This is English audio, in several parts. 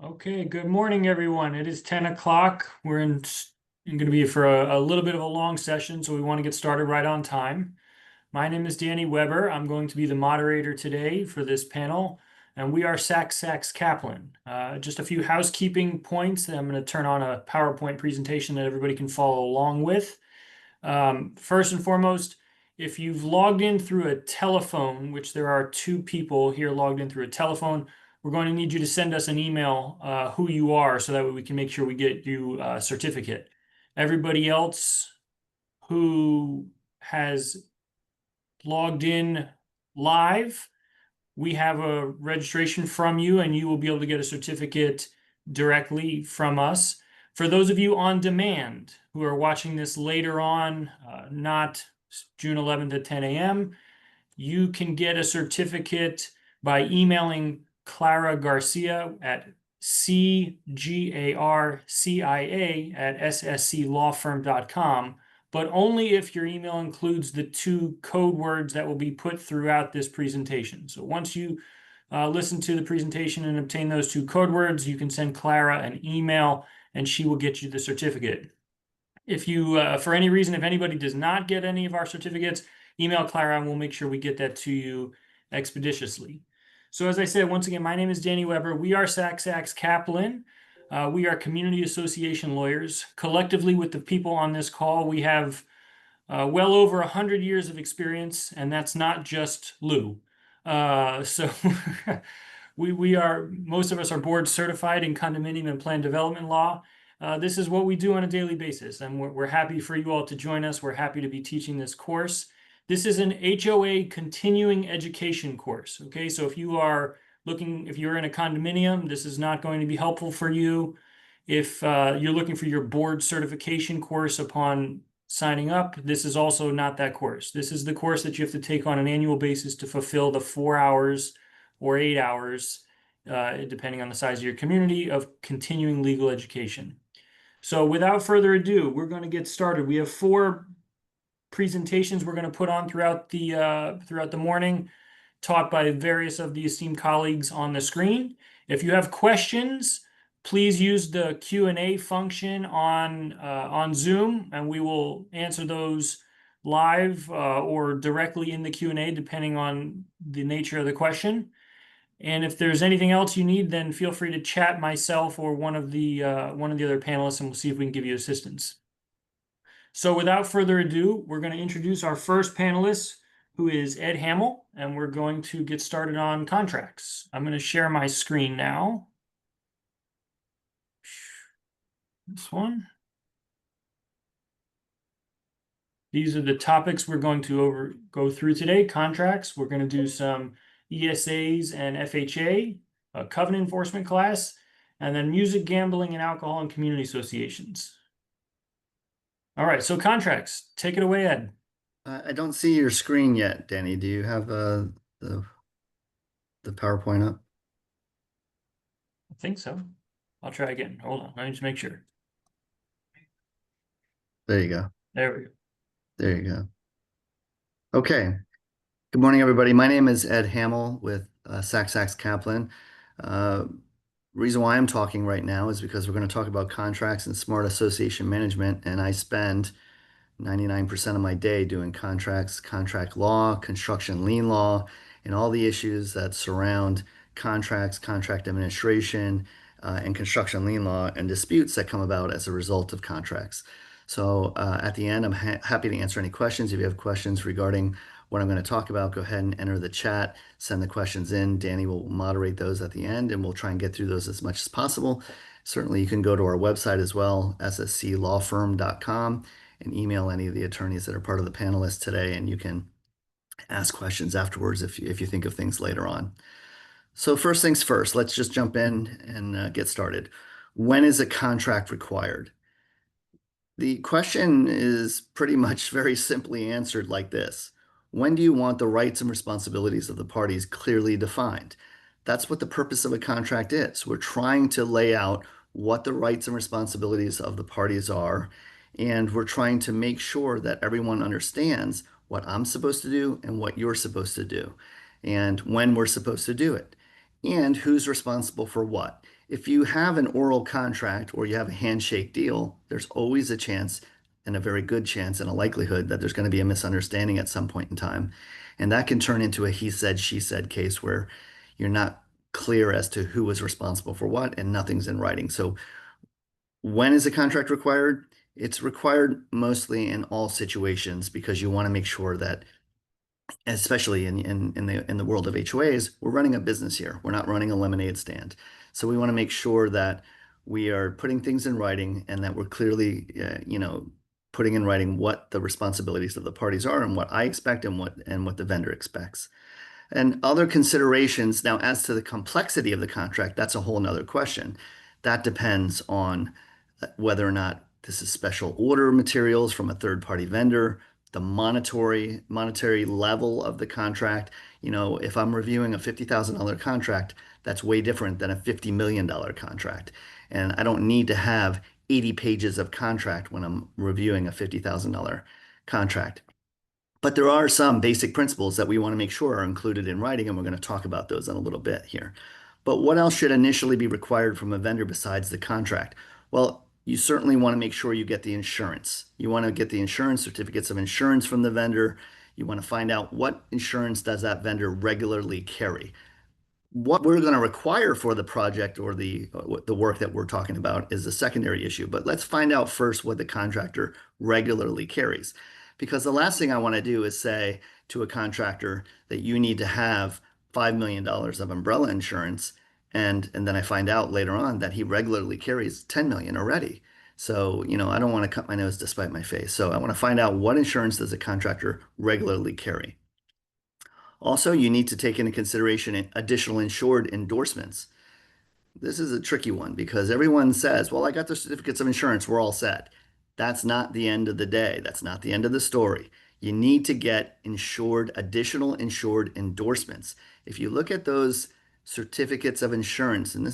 Okay, good morning, everyone. It is 10 o'clock. We're going to be for a little bit of a long session, so we want to get started right on time. My name is Danny Weber. I'm going to be the moderator today for this panel, and we are Sachs Kaplan. Just a few housekeeping points, and I'm going to turn on a PowerPoint presentation that everybody can follow along with. First and foremost, if you've logged in through a telephone, which there are two people here logged in through a telephone, we're going to need you to send us an email who you are so that way we can make sure we get you a certificate. Everybody else who has logged in live, we have a registration from you and you will be able to get a certificate directly from us. For those of you on demand who are watching this later on, not June 11th at 10 a.m., you can get a certificate by emailing Clara Garcia at cgarcia@ssclawfirm.com, but only if your email includes the two code words that will be put throughout this presentation. So once you listen to the presentation and obtain those two code words, you can send Clara an email and she will get you the certificate. If you, for any reason, if anybody does not get any of our certificates, email Clara and we'll make sure we get that to you expeditiously. So as I said, once again, my name is Danny Weber. We are Sachs Kaplan. We are community association lawyers. Collectively with the people on this call, we have well over 100 years of experience, and that's not just Lou. So we are, most of us are board certified in condominium and plan development law. This is what we do on a daily basis, and we're happy for you all to join us. We're happy to be teaching this course. This is an HOA continuing education course. Okay, so if you are looking, if you're in a condominium, this is not going to be helpful for you. If you're looking for your board certification course upon signing up, this is also not that course. This is the course that you have to take on an annual basis to fulfill the 4 hours or 8 hours, depending on the size of your community, of continuing legal education. So without further ado, we're going to get started. We have 4 presentations we're going to put on throughout the morning, taught by various of the esteemed colleagues on the screen. If you have questions, please use the Q&A function on Zoom, and we will answer those live or directly in the Q&A, depending on the nature of the question. And if there's anything else you need, then feel free to chat myself or one of the other panelists, and we'll see if we can give you assistance. So without further ado, we're going to introduce our first panelist, who is Ed Hamill, and we're going to get started on contracts. I'm going to share my screen now. This one. These are the topics we're going to go through today. Contracts. We're going to do some ESAs and FHA, a covenant enforcement class, and then music, gambling, and alcohol and community associations. All right, so contracts. Take it away, Ed. I don't see your screen yet, Danny. Do you have the PowerPoint up? I think so. I'll try again. Hold on. Let me just make sure. There you go. There we go. There you go. Okay. Good morning, everybody. My name is Ed Hamill with Sachs Kaplan. Reason why I'm talking right now is because we're going to talk about contracts and smart association management, and I spend 99% of my day doing contracts, contract law, construction lien law, and all the issues that surround contracts, contract administration, and construction lien law and disputes that come about as a result of contracts. So at the end, I'm happy to answer any questions. If you have questions regarding what I'm going to talk about, go ahead and enter the chat, send the questions in. Danny will moderate those at the end, and we'll try and get through those as much as possible. Certainly, you can go to our website as well, ssclawfirm.com, and email any of the attorneys that are part of the panelists today, and you can ask questions afterwards if you think of things later on. So first things first, let's just jump in and get started. When is a contract required? The question is pretty much very simply answered like this. When do you want the rights and responsibilities of the parties clearly defined? That's what the purpose of a contract is. We're trying to lay out what the rights and responsibilities of the parties are, and we're trying to make sure that everyone understands what I'm supposed to do and what you're supposed to do, and when we're supposed to do it. and who's responsible for what. If you have an oral contract or you have a handshake deal, there's always a chance and a very good chance and a likelihood that there's going to be a misunderstanding at some point in time. And that can turn into a he said, she said case where you're not clear as to who was responsible for what and nothing's in writing. So when is a contract required? It's required mostly in all situations because you want to make sure that, especially in the world of HOAs, we're running a business here. We're not running a lemonade stand. So we want to make sure that we are putting things in writing and that we're clearly, putting in writing what the responsibilities of the parties are and what I expect and what the vendor expects. And other considerations now, as to the complexity of the contract, that's a whole nother question. That depends on whether or not this is special order materials from a third-party vendor, the monetary level of the contract. If I'm reviewing a $50,000 contract, that's way different than a $50 million contract. And I don't need to have 80 pages of contract when I'm reviewing a $50,000 contract. But there are some basic principles that we want to make sure are included in writing, and we're going to talk about those in a little bit here. But what else should initially be required from a vendor besides the contract? Well, you certainly want to make sure you get the insurance. You want to get the insurance certificates of insurance from the vendor. You want to find out what insurance does that vendor regularly carry. What we're going to require for the project or the work that we're talking about is a secondary issue. But let's find out first what the contractor regularly carries. Because the last thing I want to do is say to a contractor that you need to have $5 million of umbrella insurance, and then I find out later on that he regularly carries 10 million already. So, I don't want to cut my nose to spite my face. So I want to find out what insurance does a contractor regularly carry. Also, you need to take into consideration additional insured endorsements. This is a tricky one because everyone says, well, I got the certificates of insurance, we're all set. That's not the end of the day. That's not the end of the story. You need to get additional insured endorsements. If you look at those certificates of insurance, and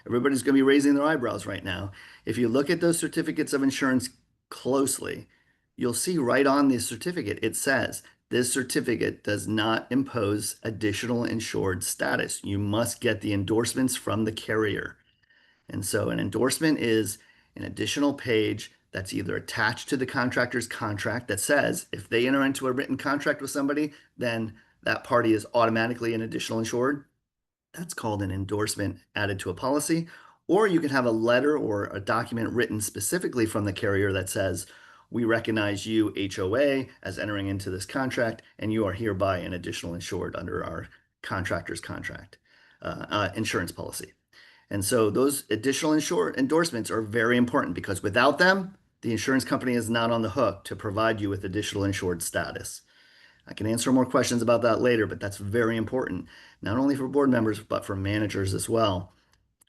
everybody's going to be raising their eyebrows right now. If you look at those certificates of insurance closely, you'll see right on the certificate, it says, this certificate does not impose additional insured status. You must get the endorsements from the carrier. And so an endorsement is an additional page that's either attached to the contractor's contract that says if they enter into a written contract with somebody, then that party is automatically an additional insured. That's called an endorsement added to a policy. Or you can have a letter or a document written specifically from the carrier that says, we recognize you, HOA, as entering into this contract, and you are hereby an additional insured under our contractor's contract insurance policy. And so those additional endorsements are very important because without them, the insurance company is not on the hook to provide you with additional insured status. I can answer more questions about that later, but that's very important, not only for board members, but for managers as well.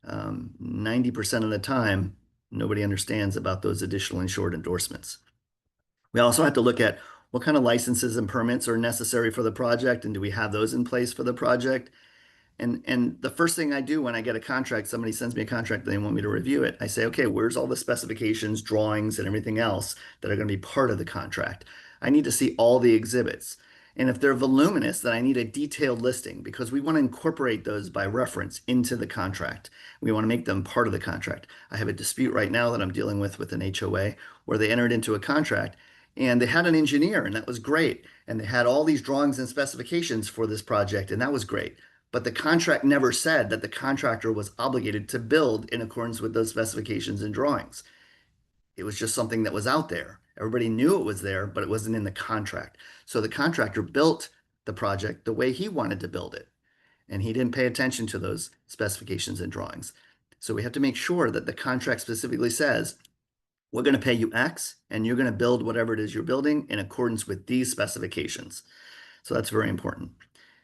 90% of the time, nobody understands about those additional insured endorsements. We also have to look at what kind of licenses and permits are necessary for the project, and do we have those in place for the project? And the first thing I do when I get a contract, somebody sends me a contract, they want me to review it. I say, okay, where's all the specifications, drawings, and everything else that are going to be part of the contract? I need to see all the exhibits. And if they're voluminous, then I need a detailed listing because we want to incorporate those by reference into the contract. We want to make them part of the contract. I have a dispute right now that I'm dealing with an HOA where they entered into a contract and they had an engineer, and that was great. And they had all these drawings and specifications for this project, and that was great. But the contract never said that the contractor was obligated to build in accordance with those specifications and drawings. It was just something that was out there. Everybody knew it was there, but it wasn't in the contract. So the contractor built the project the way he wanted to build it, and he didn't pay attention to those specifications and drawings. So we have to make sure that the contract specifically says, we're going to pay you X, and you're going to build whatever it is you're building in accordance with these specifications. So that's very important.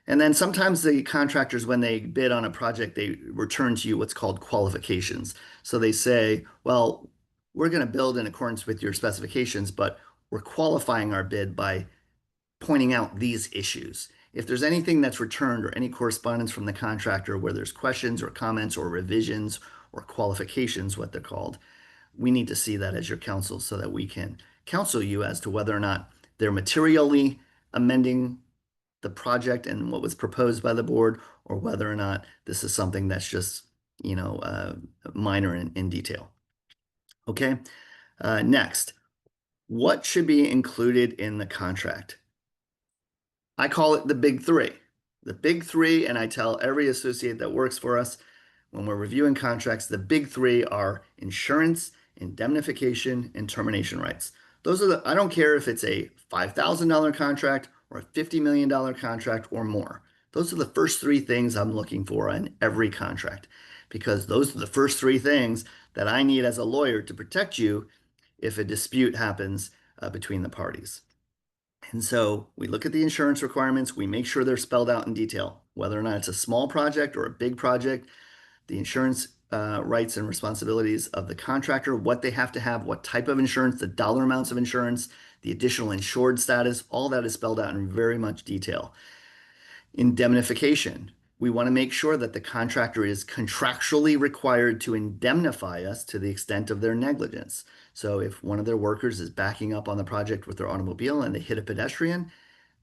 And then sometimes the contractors, when they bid on a project, they return to you what's called qualifications. So they say, well, we're going to build in accordance with your specifications, but we're qualifying our bid by pointing out these issues. If there's anything that's returned or any correspondence from the contractor where there's questions or comments or revisions or qualifications, what they're called, we need to see that as your counsel so that we can counsel you as to whether or not they're materially amending the project and what was proposed by the board, or whether or not this is something that's just, minor in detail. Okay. Next, what should be included in the contract? I call it the big three. The big three, and I tell every associate that works for us when we're reviewing contracts, the big three are insurance, indemnification, and termination rights. I don't care if it's a $5,000 contract or a $50 million contract or more. Those are the first three things I'm looking for in every contract because those are the first three things that I need as a lawyer to protect you if a dispute happens between the parties. And so we look at the insurance requirements, we make sure they're spelled out in detail, whether or not it's a small project or a big project, the insurance rights and responsibilities of the contractor, what they have to have, what type of insurance, the dollar amounts of insurance, the additional insured status, all that is spelled out in very much detail. Indemnification. We want to make sure that the contractor is contractually required to indemnify us to the extent of their negligence. So if one of their workers is backing up on the project with their automobile and they hit a pedestrian,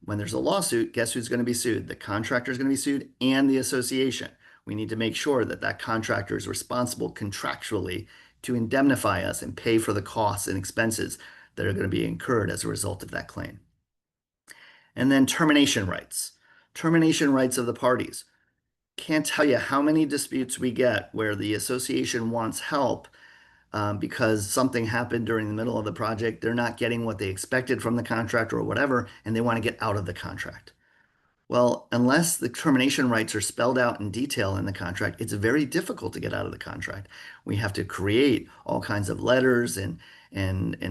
when there's a lawsuit, guess who's going to be sued? The contractor is going to be sued and the association. We need to make sure that that contractor is responsible contractually to indemnify us and pay for the costs and expenses that are going to be incurred as a result of that claim. And then termination rights. Termination rights of the parties. Can't tell you how many disputes we get where the association wants help because something happened during the middle of the project. They're not getting what they expected from the contractor or whatever, and they want to get out of the contract. Well, unless the termination rights are spelled out in detail in the contract, it's very difficult to get out of the contract. We have to create all kinds of letters and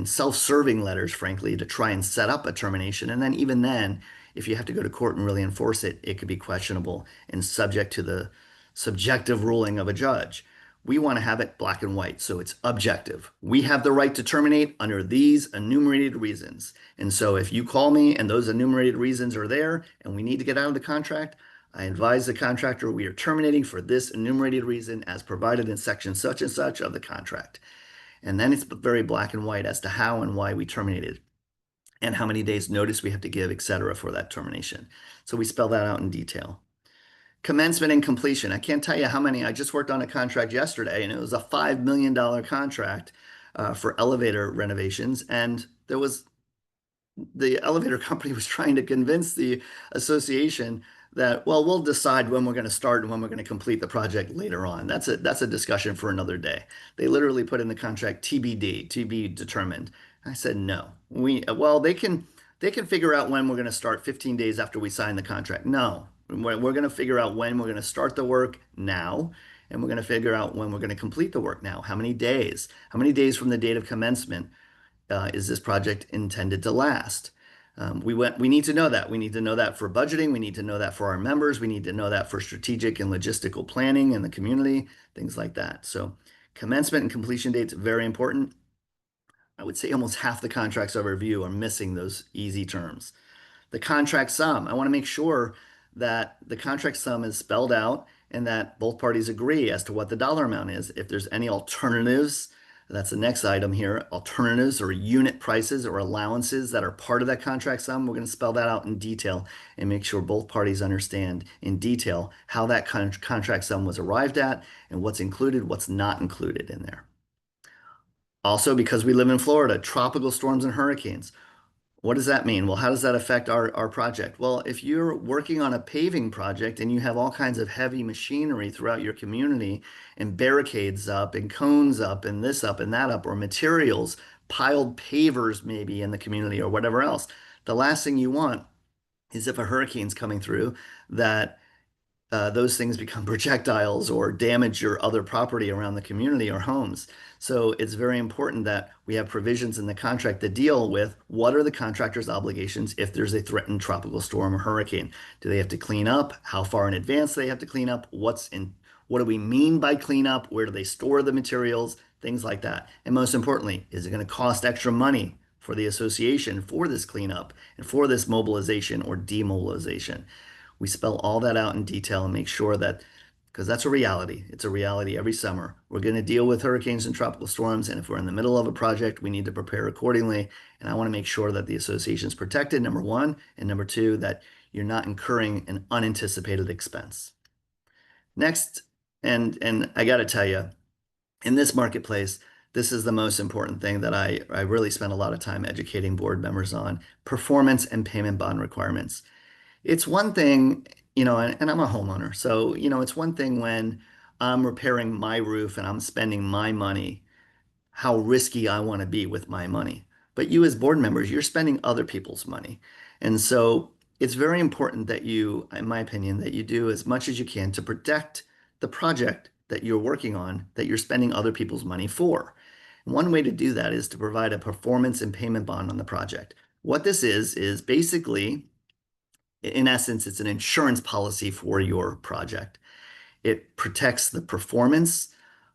self-serving letters, frankly, to try and set up a termination. And then even then, if you have to go to court and really enforce it, it could be questionable and subject to the subjective ruling of a judge. We want to have it black and white, so it's objective. We have the right to terminate under these enumerated reasons. And so if you call me and those enumerated reasons are there and we need to get out of the contract, I advise the contractor we are terminating for this enumerated reason as provided in section such and such of the contract. And then it's very black and white as to how and why we terminated and how many days notice we have to give, et cetera, for that termination. So we spell that out in detail. Commencement and completion. I can't tell you how many. I just worked on a contract yesterday, and it was a $5 million contract for elevator renovations. And the elevator company was trying to convince the association that, well, we'll decide when we're going to start and when we're going to complete the project later on. That's a discussion for another day. They literally put in the contract TBD, to be determined. I said no. They can figure out when we're going to start 15 days after we sign the contract. No, we're going to figure out when we're going to start the work now, and we're going to figure out when we're going to complete the work now. How many days? How many days from the date of commencement is this project intended to last? We need to know that. We need to know that for budgeting. We need to know that for our members. We need to know that for strategic and logistical planning in the community, things like that. So commencement and completion dates, very important. I would say almost half the contracts I review are missing those easy terms. The contract sum, I want to make sure that the contract sum is spelled out and that both parties agree as to what the dollar amount is. If there's any alternatives, that's the next item here, alternatives or unit prices or allowances that are part of that contract sum, we're going to spell that out in detail and make sure both parties understand in detail how that contract sum was arrived at and what's included, what's not included in there. Also, because we live in Florida, tropical storms and hurricanes. What does that mean? Well, how does that affect our project? Well, if you're working on a paving project and you have all kinds of heavy machinery throughout your community and barricades up and cones up and this up and that up, or materials, piled pavers maybe in the community or whatever else, the last thing you want is if a hurricane's coming through that those things become projectiles or damage your other property around the community or homes. So it's very important that we have provisions in the contract that deal with what are the contractor's obligations if there's a threatened tropical storm or hurricane. Do they have to clean up? How far in advance do they have to clean up? What do we mean by clean up? Where do they store the materials? Things like that. And most importantly, is it going to cost extra money for the association for this cleanup and for this mobilization or demobilization? We spell all that out in detail and make sure that, because that's a reality. It's a reality every summer. We're going to deal with hurricanes and tropical storms. And if we're in the middle of a project, we need to prepare accordingly. And I want to make sure that the association is protected, number one. And number two, that you're not incurring an unanticipated expense. Next, and I got to tell you, in this marketplace, this is the most important thing that I really spend a lot of time educating board members on, performance and payment bond requirements. It's one thing, and I'm a homeowner, so, it's one thing when I'm repairing my roof and I'm spending my money, how risky I want to be with my money. But you as board members, you're spending other people's money. And so it's very important that you, in my opinion, that you do as much as you can to protect the project that you're working on, that you're spending other people's money for. One way to do that is to provide a performance and payment bond on the project. What this is basically, in essence, it's an insurance policy for your project. It protects the performance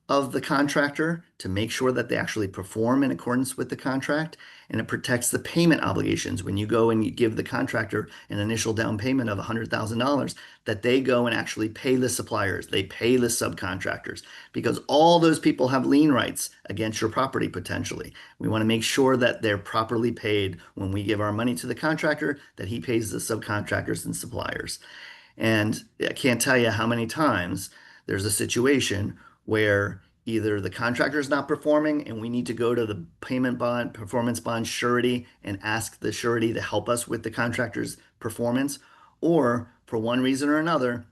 of the contractor to make sure that they actually perform in accordance with the contract. And it protects the payment obligations when you go and you give the contractor an initial down payment of $100,000, that they go and actually pay the suppliers, they pay the subcontractors, because all those people have lien rights against your property potentially. We want to make sure that they're properly paid when we give our money to the contractor, that he pays the subcontractors and suppliers. And I can't tell you how many times there's a situation where either the contractor is not performing and we need to go to the payment bond, performance bond surety and ask the surety to help us with the contractor's performance, or for one reason or another,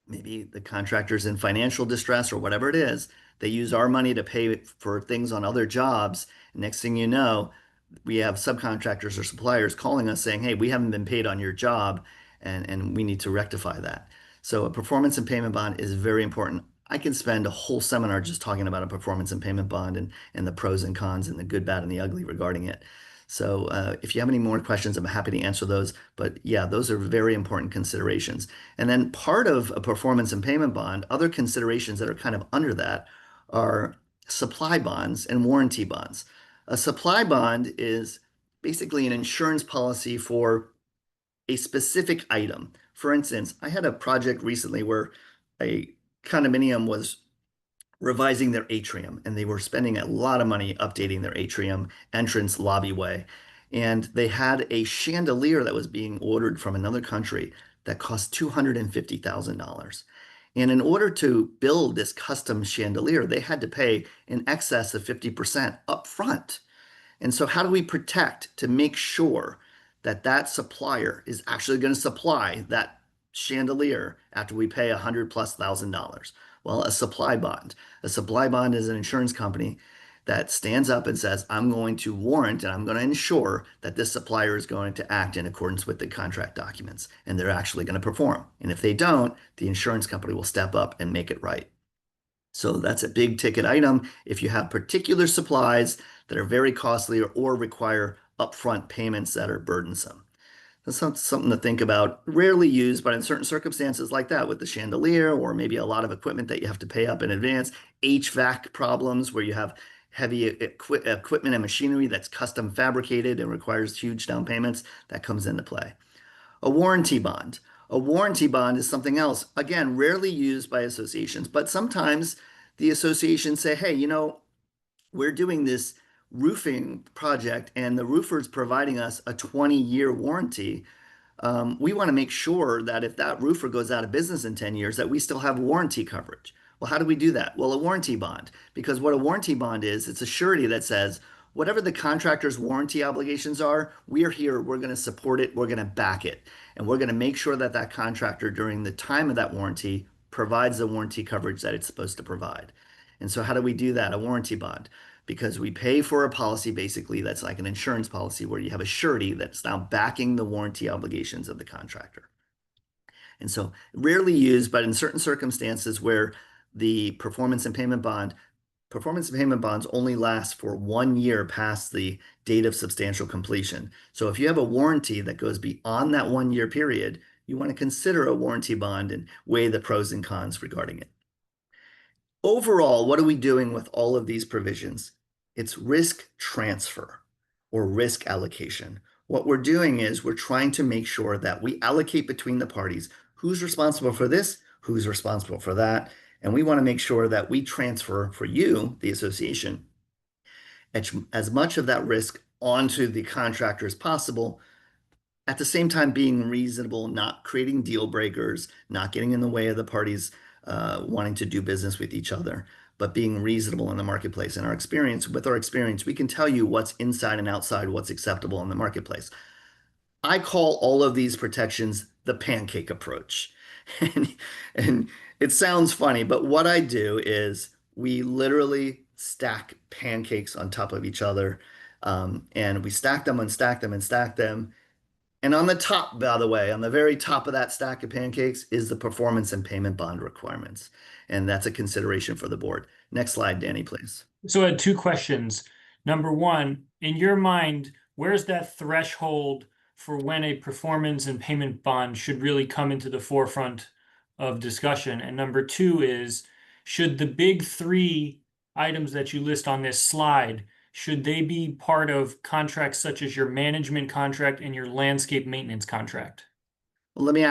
maybe the contractor's in financial distress or whatever it is, they use our money to pay for things on other jobs. Next thing you know, we have subcontractors or suppliers calling us saying, hey, we haven't been paid on your job and we need to rectify that. So a performance and payment bond is very important. I can spend a whole seminar just talking about a performance and payment bond and the pros and cons and the good, bad, and the ugly regarding it. So if you have any more questions, I'm happy to answer those. But yeah, those are very important considerations. And then part of a performance and payment bond, other considerations that are kind of under that are supply bonds and warranty bonds. A supply bond is basically an insurance policy for a specific item. For instance, I had a project recently where a condominium was revising their atrium and they were spending a lot of money updating their atrium entrance lobbyway. And they had a chandelier that was being ordered from another country that cost $250,000. And in order to build this custom chandelier, they had to pay in excess of 50% upfront. And so how do we protect to make sure that that supplier is actually going to supply that chandelier after we pay $100,000+? Well, a supply bond. A supply bond is an insurance company that stands up and says, I'm going to warrant and I'm going to ensure that this supplier is going to act in accordance with the contract documents and they're actually going to perform. And if they don't, the insurance company will step up and make it right. So that's a big ticket item. If you have particular supplies that are very costly or require upfront payments that are burdensome. That's something to think about. Rarely used, but in certain circumstances like that with the chandelier or maybe a lot of equipment that you have to pay up in advance, HVAC problems where you have heavy equipment and machinery that's custom fabricated and requires huge down payments, that comes into play. A warranty bond. A warranty bond is something else. Again, rarely used by associations, but sometimes the associations say, hey, we're doing this roofing project and the roofer's providing us a 20-year warranty. We want to make sure that if that roofer goes out of business in 10 years, that we still have warranty coverage. Well, how do we do that? Well, a warranty bond, because what a warranty bond is, it's a surety that says, whatever the contractor's warranty obligations are, we're here, we're going to support it, we're going to back it. And we're going to make sure that that contractor during the time of that warranty provides the warranty coverage that it's supposed to provide. And so how do we do that? A warranty bond. Because we pay for a policy basically that's like an insurance policy where you have a surety that's now backing the warranty obligations of the contractor. And so rarely used, but in certain circumstances where the performance and payment bonds only last for 1 year past the date of substantial completion. So if you have a warranty that goes beyond that 1 year period, you want to consider a warranty bond and weigh the pros and cons regarding it. Overall, what are we doing with all of these provisions? It's risk transfer or risk allocation. What we're doing is we're trying to make sure that we allocate between the parties who's responsible for this, who's responsible for that, and we want to make sure that we transfer for you, the association, as much of that risk onto the contractor as possible, at the same time being reasonable, not creating deal breakers, not getting in the way of the parties' wanting to do business with each other, but being reasonable in the marketplace. In our experience, with our experience, we can tell you what's inside and outside what's acceptable in the marketplace. I call all of these protections the pancake approach. And, and it sounds funny, but what I do is we literally stack pancakes on top of each other. And we stack them and stack them and stack them. And on the top, by the way, on the very top of that stack of pancakes is the performance and payment bond requirements. And that's a consideration for the board. Next slide, Danny, please. So I had two questions. Number one, in your mind, where's that threshold for when a performance and payment bond should really come into the forefront of discussion? And number two is, should the big three items that you list on this slide, should they be part of contracts such as your management contract and your landscape maintenance contract? Well, let me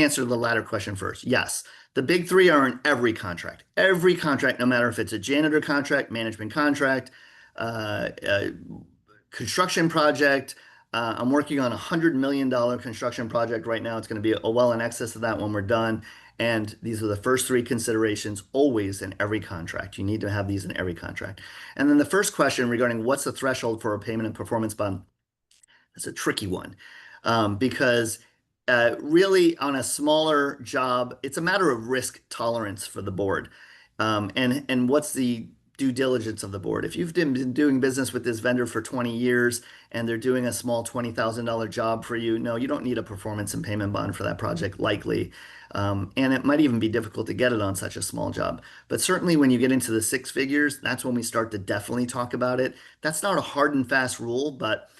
answer the latter question first. Yes, the big three are in every contract. Every contract, no matter if it's a janitor contract, management contract, a construction project. I'm working on $100 million construction project right now. It's going to be a well in excess of that when we're done. And these are the first three considerations always in every contract. You need to have these in every contract. And then the first question regarding what's the threshold for a payment and performance bond? That's a tricky one because really on a smaller job, it's a matter of risk tolerance for the board. And what's the due diligence of the board? If you've been doing business with this vendor for 20 years and they're doing a small $20,000 job for you, no, you don't need a performance and payment bond for that project, likely. And it might even be difficult to get it on such a small job. But certainly when you get into the six figures, that's when we start to definitely talk about it. That's not a hard and fast rule, but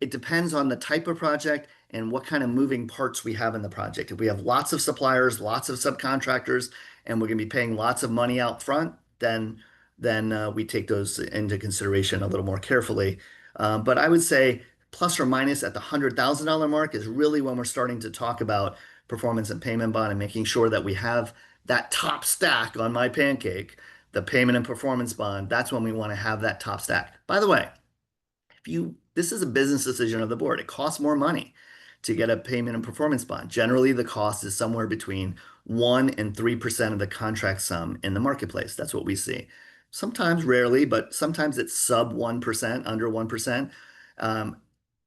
it depends on the type of project and what kind of moving parts we have in the project. If we have lots of suppliers, lots of subcontractors, and we're going to be paying lots of money out front, then we take those into consideration a little more carefully. But I would say plus or minus at the $100,000 mark is really when we're starting to talk about performance and payment bond and making sure that we have that top stack on my pancake, the payment and performance bond. That's when we want to have that top stack. By the way, if you this is a business decision of the board. It costs more money to get a payment and performance bond. Generally, the cost is somewhere between 1 and 3% of the contract sum in the marketplace. That's what we see. Sometimes, rarely, but sometimes it's sub 1%, under 1%.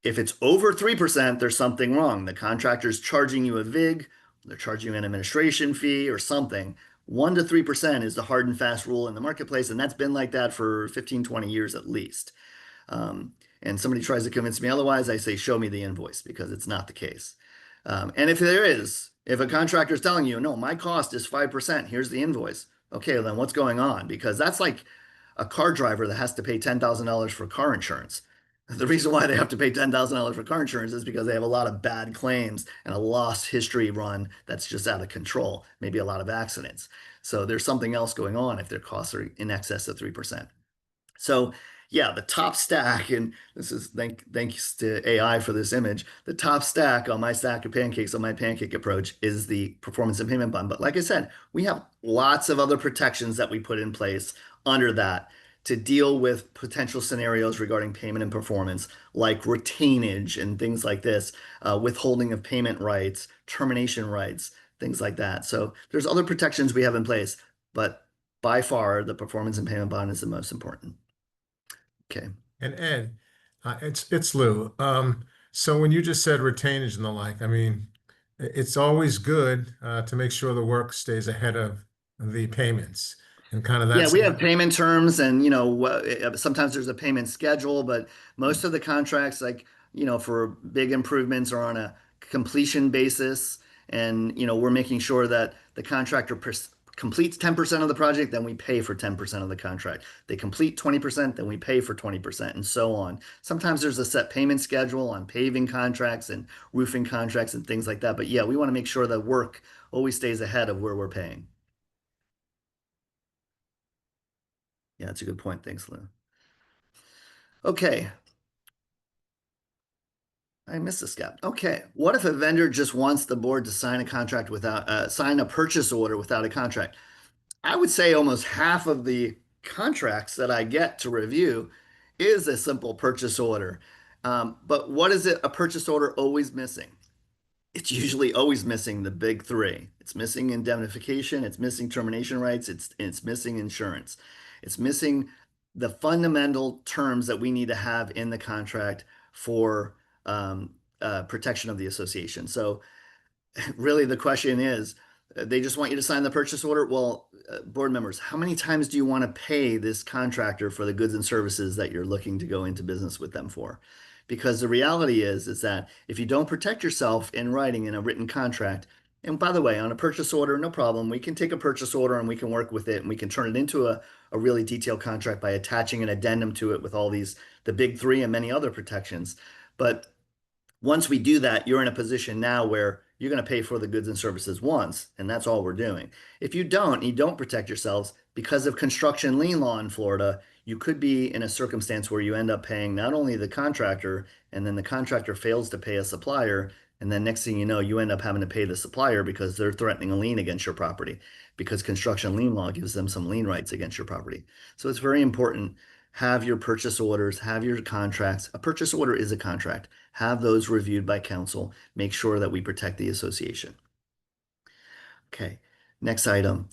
If it's over 3%, there's something wrong. The contractor's charging you a VIG, they're charging you an administration fee or something. 1 to 3% is the hard and fast rule in the marketplace, and that's been like that for 15, 20 years at least. And somebody tries to convince me otherwise, I say, show me the invoice because it's not the case. And if a contractor is telling you, no, my cost is 5%, here's the invoice. Okay, well, then what's going on? Because that's like a car driver that has to pay $10,000 for car insurance. The reason why they have to pay $10,000 for car insurance is because they have a lot of bad claims and a lost history run that's just out of control, maybe a lot of accidents. So there's something else going on if their costs are in excess of 3%. So yeah, the top stack, and this is thanks to AI for this image. The top stack on my stack of pancakes on my pancake approach is the performance and payment bond. But like I said, we have lots of other protections that we put in place under that to deal with potential scenarios regarding payment and performance, like retainage and things like this, withholding of payment rights, termination rights, things like that. So there's other protections we have in place, but by far the performance and payment bond is the most important. Okay. And Ed, it's Lou. So when you just said retainage and the like, I mean, it's always good to make sure the work stays ahead of the payments, and kind of Yeah, that's we have payment terms and, sometimes there's a payment schedule, but most of the contracts, like, for big improvements are on a completion basis. And, we're making sure that the contractor completes 10% of the project, then we pay for 10% of the contract. They complete 20%, then we pay for 20%, and so on. Sometimes there's a set payment schedule on paving contracts and roofing contracts and things like that. But yeah, we want to make sure that work always stays ahead of where we're paying. Yeah, that's a good point. Thanks, Lou. Okay. I missed a step. Okay. What if a vendor just wants the board to sign a contract without, sign a purchase order without a contract? I would say almost half of the contracts that I get to review is a simple purchase order. But what is it a purchase order always missing? it's usually always missing the big three. It's missing indemnification, it's missing termination rights, it's missing insurance. It's missing the fundamental terms that we need to have in the contract for protection of the association. So really the question is, they just want you to sign the purchase order. Well, board members, how many times do you want to pay this contractor for the goods and services that you're looking to go into business with them for? Because the reality is that if you don't protect yourself in writing in a written contract, and by the way, on a purchase order, no problem. We can take a purchase order and we can work with it and we can turn it into a really detailed contract by attaching an addendum to it with all these, the big three and many other protections. But once we do that, you're in a position now where you're going to pay for the goods and services once, and that's all we're doing. If you don't, you don't protect yourselves because of construction lien law in Florida, you could be in a circumstance where you end up paying not only the contractor, and then the contractor fails to pay a supplier, and then next thing you know, you end up having to pay the supplier because they're threatening a lien against your property because construction lien law gives them some lien rights against your property. So it's very important. Have your purchase orders, have your contracts. A purchase order is a contract. Have those reviewed by counsel. Make sure that we protect the association. Okay, next item.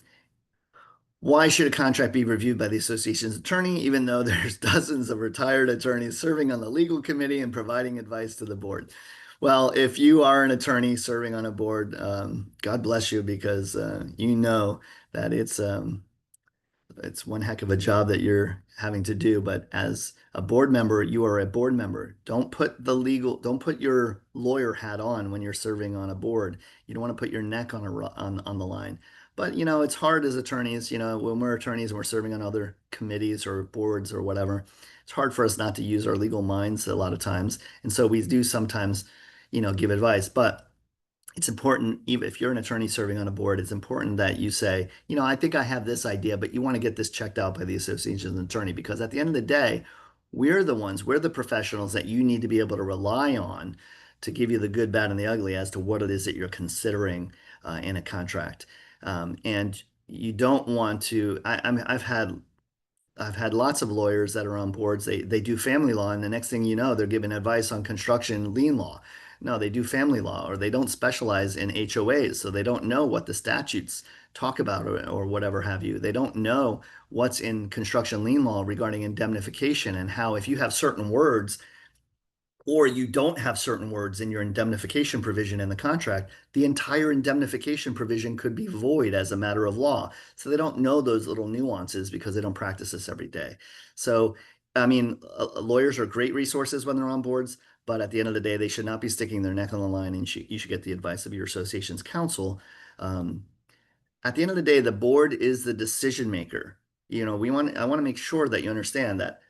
Why should a contract be reviewed by the association's attorney, even though there's dozens of retired attorneys serving on the legal committee and providing advice to the board? Well, if you are an attorney serving on a board, God bless you, because you know that it's one heck of a job that you're having to do. But as a board member, you are a board member. Don't put your lawyer hat on when you're serving on a board. You don't want to put your neck on the line. But it's hard as attorneys, when we're attorneys and we're serving on other committees or boards or whatever, it's hard for us not to use our legal minds a lot of times. And so we do sometimes, give advice. But it's important, even if you're an attorney serving on a board, it's important that you say, I think I have this idea, but you want to get this checked out by the association's attorney, because at the end of the day, we're the professionals that you need to be able to rely on to give you the good, bad, and the ugly as to what it is that you're considering in a contract. And you don't want to, I've had lots of lawyers that are on boards. They do family law, and the next thing you know, they're giving advice on construction lien law. No, they do family law, or they don't specialize in HOAs, so they don't know what the statutes talk about, or whatever have you. They don't know what's in construction lien law regarding indemnification, and how if you have certain words or you don't have certain words in your indemnification provision in the contract, the entire indemnification provision could be void as a matter of law. So they don't know those little nuances because they don't practice this every day. So, I mean, lawyers are great resources when they're on boards, but at the end of the day, they should not be sticking their neck on the line, and you should get the advice of your association's counsel. Um, at the end of the day, the board is the decision maker. I want to make sure that you understand that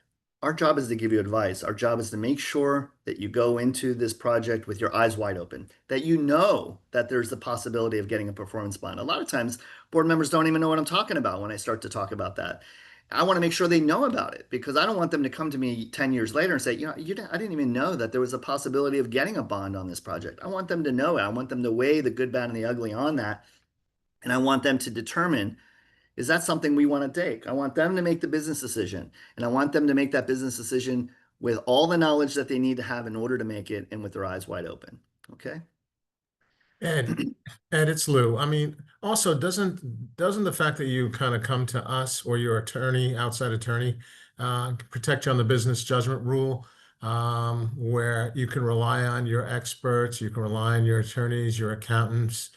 our job is to give you advice. Our job is to make sure that you go into this project with your eyes wide open, that you know that there's the possibility of getting a performance bond. A lot of times, board members don't even know what I'm talking about when I start to talk about that. I want to make sure they know about it, because I don't want them to come to me 10 years later and say, I didn't even know that there was a possibility of getting a bond on this project. I want them to know it. I want them to weigh the good, bad, and the ugly on that. And I want them to determine, is that something we want to take? I want them to make the business decision, and I want them to make that business decision with all the knowledge that they need to have in order to make it, and with their eyes wide open. Okay. Ed, Ed, it's Lou. I mean, also, doesn't the fact that you kind of come to us, or your attorney, outside attorney, protect you on the business judgment rule, where you can rely on your experts, you can rely on your attorneys, your accountants,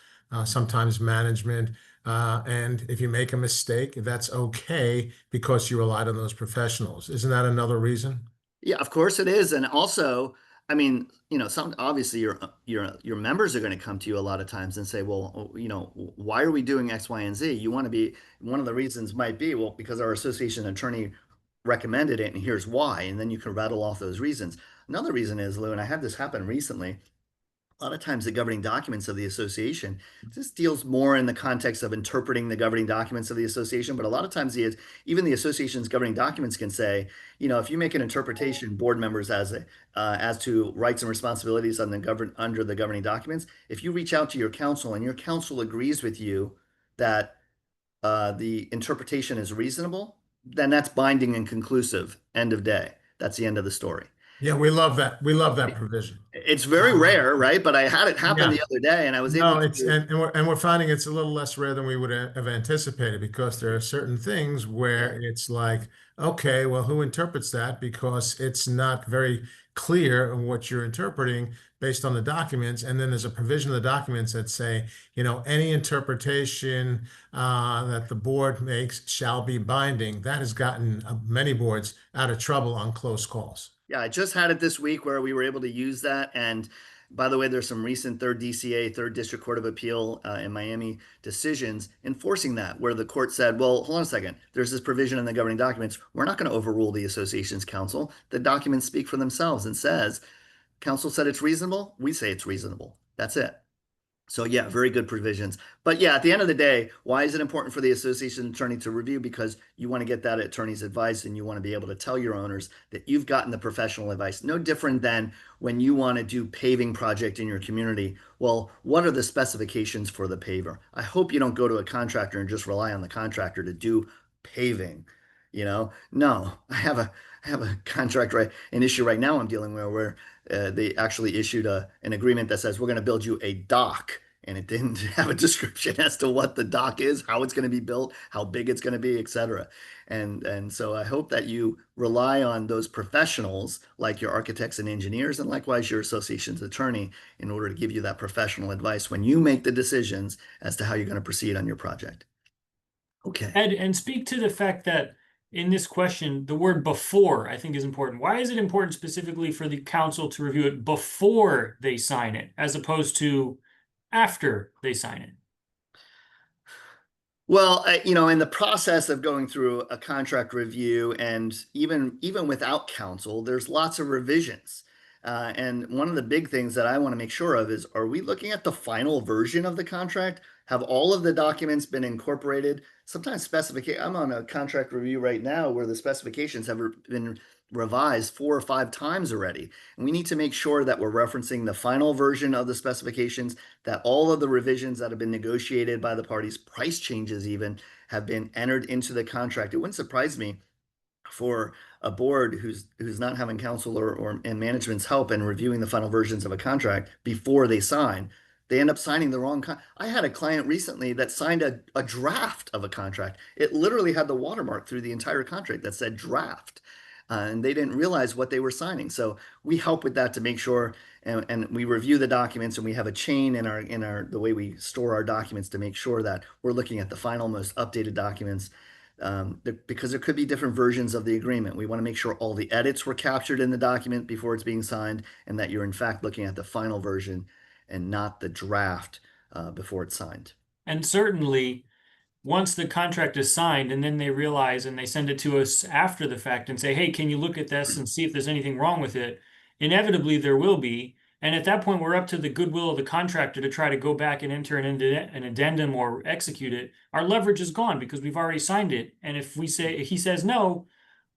sometimes management, and if you make a mistake, that's okay because you relied on those professionals. Isn't that another reason? Yeah, of course it is. And also, I mean, some obviously your members are going to come to you a lot of times and say, well, why are we doing X, Y, and Z? You want to be, one of the reasons might be, well, because our association attorney recommended it, and here's why. And then you can rattle off those reasons. Another reason is, Lou, and I had this happen recently. A lot of times the governing documents of the association just deals more in the context of interpreting the governing documents of the association. But a lot of times even the association's governing documents can say, if you make an interpretation, board members, as to rights and responsibilities under the governing documents, if you reach out to your counsel and your counsel agrees with you that the interpretation is reasonable, then that's binding and conclusive. End of day. That's the end of the story. Yeah, we love that. We love that provision. It's very Uh, rare, right? But I had it happen yeah. the other day and I was able No, it's to, and we're finding it's a little less rare than we would have anticipated because there are certain things yeah. where it's like, okay, well, who interprets that? Because it's not very clear on what you're interpreting based on the documents. And then there's a provision of the documents that say, any interpretation that the board makes shall be binding. That has gotten many boards out of trouble on close calls. Yeah, I just had it this week where we were able to use that. And by the way, there's some recent third DCA, third District Court of Appeal in Miami decisions enforcing that, where the court said, well, hold on a second. There's this provision in the governing documents. We're not going to overrule the association's counsel. The documents speak for themselves and says, counsel said it's reasonable. We say it's reasonable. That's it. So yeah, very good provisions. But yeah, at the end of the day, why is it important for the association attorney to review? Because you want to get that attorney's advice and you want to be able to tell your owners that you've gotten the professional advice. No different than when you want to do paving project in your community. Well, what are the specifications for the paver? I hope you don't go to a contractor and just rely on the contractor to do paving. No, I have a contract, right, an issue right now I'm dealing with where they actually issued an agreement that says we're going to build you a dock, and it didn't have a description as to what the dock is, how it's going to be built, how big it's going to be, etc. And so I hope that you rely on those professionals like your architects and engineers, and likewise your association's attorney, in order to give you that professional advice when you make the decisions as to how you're going to proceed on your project. Okay. Ed, and speak to the fact that in this question, the word before I think is important. Why is it important specifically for the council to review it before they sign it, as opposed to after they sign it? Well, in the process of going through a contract review, and even without counsel, there's lots of revisions. And one of the big things that I want to make sure of is, are we looking at the final version of the contract? Have all of the documents been incorporated? Sometimes specification. I'm on a contract review right now where the specifications have been revised 4 or 5 times already. And we need to make sure that we're referencing the final version of the specifications, that all of the revisions that have been negotiated by the parties, price changes even, have been entered into the contract. It wouldn't surprise me for a board who's not having counsel or and management's help in reviewing the final versions of a contract before they sign. They end up signing the wrong I had a client recently that signed a draft of a contract. It literally had the watermark through the entire contract that said draft. And they didn't realize what they were signing. So we help with that to make sure, and we review the documents, and we have a chain in our the way we store our documents to make sure that we're looking at the final, most updated documents, because there could be different versions of the agreement. We want to make sure all the edits were captured in the document before it's being signed, and that you're in fact looking at the final version and not the draft before it's signed. And certainly, once the contract is signed and then they realize and they send it to us after the fact and say, hey, can you look at this and see if there's anything wrong with it? Inevitably, there will be. And at that point, we're up to the goodwill of the contractor to try to go back and enter an addendum or execute it. Our leverage is gone because we've already signed it. And if he says no,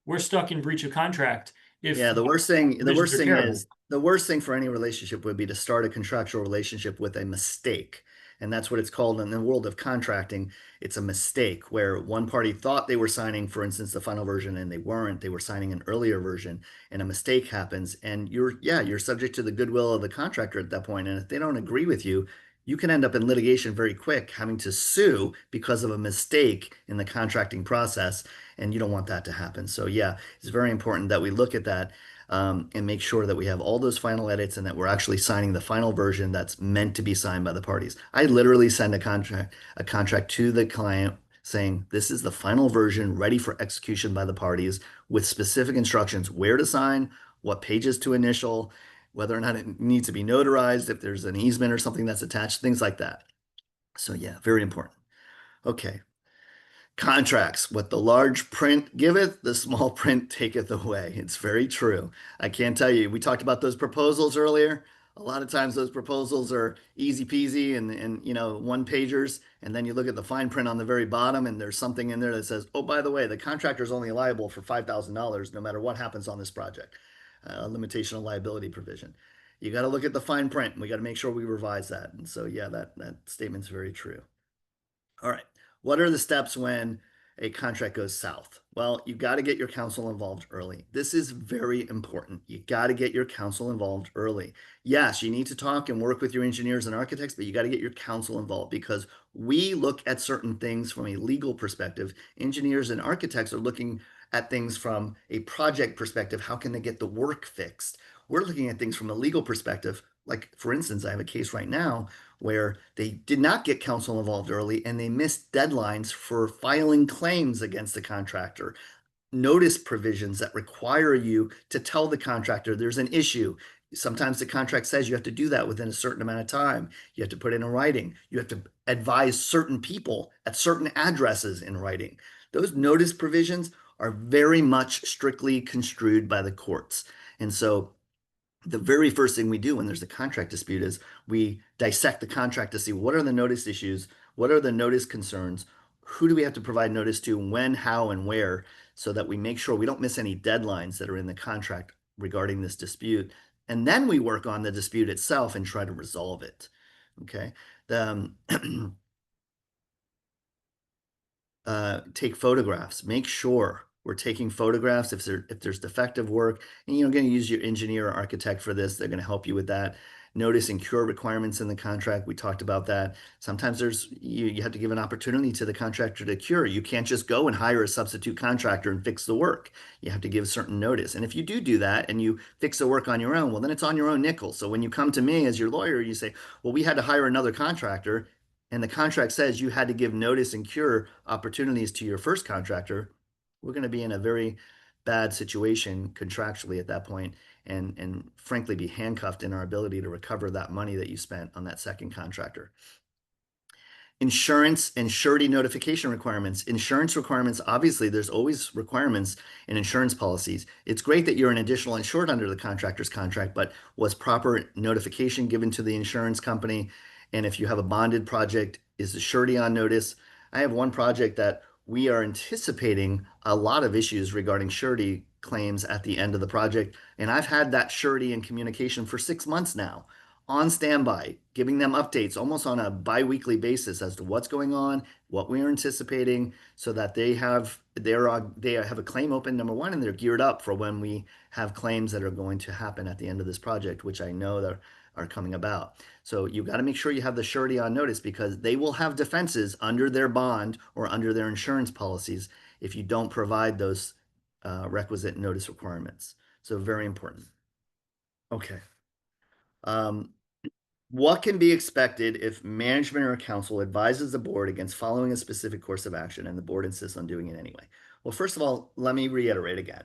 we're stuck in breach of contract. Yeah, the worst thing terrible. is, the worst thing for any relationship would be to start a contractual relationship with a mistake. And that's what it's called in the world of contracting. It's a mistake where one party thought they were signing, for instance, the final version, and they weren't. They were signing an earlier version, and a mistake happens. And you're subject to the goodwill of the contractor at that point. And if they don't agree with you, you can end up in litigation very quick, having to sue because of a mistake in the contracting process. And you don't want that to happen. So yeah, it's very important that we look at that, and make sure that we have all those final edits and that we're actually signing the final version that's meant to be signed by the parties. I literally send a contract to the client saying, this is the final version ready for execution by the parties, with specific instructions where to sign, what pages to initial, whether or not it needs to be notarized, if there's an easement or something that's attached, things like that. So yeah, very important. Okay. Contracts, what the large print giveth, the small print taketh away. It's very true. I can't tell you. We talked about those proposals earlier. A lot of times those proposals are easy peasy and one pagers, and then you look at the fine print on the very bottom, and there's something in there that says, oh, by the way, the contractor is only liable for $5,000 no matter what happens on this project. A limitation of liability provision. You got to look at the fine print. We got to make sure we revise that. And so yeah, that statement's very true. All right. What are the steps when a contract goes south? Well, you got to get your counsel involved early. This is very important. You got to get your counsel involved early. Yes, you need to talk and work with your engineers and architects, but you got to get your counsel involved because we look at certain things from a legal perspective. Engineers and architects are looking at things from a project perspective. How can they get the work fixed? We're looking at things from a legal perspective. Like, for instance, I have a case right now where they did not get counsel involved early and they missed deadlines for filing claims against the contractor. Notice provisions that require you to tell the contractor there's an issue. Sometimes the contract says you have to do that within a certain amount of time. You have to put it in writing. You have to advise certain people at certain addresses in writing. Those notice provisions are very much strictly construed by the courts. And so the very first thing we do when there's a contract dispute is we dissect the contract to see what are the notice issues, what are the notice concerns, who do we have to provide notice to, when, how, and where, so that we make sure we don't miss any deadlines that are in the contract regarding this dispute. And then we work on the dispute itself and try to resolve it. Okay. Take photographs. Make sure we're taking photographs if there's defective work, and you're going to use your engineer or architect for this. They're going to help you with that. Notice and cure requirements in the contract. We talked about that. Sometimes you have to give an opportunity to the contractor to cure. You can't just go and hire a substitute contractor and fix the work. You have to give certain notice. And if you do that and you fix the work on your own, well, then it's on your own nickel. So when you come to me as your lawyer, you say, well, we had to hire another contractor, and the contract says you had to give notice and cure opportunities to your first contractor, we're going to be in a very bad situation contractually at that point, and frankly be handcuffed in our ability to recover that money that you spent on that second contractor. Insurance and surety notification requirements. Insurance requirements, obviously, there's always requirements in insurance policies. It's great that you're an additional insured under the contractor's contract, but was proper notification given to the insurance company? And if you have a bonded project, is the surety on notice? I have one project that we are anticipating a lot of issues regarding surety claims at the end of the project. And I've had that surety in communication for 6 months now, on standby, giving them updates almost on a bi-weekly basis as to what's going on, what we are anticipating, so that they have a claim open, number one, and they're geared up for when we have claims that are going to happen at the end of this project, which I know that are coming about. So you've got to make sure you have the surety on notice, because they will have defenses under their bond or under their insurance policies if you don't provide those requisite notice requirements. So very important. Okay. What can be expected if management or council advises the board against following a specific course of action and the board insists on doing it anyway? Well, first of all, let me reiterate again.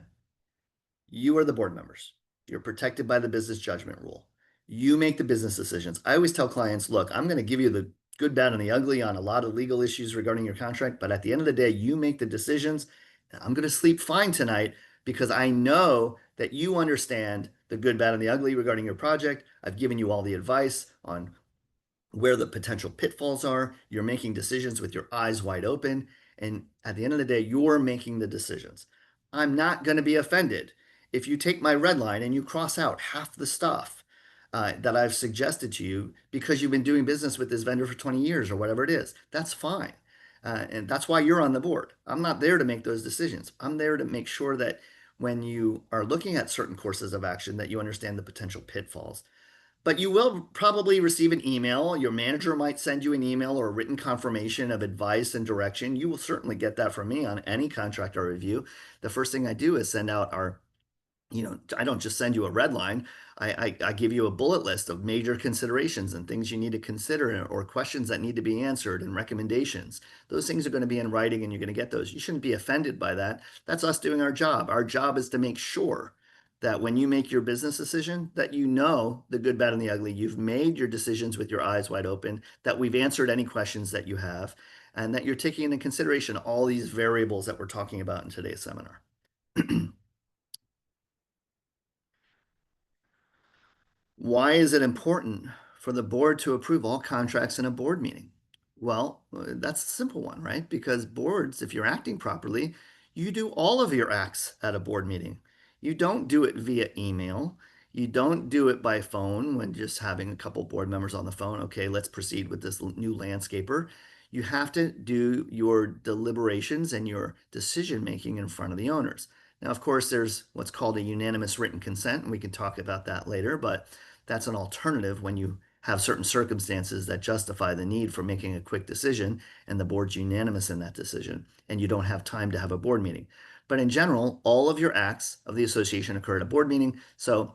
You are the board members. You're protected by the business judgment rule. You make the business decisions. I always tell clients, look, I'm going to give you the good, bad, and the ugly on a lot of legal issues regarding your contract, but at the end of the day, you make the decisions. I'm going to sleep fine tonight because I know that you understand the good, bad, and the ugly regarding your project. I've given you all the advice on where the potential pitfalls are. You're making decisions with your eyes wide open. And at the end of the day, you're making the decisions. I'm not going to be offended if you take my red line and you cross out half the stuff that I've suggested to you because you've been doing business with this vendor for 20 years or whatever it is. That's fine. And that's why you're on the board. I'm not there to make those decisions. I'm there to make sure that when you are looking at certain courses of action, that you understand the potential pitfalls. But you will probably receive an email. Your manager might send you an email or a written confirmation of advice and direction. You will certainly get that from me on any contract I review. The first thing I do is send out I don't just send you a red line. I give you a bullet list of major considerations and things you need to consider, or questions that need to be answered, and recommendations. Those things are going to be in writing and you're going to get those. You shouldn't be offended by that. That's us doing our job. Our job is to make sure that when you make your business decision, that you know the good, bad, and the ugly. You've made your decisions with your eyes wide open, that we've answered any questions that you have, and that you're taking into consideration all these variables that we're talking about in today's seminar. Why is it important for the board to approve all contracts in a board meeting? Well, that's a simple one, right? Because boards, if you're acting properly, you do all of your acts at a board meeting. You don't do it via email. You don't do it by phone when just having a couple board members on the phone. Okay, let's proceed with this new landscaper. you have to do your deliberations and your decision making in front of the owners. Now, of course, there's what's called a unanimous written consent, and we can talk about that later, but that's an alternative when you have certain circumstances that justify the need for making a quick decision and the board's unanimous in that decision, and you don't have time to have a board meeting. But in general, all of your acts of the association occur at a board meeting. So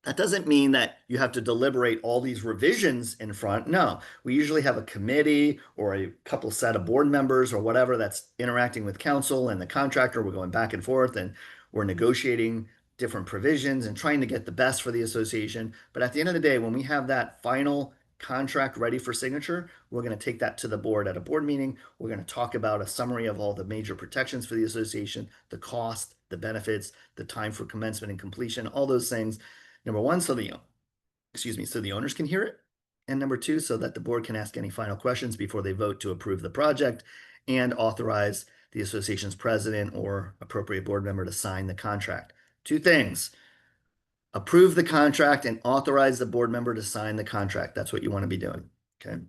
that doesn't mean that you have to deliberate all these revisions in front. No, we usually have a committee or a couple set of board members or whatever that's interacting with council and the contractor. We're going back and forth and we're negotiating different provisions and trying to get the best for the association. But at the end of the day, when we have that final contract ready for signature, we're going to take that to the board at a board meeting. We're going to talk about a summary of all the major protections for the association, the cost, the benefits, the time for commencement and completion, all those things. Number one, so the owners can hear it. And number two, so that the board can ask any final questions before they vote to approve the project and authorize the association's president or appropriate board member to sign the contract. Two things: approve the contract and authorize the board member to sign the contract. That's what you want to be doing. Okay.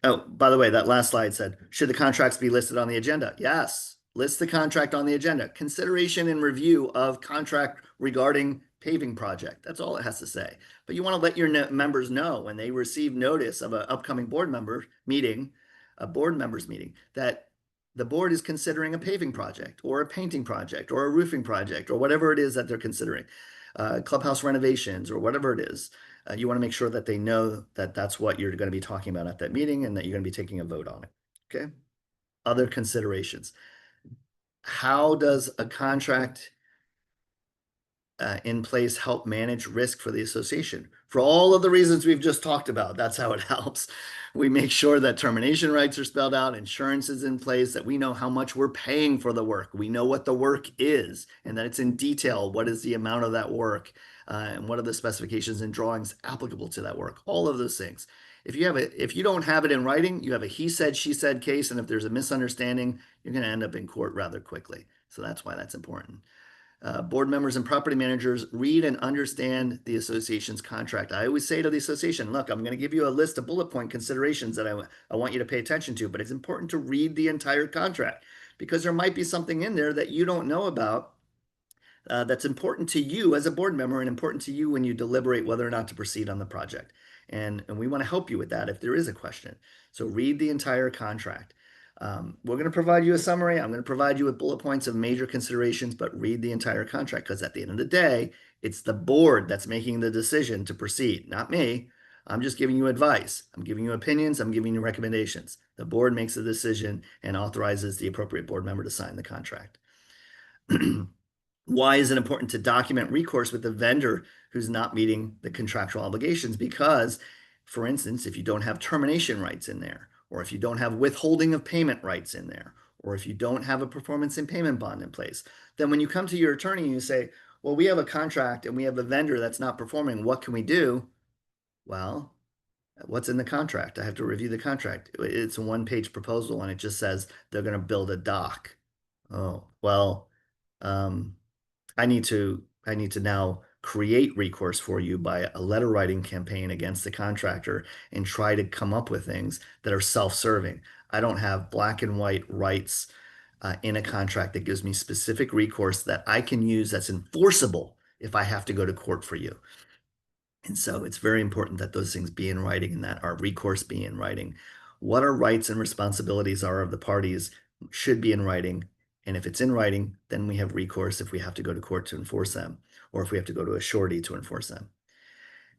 Oh, by the way, that last slide said, should the contracts be listed on the agenda? Yes, list the contract on the agenda. Consideration and review of contract regarding paving project. That's all it has to say. But you want to let your members know when they receive notice of an upcoming board members meeting, that the board is considering a paving project or a painting project or a roofing project or whatever it is that they're considering, clubhouse renovations or whatever it is. You want to make sure that they know that that's what you're going to be talking about at that meeting and that you're going to be taking a vote on it. Okay. Other considerations. How does a contract in place help manage risk for the association? For all of the reasons we've just talked about, that's how it helps. We make sure that termination rights are spelled out, insurance is in place, that we know how much we're paying for the work. We know what the work is and that it's in detail. What is the amount of that work? And what are the specifications and drawings applicable to that work? All of those things. If you don't have it in writing, you have a he said, she said case, and if there's a misunderstanding, you're going to end up in court rather quickly. So that's why that's important. Board members and property managers read and understand the association's contract. I always say to the association, look, I'm going to give you a list of bullet point considerations that I want you to pay attention to, but it's important to read the entire contract because there might be something in there that you don't know about that's important to you as a board member and important to you when you deliberate whether or not to proceed on the project. And we want to help you with that if there is a question. So read the entire contract. We're going to provide you a summary. I'm going to provide you with bullet points of major considerations, but read the entire contract because at the end of the day, it's the board that's making the decision to proceed, not me. I'm just giving you advice. I'm giving you opinions. I'm giving you recommendations. The board makes the decision and authorizes the appropriate board member to sign the contract. Why is it important to document recourse with the vendor who's not meeting the contractual obligations? Because, for instance, if you don't have termination rights in there, or if you don't have withholding of payment rights in there, or if you don't have a performance and payment bond in place, then when you come to your attorney and you say, well, we have a contract and we have a vendor that's not performing, what can we do? Well, what's in the contract? I have to review the contract. It's a one-page proposal and it just says they're going to build a dock. Oh, well, I need to now create recourse for you by a letter writing campaign against the contractor and try to come up with things that are self-serving. I don't have black and white rights in a contract that gives me specific recourse that I can use that's enforceable if I have to go to court for you. And so it's very important that those things be in writing and that our recourse be in writing. What our rights and responsibilities are of the parties should be in writing. And if it's in writing, then we have recourse if we have to go to court to enforce them, or if we have to go to a surety to enforce them.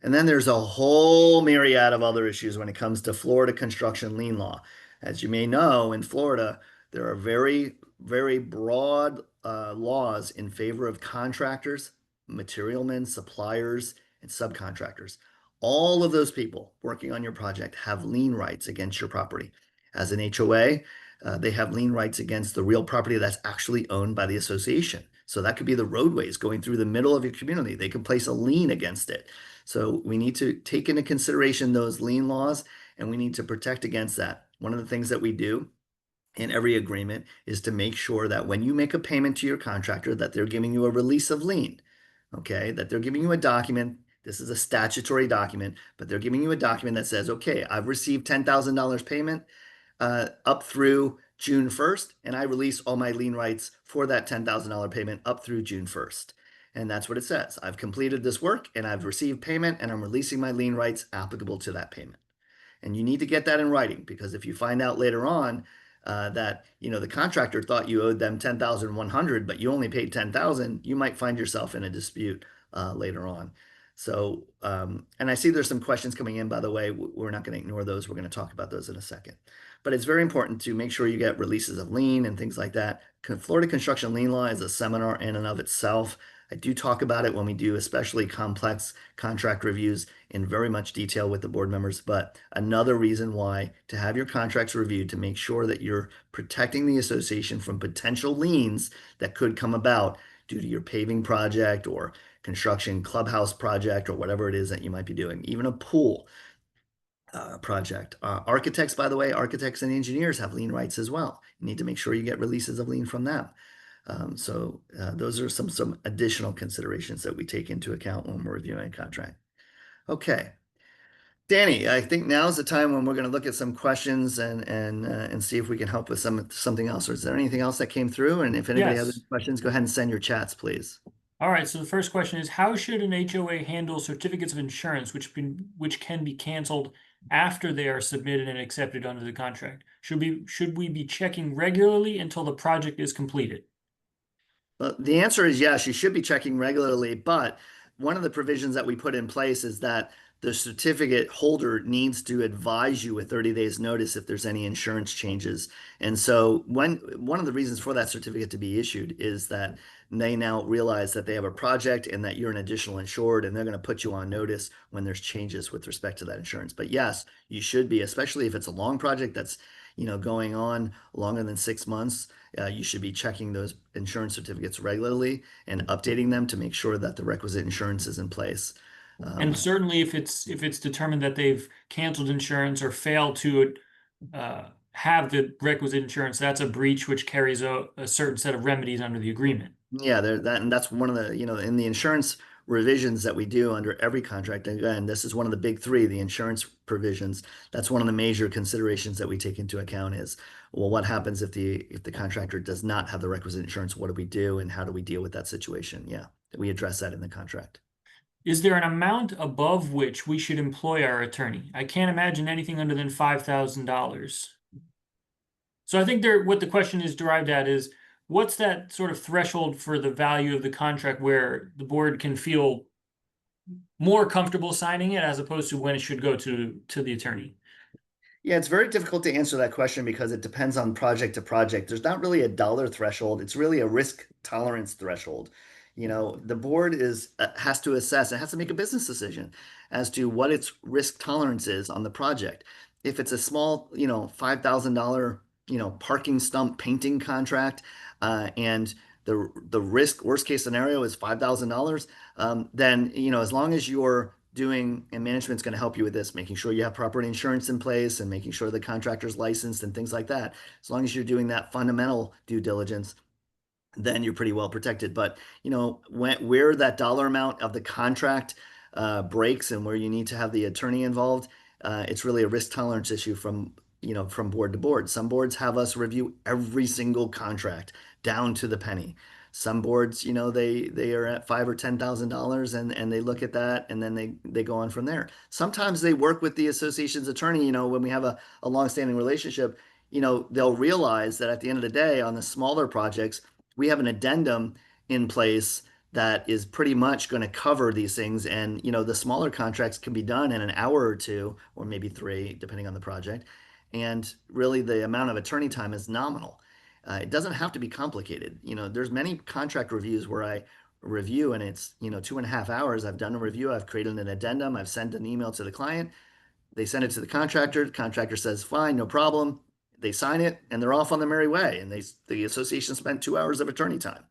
And then there's a whole myriad of other issues when it comes to Florida construction lien law. As you may know, in Florida, there are very, very broad laws in favor of contractors, materialmen, suppliers, and subcontractors. All of those people working on your project have lien rights against your property. As an HOA, they have lien rights against the real property that's actually owned by the association. So that could be the roadways going through the middle of your community. They can place a lien against it. So we need to take into consideration those lien laws and we need to protect against that. One of the things that we do in every agreement is to make sure that when you make a payment to your contractor that they're giving you a release of lien, okay, that they're giving you a document This is a statutory document, but they're giving you a document that says, okay, I've received $10,000 payment up through June 1st, and I release all my lien rights for that $10,000 payment up through June 1st. And that's what it says. I've completed this work and I've received payment and I'm releasing my lien rights applicable to that payment. And you need to get that in writing, because if you find out later on that the contractor thought you owed them 10,100, but you only paid 10,000, you might find yourself in a dispute later on. So, and I see there's some questions coming in, by the way. We're not going to ignore those. We're going to talk about those in a second. But it's very important to make sure you get releases of lien and things like that. Florida construction lien law is a seminar in and of itself. I do talk about it when we do especially complex contract reviews in very much detail with the board members. But another reason why to have your contracts reviewed, to make sure that you're protecting the association from potential liens that could come about due to your paving project or construction clubhouse project or whatever it is that you might be doing, even a pool project. Architects, by the way, architects and engineers have lien rights as well. You need to make sure you get releases of lien from them. So those are some additional considerations that we take into account when we're reviewing a contract. Okay. Danny, I think now's the time when we're going to look at some questions and see if we can help with something else. Or is there anything else that came through? And if anybody has Yes. any questions, go ahead and send your chats, please. All right, so the first question is, how should an HOA handle certificates of insurance which can be canceled after they are submitted and accepted under the contract? Should we be checking regularly until the project is completed? Well, the answer is yes, you should be checking regularly, but one of the provisions that we put in place is that the certificate holder needs to advise you with 30 days notice if there's any insurance changes. And so one of the reasons for that certificate to be issued is that they now realize that they have a project and that you're an additional insured, and they're going to put you on notice when there's changes with respect to that insurance. But yes, you should be, especially if it's a long project that's going on longer than 6 months. You should be checking those insurance certificates regularly and updating them to make sure that the requisite insurance is in place. And certainly if it's determined that they've canceled insurance or failed to have the requisite insurance, that's a breach which carries a certain set of remedies under the agreement. Yeah, and that's one of the, in the insurance revisions that we do under every contract. And again, this is one of the big three, the insurance provisions. That's one of the major considerations that we take into account is, well, what happens if the contractor does not have the requisite insurance? What do we do and how do we deal with that situation? Yeah, we address that in the contract. Is there an amount above which we should employ our attorney? I can't imagine anything under than $5,000. So I think what the question is derived at is, what's that sort of threshold for the value of the contract where the board can feel more comfortable signing it as opposed to when it should go to the attorney? Yeah, it's very difficult to answer that question because it depends on project to project. There's not really a dollar threshold. It's really a risk tolerance threshold. The board has to assess, it has to make a business decision as to what its risk tolerance is on the project. If it's a small, $5,000, parking stump painting contract, and the worst case scenario is $5,000, then, as long as you're doing, and management's going to help you with this, making sure you have proper insurance in place and making sure the contractor's licensed and things like that. As long as you're doing that fundamental due diligence, then you're pretty well protected. But where that dollar amount of the contract breaks and where you need to have the attorney involved, it's really a risk tolerance issue from board to board. Some boards have us review every single contract down to the penny. Some boards, they are at $5,000 or $10,000 and they look at that and then they go on from there. Sometimes they work with the association's attorney, when we have a long-standing relationship, they'll realize that at the end of the day on the smaller projects, we have an addendum in place that is pretty much going to cover these things. And, the smaller contracts can be done in an hour or two, or maybe 3, depending on the project. And really the amount of attorney time is nominal. It doesn't have to be complicated. There's many contract reviews where I review and it's, 2.5 hours. I've done a review. I've created an addendum. I've sent an email to the client. They send it to the contractor. The contractor says, fine, no problem. They sign it and they're off on their merry way. And the association spent 2 hours of attorney time.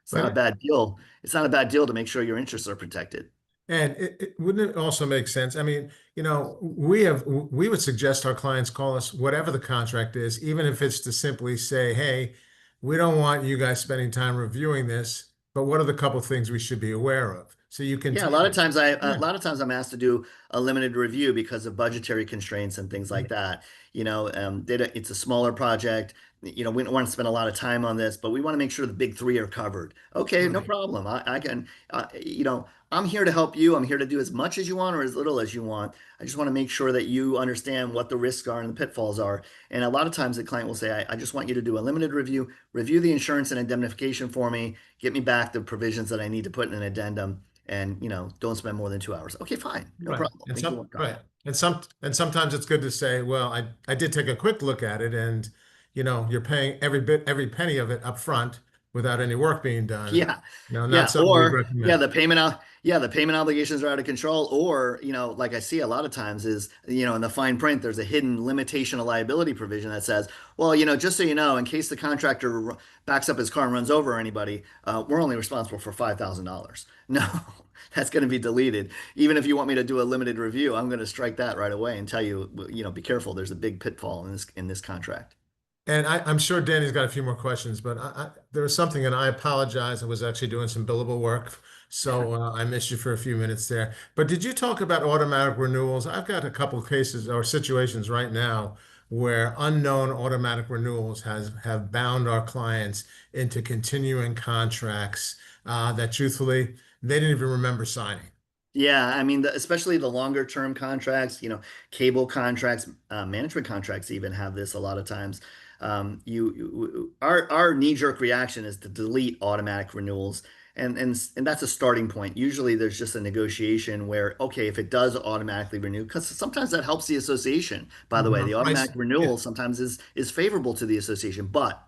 It's not a bad deal. It's not a bad deal to make sure your interests are protected. And wouldn't it also make sense? I mean, we would suggest our clients call us whatever the contract is, even if it's to simply say, hey, we don't want you guys spending time reviewing this, but what are the couple things we should be aware of? So you Yeah, a lot of continue. times a Yeah, lot of times I'm asked to do a limited review because of budgetary constraints and things like that. It's a smaller project. We don't want to spend a lot of time on this, but we want to make sure the big three are covered. Okay, no right, problem. I can, I'm here to help you. I'm here to do as much as you want or as little as you want. I just want to make sure that you understand what the risks are and the pitfalls are. And a lot of times the client will say, I just want you to do a limited review the insurance and indemnification for me, get me back the provisions that I need to put in an addendum and don't spend more than 2 hours. Okay, fine, no right. problem. Make the work done. Right. And sometimes it's good to say, well, I did take a quick look at it, and you're paying every penny of it up front without any work being done. Yeah, Not yeah, something we'd or recommend. the payment obligations are out of control, or like I see a lot of times is in the fine print there's a hidden limitation of liability provision that says, well, just so you know, in case the contractor backs up his car and runs over anybody, we're only responsible for $5,000. No, that's going to be deleted. Even if you want me to do a limited review, I'm going to strike that right away and tell you, be careful. There's a big pitfall in this contract. And I'm sure Danny's got a few more questions, but there was something, and I apologize. I was actually doing some billable work, so I missed you for a few minutes there. But did you talk about automatic renewals? I've got a couple cases or situations right now where unknown automatic renewals have bound our clients into continuing contracts that truthfully they didn't even remember signing. Yeah, I mean, especially the longer term contracts, cable contracts, management contracts even have this a lot of times. Our knee-jerk reaction is to delete automatic renewals, and that's a starting point. Usually, there's just a negotiation where, okay, if it does automatically renew, because sometimes that helps the association. By the way, the automatic Yeah. renewal sometimes is favorable to the association, but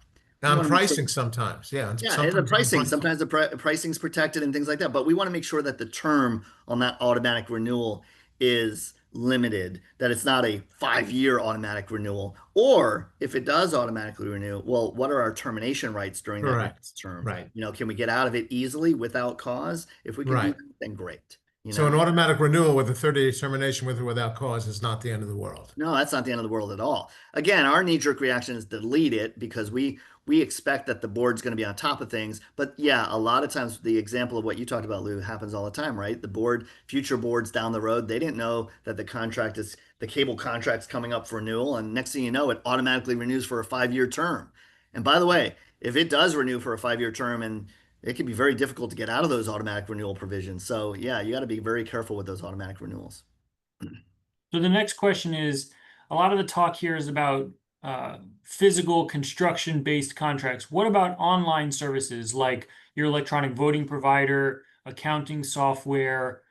we On want to make sure. pricing sometimes, yeah, and Yeah, and the sometimes on pricing, pricing. sometimes the pricing's protected and things like that, but we want to make sure that the term on that automatic renewal is limited, that it's not a 5-year automatic renewal. Or if it does automatically renew, well, what are our termination rights during that Correct. term? Right. Can we get out of it easily without cause? If we can do Right. that, then great. So an automatic renewal with a 30-day termination with or without cause is not the end of the world. No, that's not the end of the world at all. Again, our knee-jerk reaction is delete it because we expect that the board's going to be on top of things. But yeah, a lot of times the example of what you talked about, Lou, happens all the time, right? Future boards down the road, they didn't know that the cable contract's coming up for renewal, and next thing you know, it automatically renews for a 5-year term. And by the way, if it does renew for a 5-year term, and it can be very difficult to get out of those automatic renewal provisions. So yeah, you got to be very careful with those automatic renewals. So the next question is, a lot of the talk here is about physical construction-based contracts. What about online services like your electronic voting provider, accounting software,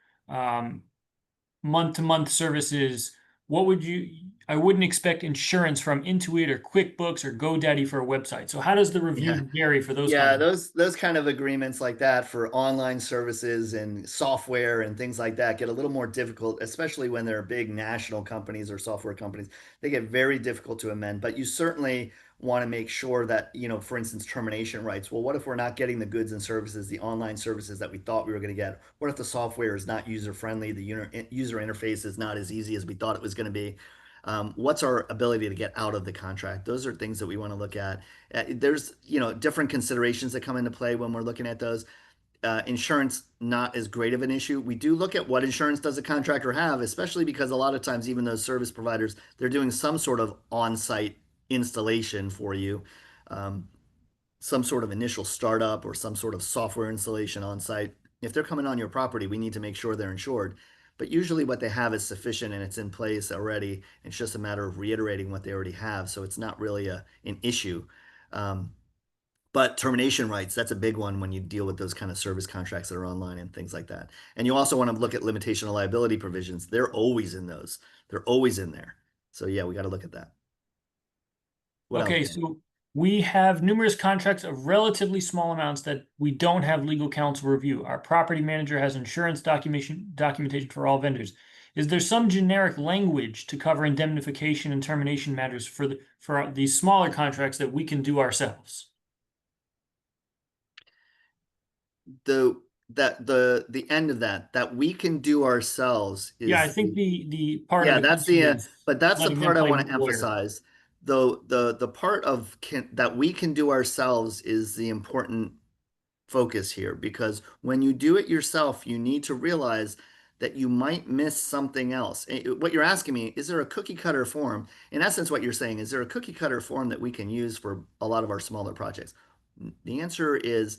month-to-month services? I wouldn't expect insurance from Intuit or QuickBooks or GoDaddy for a website. So how does the review Yeah. vary for those Yeah, kinds of? those kind of agreements like that for online services and software and things like that get a little more difficult, especially when they're big national companies or software companies. They get very difficult to amend, but you certainly want to make sure that, for instance, termination rights. Well, what if we're not getting the goods and services, the online services that we thought we were going to get? What if the software is not user friendly? The user interface is not as easy as we thought it was going to be? What's our ability to get out of the contract? Those are things that we want to look at. There's different considerations that come into play when we're looking at those. Insurance not as great of an issue. We do look at what insurance does a contractor have, especially because a lot of times even those service providers, they're doing some sort of on-site installation for you, um, some sort of initial startup or some sort of software installation on site. If they're coming on your property, we need to make sure they're insured. But usually what they have is sufficient and it's in place already. It's just a matter of reiterating what they already have. So it's not really an issue. Um, but termination rights, that's a big one when you deal with those kind of service contracts that are online and things like that. And you also want to look at limitation of liability provisions. They're always in those. They're always in there. So yeah, we got to look at that. What else? Okay, so we have numerous contracts of relatively small amounts that we don't have legal counsel review. Our property manager has insurance documentation for all vendors. Is there some generic language to cover indemnification and termination matters for these smaller contracts that we can do ourselves? The end of that we can do ourselves Yeah, I is think the part of yeah, the that's question the is but that's the letting them part I play want to lawyer. emphasize. Though the part of that we can do ourselves is the important focus here, because when you do it yourself, you need to realize that you might miss something else. What you're asking me, is there a cookie cutter form? In essence, what you're saying, is there a cookie cutter form that we can use for a lot of our smaller projects? The answer is,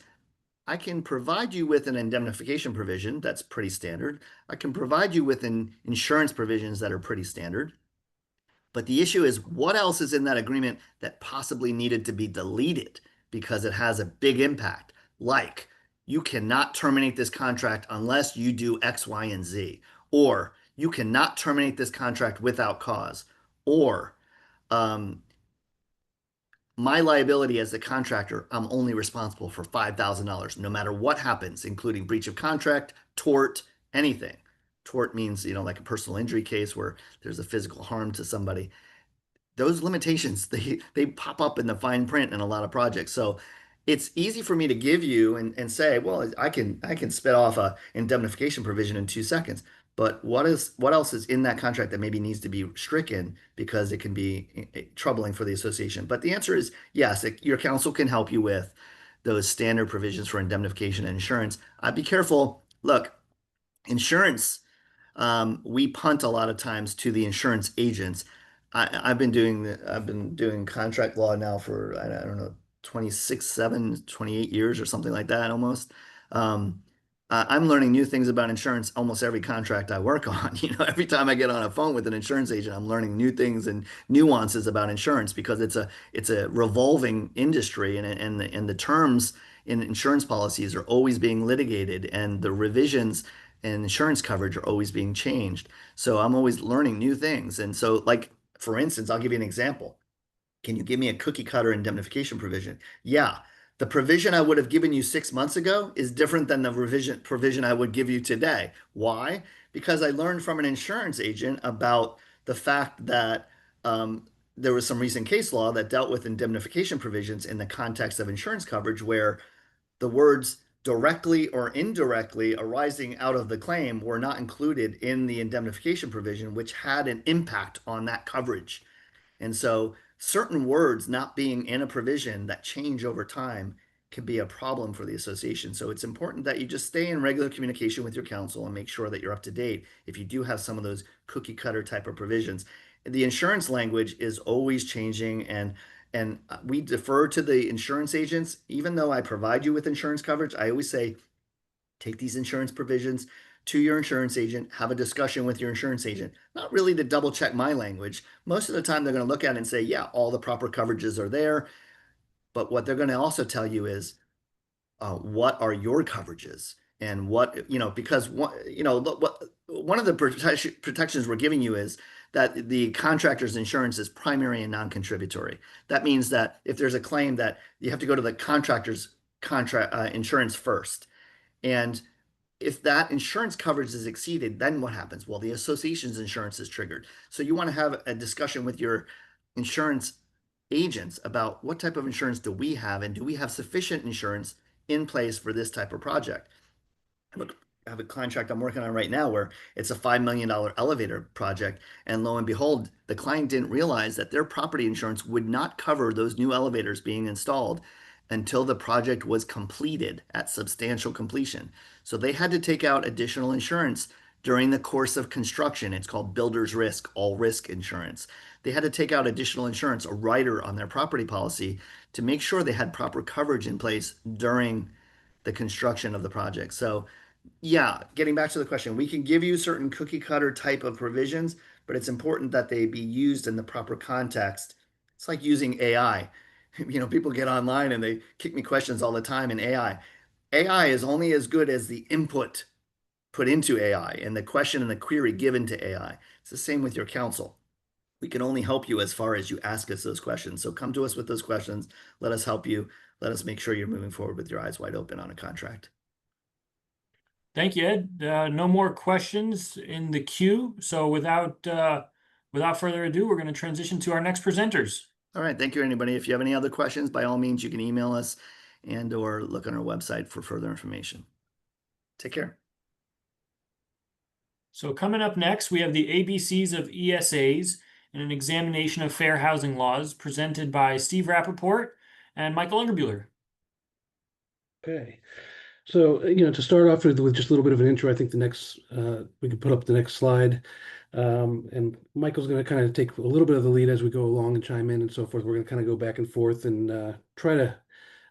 I can provide you with an indemnification provision that's pretty standard. I can provide you with an insurance provisions that are pretty standard. But the issue is, what else is in that agreement that possibly needed to be deleted because it has a big impact? Like, you cannot terminate this contract unless you do X, Y, and Z. Or you cannot terminate this contract without cause. Or um, my liability as the contractor, I'm only responsible for $5,000 no matter what happens, including breach of contract, tort, anything. Tort means, like a personal injury case where there's a physical harm to somebody. Those limitations, they pop up in the fine print in a lot of projects. So it's easy for me to give you and say, well, I can spit off a indemnification provision in 2 seconds. But what else is in that contract that maybe needs to be stricken because it can be troubling for the association? But the answer is yes, your counsel can help you with those standard provisions for indemnification and insurance. I'd be careful. Look, insurance, we punt a lot of times to the insurance agents. I've been doing contract law now for, I don't know, 26, 7, 28 years or something like that almost. I'm learning new things about insurance almost every contract I work on. Every time I get on a phone with an insurance agent, I'm learning new things and nuances about insurance, because it's a revolving industry, and the terms in insurance policies are always being litigated, and the revisions and insurance coverage are always being changed. So I'm always learning new things. And so, like, for instance, I'll give you an example. Can you give me a cookie cutter indemnification provision? Yeah. The provision I would have given you 6 months ago is different than the provision I would give you today. Why? Because I learned from an insurance agent about the fact that there was some recent case law that dealt with indemnification provisions in the context of insurance coverage, where the words directly or indirectly arising out of the claim were not included in the indemnification provision, which had an impact on that coverage. And so certain words not being in a provision that change over time can be a problem for the association. So it's important that you just stay in regular communication with your counsel and make sure that you're up to date if you do have some of those cookie cutter type of provisions. The insurance language is always changing, and we defer to the insurance agents. Even though I provide you with insurance coverage, I always say, take these insurance provisions to your insurance agent, have a discussion with your insurance agent, not really to double check my language. Most of the time, they're going to look at it and say, yeah, all the proper coverages are there. But what they're going to also tell you is, what are your coverages? And because one of the protections we're giving you is that the contractor's insurance is primary and non-contributory. That means that if there's a claim, that you have to go to the contractor's insurance first. And if that insurance coverage is exceeded, then what happens? Well, the association's insurance is triggered. So you want to have a discussion with your insurance agents about what type of insurance do we have, and do we have sufficient insurance in place for this type of project. I have a contract I'm working on right now where it's a $5 million elevator project. And lo and behold, the client didn't realize that their property insurance would not cover those new elevators being installed until the project was completed at substantial completion. So they had to take out additional insurance during the course of construction. It's called builder's risk, all risk insurance. They had to take out additional insurance, a rider on their property policy, to make sure they had proper coverage in place during the construction of the project. So yeah, getting back to the question, we can give you certain cookie cutter type of provisions, but it's important that they be used in the proper context. It's like using AI. People get online and they kick me questions all the time in AI. AI is only as good as the input put into AI and the question and the query given to AI. It's the same with your counsel. We can only help you as far as you ask us those questions. So come to us with those questions. Let us help you. Let us make sure you're moving forward with your eyes wide open on a contract. Thank you, Ed. No more questions in the queue. So without further ado, we're going to transition to our next presenters. All right. Thank you, anybody. If you have any other questions, by all means, you can email us or look on our website for further information. Take care. So coming up next, we have the ABCs of ESAs and an examination of fair housing laws, presented by Steve Rappaport and Michael Ungerbuehler. Okay. So, to start off with just a little bit of an intro, I think we can put up the next slide. And Michael's going to kind of take a little bit of the lead as we go along and chime in and so forth. We're going to kind of go back and forth and try to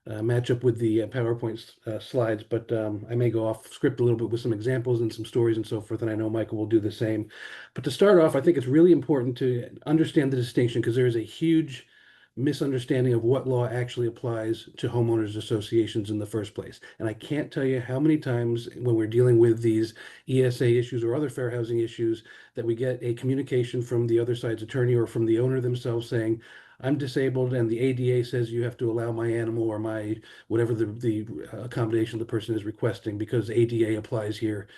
match up with the PowerPoint slides, but I may go off script a little bit with some examples and some stories and so forth, and I know Michael will do the same. But to start off, I think it's really important to understand the distinction because there is a huge misunderstanding of what law actually applies to homeowners associations in the first place. And I can't tell you how many times when we're dealing with these ESA issues or other fair housing issues that we get a communication from the other side's attorney or from the owner themselves saying, I'm disabled and the ADA says you have to allow my animal or my whatever the accommodation the person is requesting because ADA applies here.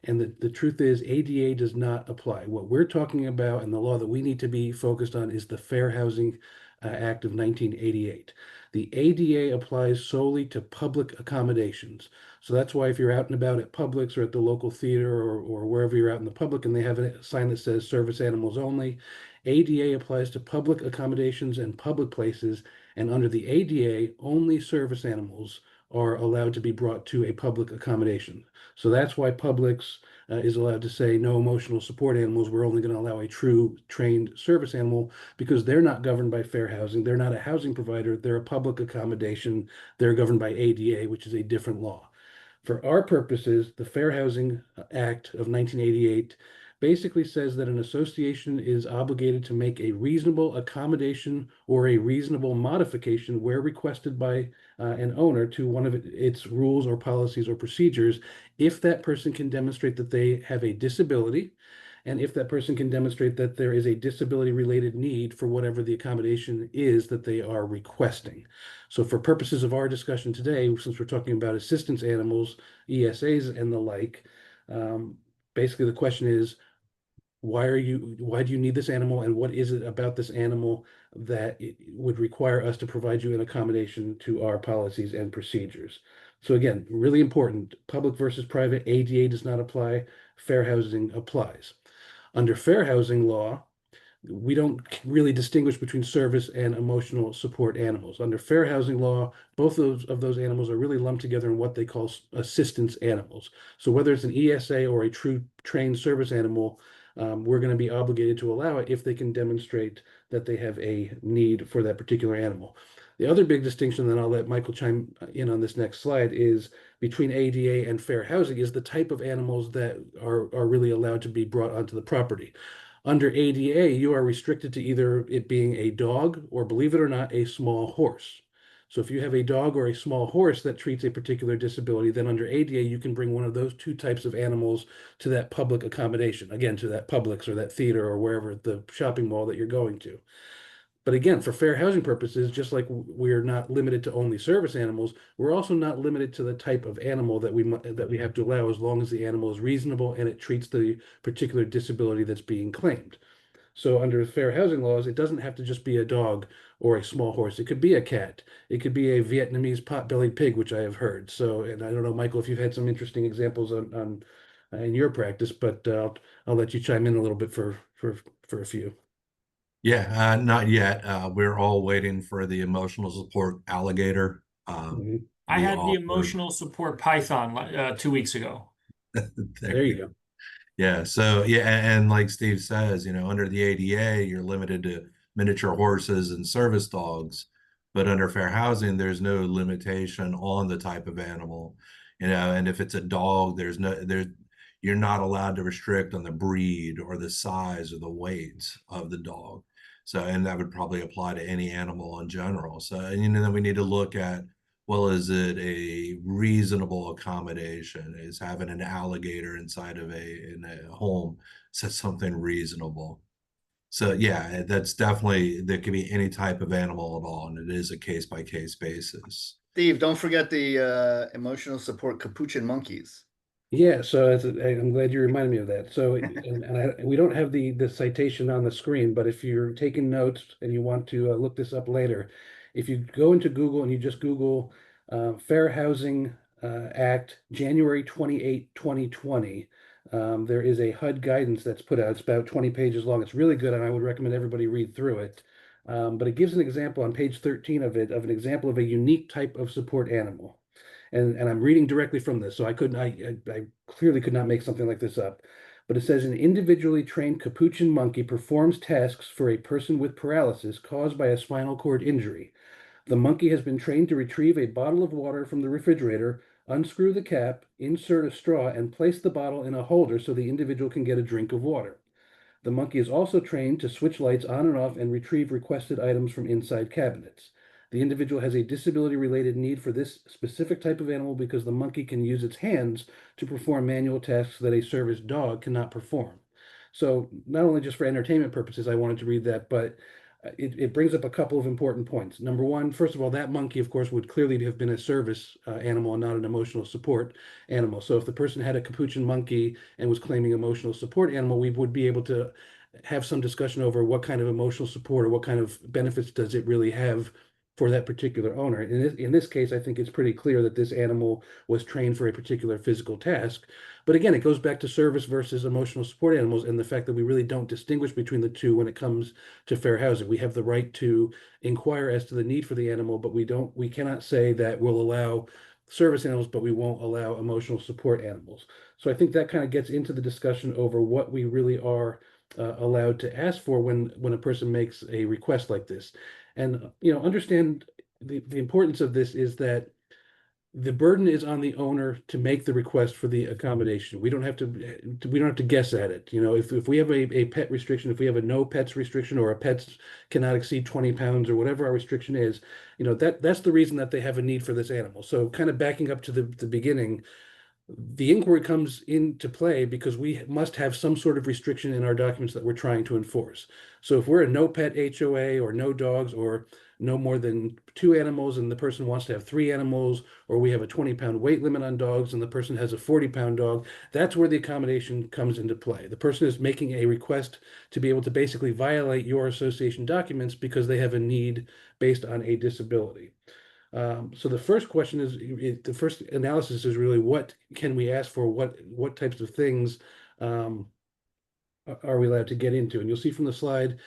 And the truth is ADA does not apply. What we're talking about and the law that we need to be focused on is the Fair Housing Act of 1988. The ADA applies solely to public accommodations. So that's why if you're out and about at Publix or at the local theater or wherever you're out in the public and they have a sign that says service animals only, ADA applies to public accommodations and public places. And under the ADA, only service animals are allowed to be brought to a public accommodation. So that's why Publix is allowed to say no emotional support animals. We're only going to allow a true trained service animal because they're not governed by fair housing. They're not a housing provider. They're a public accommodation. They're governed by ADA, which is a different law. For our purposes, the Fair Housing Act of 1988 basically says that an association is obligated to make a reasonable accommodation or a reasonable modification where requested by an owner to one of its rules or policies or procedures if that person can demonstrate that they have a disability and if that person can demonstrate that there is a disability related need for whatever the accommodation is that they are requesting. So for purposes of our discussion today, since we're talking about assistance animals, ESAs and the like, basically the question is, why do you need this animal and what is it about this animal that it would require us to provide you an accommodation to our policies and procedures? So again, really important, public versus private, ADA does not apply, fair housing applies. Under fair housing law, we don't really distinguish between service and emotional support animals. Under fair housing law, both of those animals are really lumped together in what they call assistance animals. So whether it's an ESA or a true trained service animal, we're going to be obligated to allow it if they can demonstrate that they have a need for that particular animal. The other big distinction, then I'll let Michael chime in on this next slide, is between ADA and fair housing is the type of animals that are really allowed to be brought onto the property. Under ADA, you are restricted to either it being a dog or, believe it or not, a small horse. So if you have a dog or a small horse that treats a particular disability, then under ADA, you can bring one of those two types of animals to that public accommodation, again, to that Publix or that theater or wherever the shopping mall that you're going to. But again, for fair housing purposes, just like we're not limited to only service animals, we're also not limited to the type of animal that we have to allow as long as the animal is reasonable and it treats the particular disability that's being claimed. So under fair housing laws, it doesn't have to just be a dog or a small horse. It could be a cat. It could be a Vietnamese pot-bellied pig, which I have heard. So, and I don't know, Michael, if you've had some interesting examples on in your practice, but I'll let you chime in a little bit for a few. Yeah, not yet. We're all waiting for the emotional support alligator. Mhm. I We had the offered- emotional support python 2 weeks ago. There you go. Yeah, so yeah, and like Steve says, under the ADA, you're limited to miniature horses and service dogs, but under fair housing, there's no limitation on the type of animal, and if it's a dog, you're not allowed to restrict on the breed or the size or the weight of the dog. So, and that would probably apply to any animal in general. So, and then we need to look at, well, is it a reasonable accommodation? Is having an alligator inside of in a home, is that something reasonable? So yeah, that's definitely, there could be any type of animal at all, and it is a case by case basis. Steve, don't forget the emotional support capuchin monkeys. Yeah, so I'm glad you reminded me of that. So, we don't have the citation on the screen, but if you're taking notes and you want to look this up later, if you go into Google and you just Google Fair Housing Act, January 28, 2020, there is a HUD guidance that's put out. It's about 20 pages long. It's really good, and I would recommend everybody read through it. But it gives an example on page 13 of it, of an example of a unique type of support animal. and I'm reading directly from this, so I clearly could not make something like this up. But it says an individually trained capuchin monkey performs tasks for a person with paralysis caused by a spinal cord injury. The monkey has been trained to retrieve a bottle of water from the refrigerator, unscrew the cap, insert a straw, and place the bottle in a holder so the individual can get a drink of water. The monkey is also trained to switch lights on and off and retrieve requested items from inside cabinets. The individual has a disability-related need for this specific type of animal because the monkey can use its hands to perform manual tasks that a service dog cannot perform. So not only just for entertainment purposes, I wanted to read that, but it brings up a couple of important points. Number one, first of all, that monkey, of course, would clearly have been a service animal and not an emotional support animal. So if the person had a capuchin monkey and was claiming emotional support animal, we would be able to have some discussion over what kind of emotional support or what kind of benefits does it really have for that particular owner. In this case, I think it's pretty clear that this animal was trained for a particular physical task. But again, it goes back to service versus emotional support animals and the fact that we really don't distinguish between the two when it comes to fair housing. We have the right to inquire as to the need for the animal, but we cannot say that we'll allow service animals, but we won't allow emotional support animals. So I think that kind of gets into the discussion over what we really are allowed to ask for when a person makes a request like this. And understand the importance of this is that the burden is on the owner to make the request for the accommodation. We don't have to guess at it. If we have a pet restriction, if we have a no pets restriction or a pets cannot exceed 20 pounds or whatever our restriction is, that's the reason that they have a need for this animal. So kind of backing up to the beginning, the inquiry comes into play because we must have some sort of restriction in our documents that we're trying to enforce. So if we're a no pet HOA or no dogs or no more than 2 animals and the person wants to have 3 animals, or we have a 20-pound weight limit on dogs and the person has a 40-pound dog, that's where the accommodation comes into play. The person is making a request to be able to basically violate your association documents because they have a need based on a disability. So the first question is, the first analysis is really what can we ask for? What types of things are we allowed to get into? And you'll see from the slide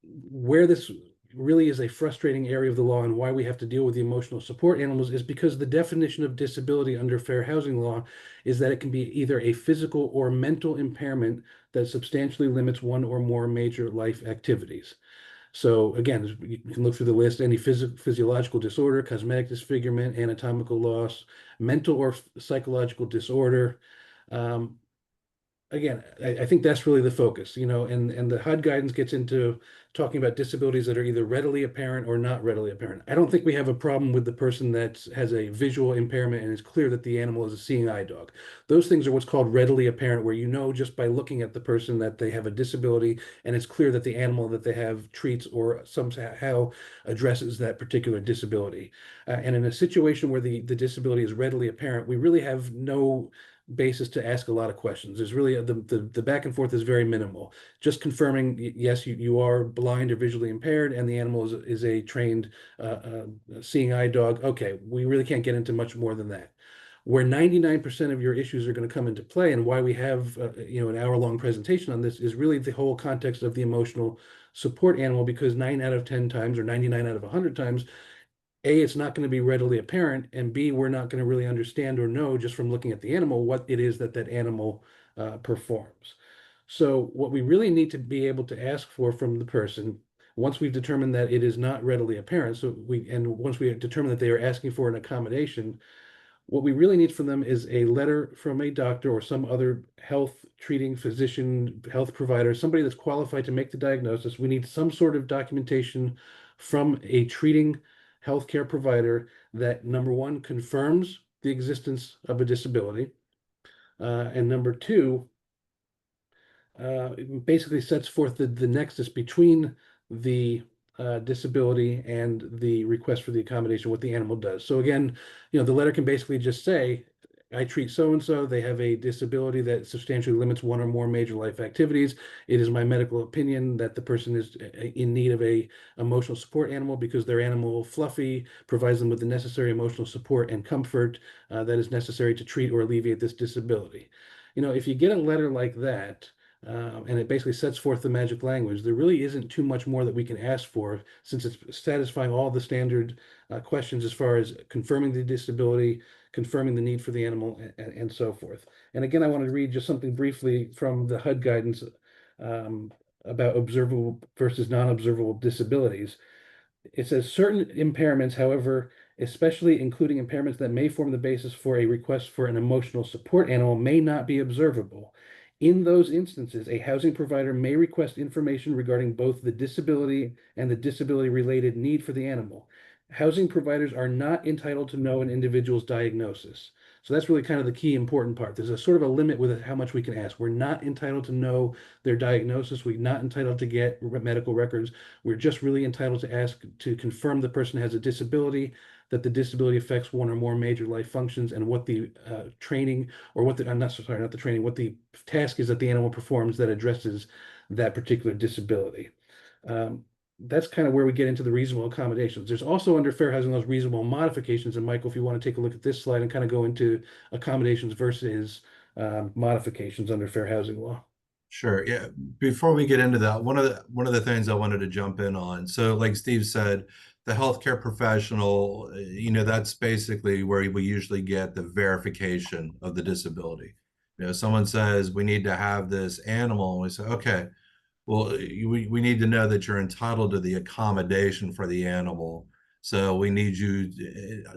where this really is a frustrating area of the law and why we have to deal with the emotional support animals is because the definition of disability under fair housing law is that it can be either a physical or mental impairment that substantially limits one or more major life activities. So again, you can look through the list, any physiological disorder, cosmetic disfigurement, anatomical loss, mental or psychological disorder. Again, I think that's really the focus, and the HUD guidance gets into talking about disabilities that are either readily apparent or not readily apparent. I don't think we have a problem with the person that has a visual impairment and it's clear that the animal is a seeing eye dog. Those things are what's called readily apparent, where just by looking at the person that they have a disability and it's clear that the animal that they have treats or somehow addresses that particular disability. And in a situation where the disability is readily apparent, we really have no basis to ask a lot of questions. There's really the back and forth is very minimal. Just confirming, yes, you are blind or visually impaired, and the animal is a trained seeing eye dog. Okay, we really can't get into much more than that. Where 99% of your issues are going to come into play, and why we have an hour-long presentation on this, is really the whole context of the emotional support animal, because 9 out of 10 times or 99 out of 100 times, A, it's not going to be readily apparent, and B, we're not going to really understand or know just from looking at the animal what it is that animal performs. So what we really need to be able to ask for from the person, once we've determined that it is not readily apparent, once we determine that they are asking for an accommodation, what we really need from them is a letter from a doctor or some other health treating physician, health provider, somebody that's qualified to make the diagnosis. We need some sort of documentation from a treating healthcare provider that, number one, confirms the existence of a disability, and number two, it basically sets forth the nexus between the disability and the request for the accommodation, what the animal does. So again, the letter can basically just say, I treat so-and-so, they have a disability that substantially limits one or more major life activities. It is my medical opinion that the person is in need of a emotional support animal because their animal, Fluffy, provides them with the necessary emotional support and comfort that is necessary to treat or alleviate this disability. If you get a letter like that, And it basically sets forth the magic language. There really isn't too much more that we can ask for, since it's satisfying all the standard questions as far as confirming the disability, confirming the need for the animal, and so forth. And again, I want to read just something briefly from the HUD guidance about observable versus non-observable disabilities. It says certain impairments, however, especially including impairments that may form the basis for a request for an emotional support animal, may not be observable. In those instances, a housing provider may request information regarding both the disability and the disability-related need for the animal. Housing providers are not entitled to know an individual's diagnosis. So that's really kind of the key important part. There's a sort of a limit with how much we can ask. We're not entitled to know their diagnosis. We're not entitled to get medical records. We're just really entitled to ask to confirm the person has a disability, that the disability affects one or more major life functions, and what the training, or what the, I'm not sorry, not the training, what the task is that the animal performs that addresses that particular disability. That's kind of where we get into the reasonable accommodations. There's also under fair housing laws reasonable modifications. And Michael, if you want to take a look at this slide and kind of go into accommodations versus modifications under fair housing law. Sure. Yeah. Before we get into that, one of the things I wanted to jump in on. So, like Steve said, the healthcare professional, that's basically where we usually get the verification of the disability. Someone says we need to have this animal, and we say, okay, well, we need to know that you're entitled to the accommodation for the animal. So we need you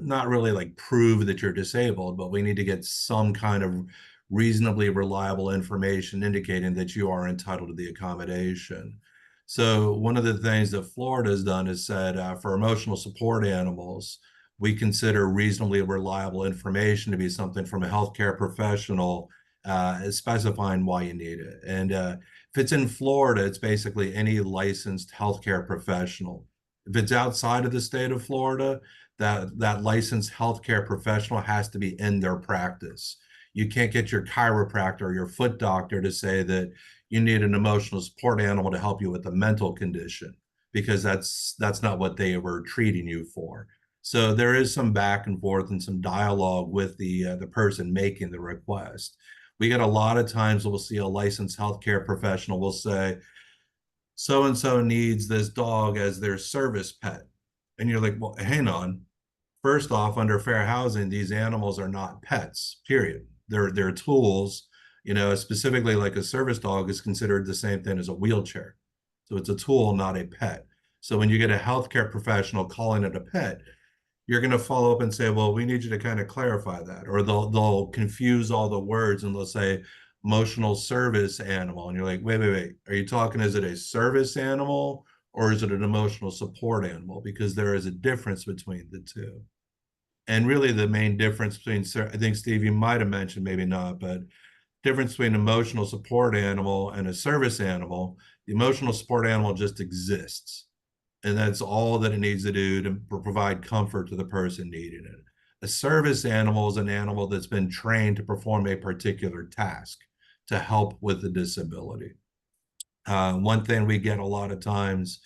not really like prove that you're disabled, but we need to get some kind of reasonably reliable information indicating that you are entitled to the accommodation. So one of the things that Florida has done is said for emotional support animals, we consider reasonably reliable information to be something from a healthcare professional specifying why you need it. And if it's in Florida, it's basically any licensed healthcare professional. If it's outside of the state of Florida, that licensed healthcare professional has to be in their practice. You can't get your chiropractor or your foot doctor to say that you need an emotional support animal to help you with a mental condition, because that's not what they were treating you for. So there is some back and forth and some dialogue with the person making the request. We get a lot of times we'll see a licensed healthcare professional will say, so-and-so needs this dog as their service pet. And you're like, well, hang on. First off, under fair housing, these animals are not pets, period. They're tools, specifically like a service dog is considered the same thing as a wheelchair. So it's a tool, not a pet. So when you get a healthcare professional calling it a pet, you're going to follow up and say, well, we need you to kind of clarify that. Or they'll confuse all the words and they'll say emotional service animal. And you're like, wait. Are you talking, is it a service animal or is it an emotional support animal? Because there is a difference between the two. And really the main difference between, I think, Steve, you might have mentioned, maybe not, but difference between emotional support animal and a service animal, the emotional support animal just exists. And that's all that it needs to do to provide comfort to the person needing it. A service animal is an animal that's been trained to perform a particular task to help with the disability. One thing we get a lot of times,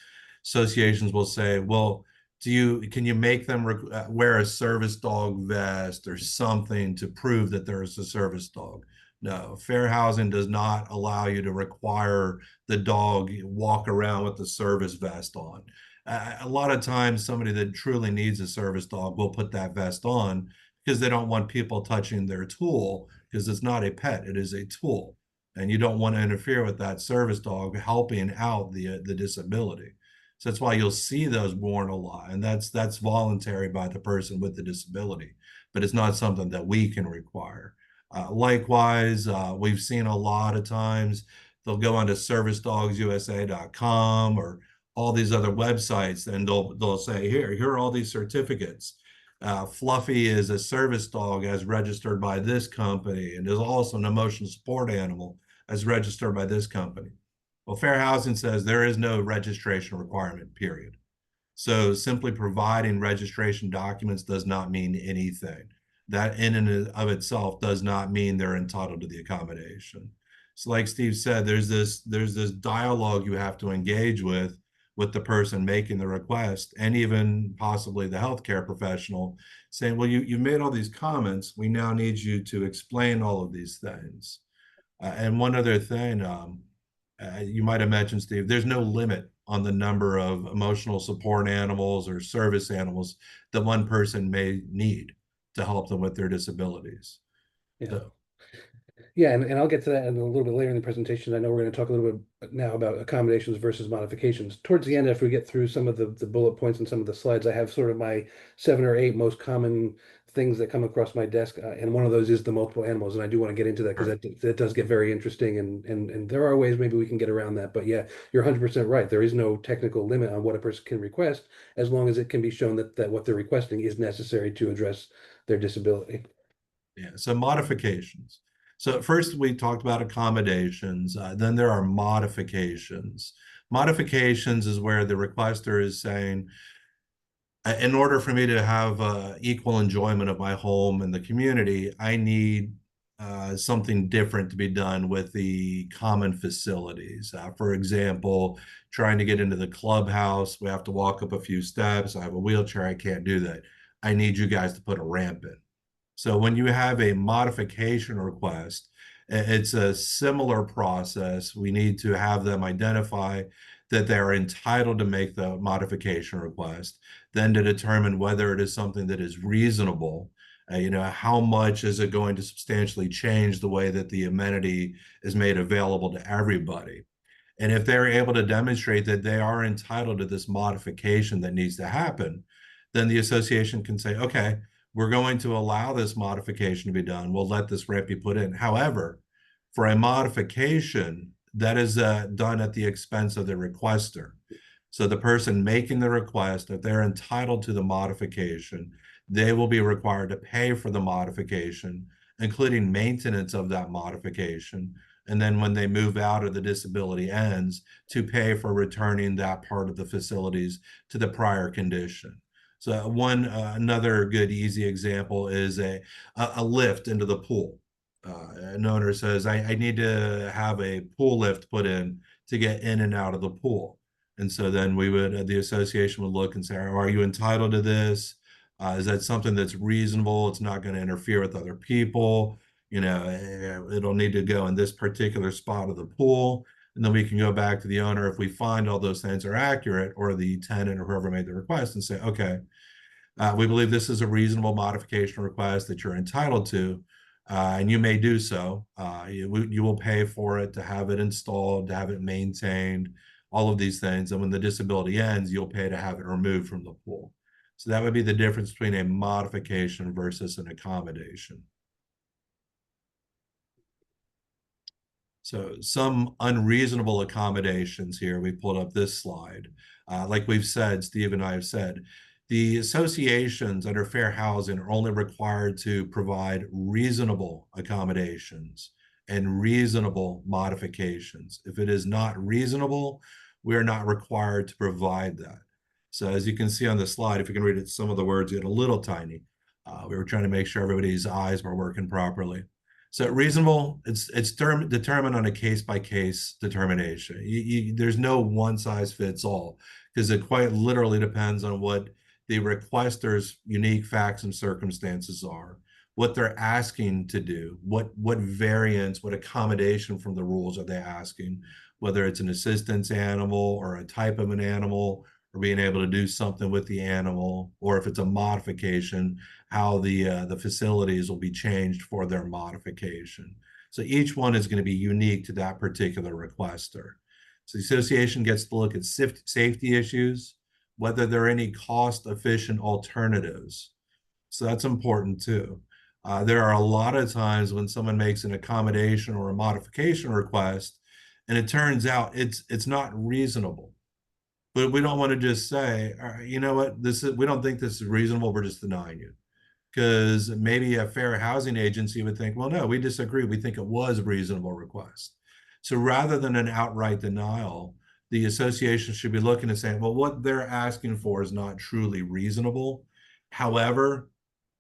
associations will say, well, can you make them wear a service dog vest or something to prove that there is a service dog? No, fair housing does not allow you to require the dog walk around with the service vest on. A lot of times somebody that truly needs a service dog will put that vest on because they don't want people touching their tool, because it's not a pet, it is a tool. And you don't want to interfere with that service dog helping out the disability. So that's why you'll see those worn a lot. And that's voluntary by the person with the disability, but it's not something that we can require. Likewise, we've seen a lot of times they'll go onto servicedogsusa.com or all these other websites, and they'll say, here are all these certificates. Fluffy is a service dog as registered by this company and is also an emotional support animal as registered by this company. Well, fair housing says there is no registration requirement, period. So simply providing registration documents does not mean anything. That in and of itself does not mean they're entitled to the accommodation. So like Steve said, there's this dialogue you have to engage with the person making the request, and even possibly the healthcare professional, saying, well, you made all these comments. We now need you to explain all of these things. And one other thing, You might have mentioned, Steve, there's no limit on the number of emotional support animals or service animals that one person may need to help them with their disabilities. Yeah. So, Yeah, and I'll get to that in a little bit later in the presentation. I know we're going to talk a little bit now about accommodations versus modifications. Towards the end, after we get through some of the bullet points and some of the slides, I have sort of my 7 or 8 most common things that come across my desk, and one of those is the multiple animals, and I do want to get into that because that does get very interesting, and there are ways maybe we can get around that. But yeah, you're 100% right. There is no technical limit on what a person can request as long as it can be shown that what they're requesting is necessary to address their disability. yeah, so modifications. So first we talked about accommodations, then there are modifications. Modifications is where the requester is saying, in order for me to have equal enjoyment of my home and the community, I need something different to be done with the common facilities. For example, trying to get into the clubhouse, we have to walk up a few steps. I have a wheelchair, I can't do that. I need you guys to put a ramp in. So when you have a modification request, it's a similar process. We need to have them identify that they're entitled to make the modification request, then to determine whether it is something that is reasonable. How much is it going to substantially change the way that the amenity is made available to everybody? And if they're able to demonstrate that they are entitled to this modification that needs to happen, then the association can say, okay, we're going to allow this modification to be done. We'll let this ramp be put in. However, for a modification, that is done at the expense of the requester. So the person making the request, if they're entitled to the modification, they will be required to pay for the modification, including maintenance of that modification. And then when they move out or the disability ends, to pay for returning that part of the facilities to the prior condition. So another good, easy example is a lift into the pool. An owner says, I need to have a pool lift put in to get in and out of the pool. And so then the association would look and say, are you entitled to this? Is that something that's reasonable? It's not going to interfere with other people. It'll need to go in this particular spot of the pool. And then we can go back to the owner if we find all those things are accurate, or the tenant or whoever made the request, and say, okay, we believe this is a reasonable modification request that you're entitled to, and you may do so. You will pay for it to have it installed, to have it maintained, all of these things. And when the disability ends, you'll pay to have it removed from the pool. So that would be the difference between a modification versus an accommodation. So some unreasonable accommodations here. We pulled up this slide. Like we've said, Steve and I have said, the associations under fair housing are only required to provide reasonable accommodations and reasonable modifications. If it is not reasonable, we are not required to provide that. So as you can see on the slide, if you can read it, some of the words get a little tiny. We were trying to make sure everybody's eyes were working properly. So reasonable, it's determined on a case-by-case determination. There's no one size fits all, because it quite literally depends on what the requester's unique facts and circumstances are, what they're asking to do, what variance, what accommodation from the rules are they asking, whether it's an assistance animal or a type of an animal, or being able to do something with the animal, or if it's a modification, how the facilities will be changed for their modification. So each one is going to be unique to that particular requester. So the association gets to look at safety issues, whether there are any cost-efficient alternatives. So that's important too. There are a lot of times when someone makes an accommodation or a modification request, and it turns out it's not reasonable. But we don't want to just say, you know what, we don't think this is reasonable, we're just denying you. Because maybe a fair housing agency would think, well, no, we disagree. We think it was a reasonable request. So rather than an outright denial, the association should be looking and saying, well, what they're asking for is not truly reasonable. However,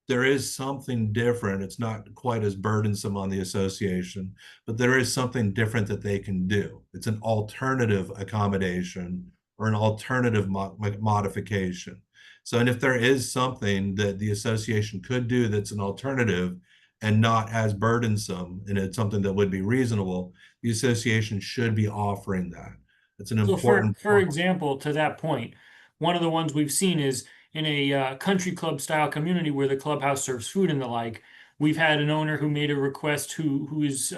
there is something different. It's not quite as burdensome on the association, but there is something different that they can do. It's an alternative accommodation or an alternative modification. So, and if there is something that the association could do that's an alternative, and not as burdensome, and it's something that would be reasonable, the association should be offering that. It's an So important for example, to that point, one of the ones we've seen is in a country club style community where the clubhouse serves food and the like. We've had an owner who made a request who is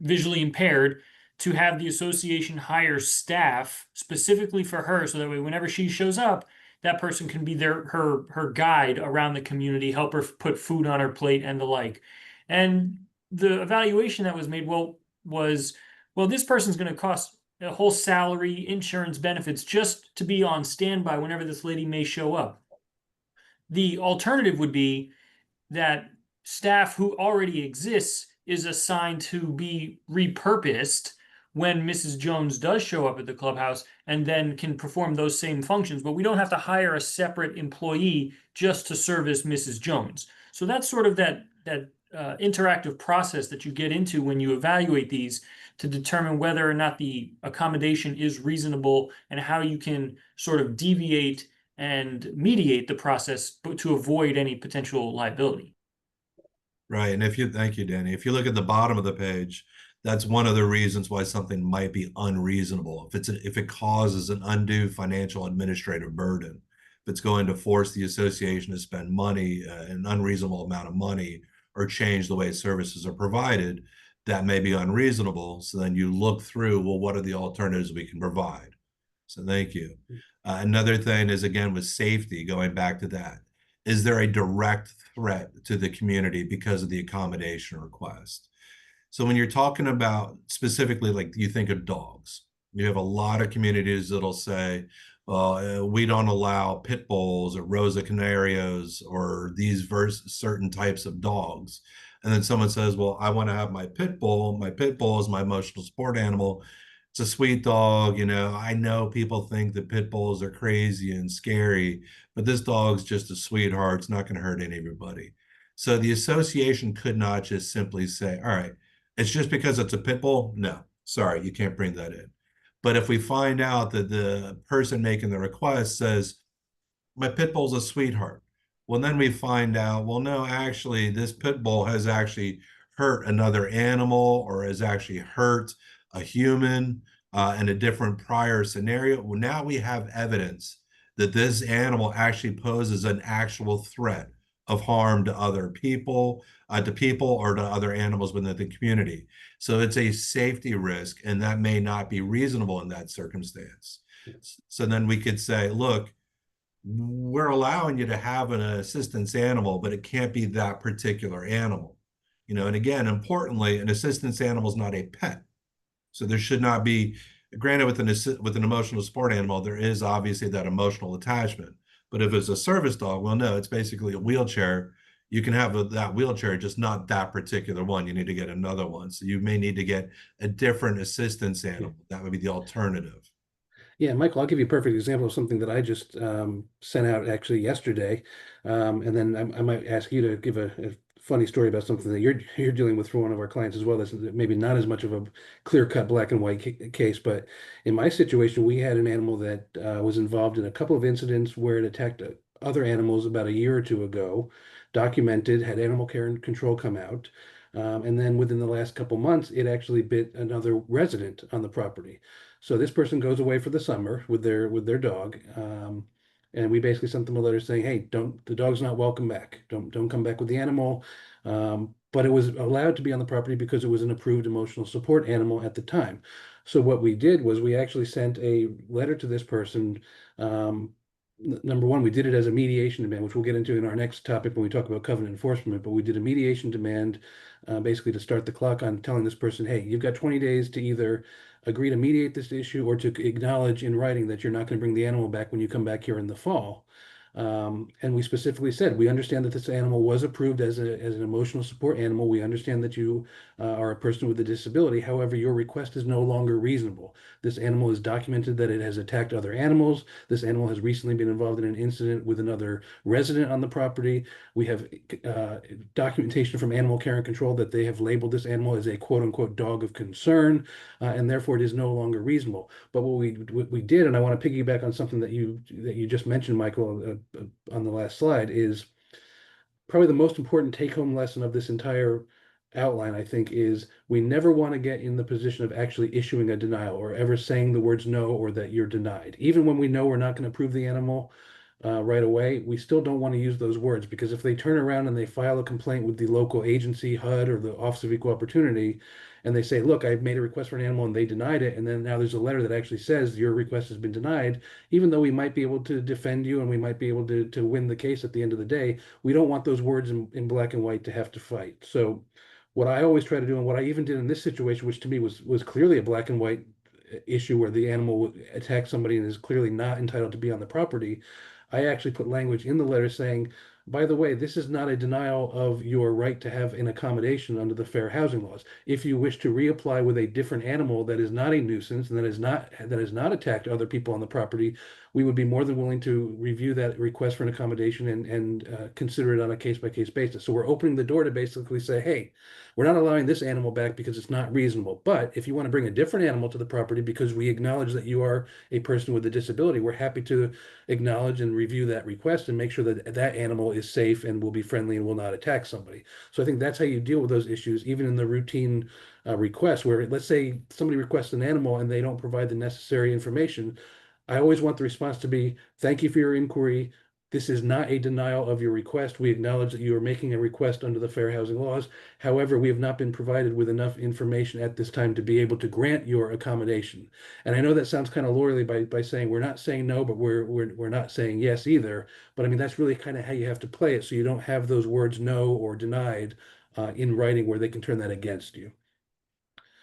visually impaired to have the association hire staff specifically for her, so that way whenever she shows up, that person can be her guide around the community, help her put food on her plate and the like. And the evaluation that was made, well, this person's going to cost a whole salary, insurance, benefits just to be on standby whenever this lady may show up. The alternative would be that staff who already exists is assigned to be repurposed when Mrs. Jones does show up at the clubhouse, and then can perform those same functions. But we don't have to hire a separate employee just to service Mrs. Jones. So that's sort of that interactive process that you get into when you evaluate these to determine whether or not the accommodation is reasonable, and how you can sort of deviate and mediate the process to avoid any potential liability. Right. And thank you, Danny. If you look at the bottom of the page, that's one of the reasons why something might be unreasonable. If it causes an undue financial administrative burden, if it's going to force the association to spend money, an unreasonable amount of money, or change the way services are provided, that may be unreasonable. So then you look through, well, what are the alternatives we can provide? So thank you. Another thing is, again, with safety, going back to that, is there a direct threat to the community because of the accommodation request? So when you're talking about specifically, like you think of dogs, you have a lot of communities that'll say, well, we don't allow pit bulls or Rosa Canarios or these certain types of dogs. And then someone says, well, I want to have my pit bull. My pit bull is my emotional support animal. It's a sweet dog. I know people think that pit bulls are crazy and scary, but this dog's just a sweetheart. It's not going to hurt anybody. So the association could not just simply say, all right, it's just because it's a pit bull. No, sorry, you can't bring that in. But if we find out that the person making the request says, my pit bull's a sweetheart, well, then we find out, well, no, actually, this pit bull has actually hurt another animal, or has actually hurt a human in a different prior scenario. Well, now we have evidence that this animal actually poses an actual threat of harm to other people, or to other animals within the community. So it's a safety risk, and that may not be reasonable in that circumstance. So then we could say, look, we're allowing you to have an assistance animal, but it can't be that particular animal. And again, importantly, an assistance animal is not a pet. So there should not be, granted, with an emotional support animal, there is obviously that emotional attachment. But if it's a service dog, well, no, it's basically a wheelchair. You can have that wheelchair, just not that particular one. You need to get another one. So you may need to get a different assistance animal. That would be the alternative. Yeah, Michael, I'll give you a perfect example of something that I just sent out actually yesterday. And then I might ask you to give a funny story about something that you're dealing with for one of our clients as well. That's maybe not as much of a clear-cut black and white case, but in my situation, we had an animal that was involved in a couple of incidents where it attacked other animals about a year or two ago, documented, had animal care and control come out. And then within the last couple months, it actually bit another resident on the property. So this person goes away for the summer with their dog, and we basically sent them a letter saying, "Hey, the dog's not welcome back. Don't come back with the animal." But it was allowed to be on the property because it was an approved emotional support animal at the time. So what we did was we actually sent a letter to this person. Number one, we did it as a mediation demand, which we'll get into in our next topic when we talk about covenant enforcement. But we did a mediation demand, basically to start the clock on telling this person, "Hey, you've got 20 days to either agree to mediate this issue or to acknowledge in writing that you're not going to bring the animal back when you come back here in the fall." And we specifically said, we understand that this animal was approved as an emotional support animal. We understand that you are a person with a disability. However, your request is no longer reasonable. This animal is documented that it has attacked other animals. This animal has recently been involved in an incident with another resident on the property. We have documentation from Animal Care and Control that they have labeled this animal as a quote unquote dog of concern, and therefore it is no longer reasonable. But what we did, and I want to piggyback on something that you just mentioned, Michael, on the last slide, is probably the most important take-home lesson of this entire outline, I think, is we never want to get in the position of actually issuing a denial or ever saying the words no or that you're denied. Even when we know we're not going to approve the animal right away, we still don't want to use those words, because if they turn around and they file a complaint with the local agency, HUD, or the Office of Equal Opportunity, and they say, look, I made a request for an animal and they denied it, and then now there's a letter that actually says your request has been denied, even though we might be able to defend you and we might be able to win the case at the end of the day, we don't want those words in black and white to have to fight. So what I always try to do, and what I even did in this situation, which to me was clearly a black and white issue where the animal attacked somebody and is clearly not entitled to be on the property, I actually put language in the letter saying, by the way, this is not a denial of your right to have an accommodation under the fair housing laws. If you wish to reapply with a different animal that is not a nuisance and that is not attacked other people on the property, we would be more than willing to review that request for an accommodation and consider it on a case-by-case basis. So we're opening the door to basically say, hey, we're not allowing this animal back because it's not reasonable. But if you want to bring a different animal to the property because we acknowledge that you are a person with a disability, we're happy to acknowledge and review that request and make sure that that animal is safe and will be friendly and will not attack somebody. So I think that's how you deal with those issues, even in the routine requests, where let's say somebody requests an animal and they don't provide the necessary information. I always want the response to be, thank you for your inquiry. This is not a denial of your request. We acknowledge that you are making a request under the fair housing laws. However, we have not been provided with enough information at this time to be able to grant your accommodation. And I know that sounds kind of lawyerly by saying we're not saying no, but we're not saying yes either. But I mean, that's really kind of how you have to play it, so you don't have those words no or denied in writing where they can turn that against you.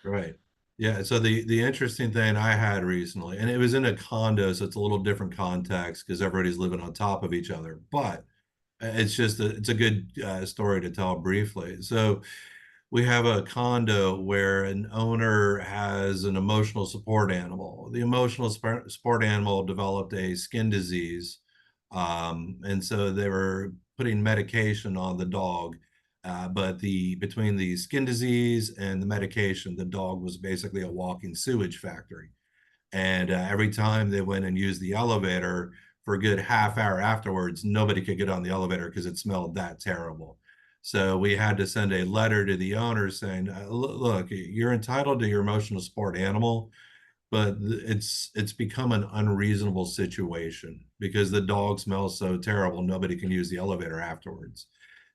Right. Yeah. So the interesting thing I had recently, and it was in a condo, so it's a little different context because everybody's living on top of each other, but it's a good story to tell briefly. So we have a condo where an owner has an emotional support animal. The emotional support animal developed a skin disease. And so they were putting medication on the dog. But between the skin disease and the medication, the dog was basically a walking sewage factory. And every time they went and used the elevator for a good half hour afterwards, nobody could get on the elevator because it smelled that terrible. So we had to send a letter to the owner saying, look, you're entitled to your emotional support animal, but it's become an unreasonable situation because the dog smells so terrible, nobody can use the elevator afterwards.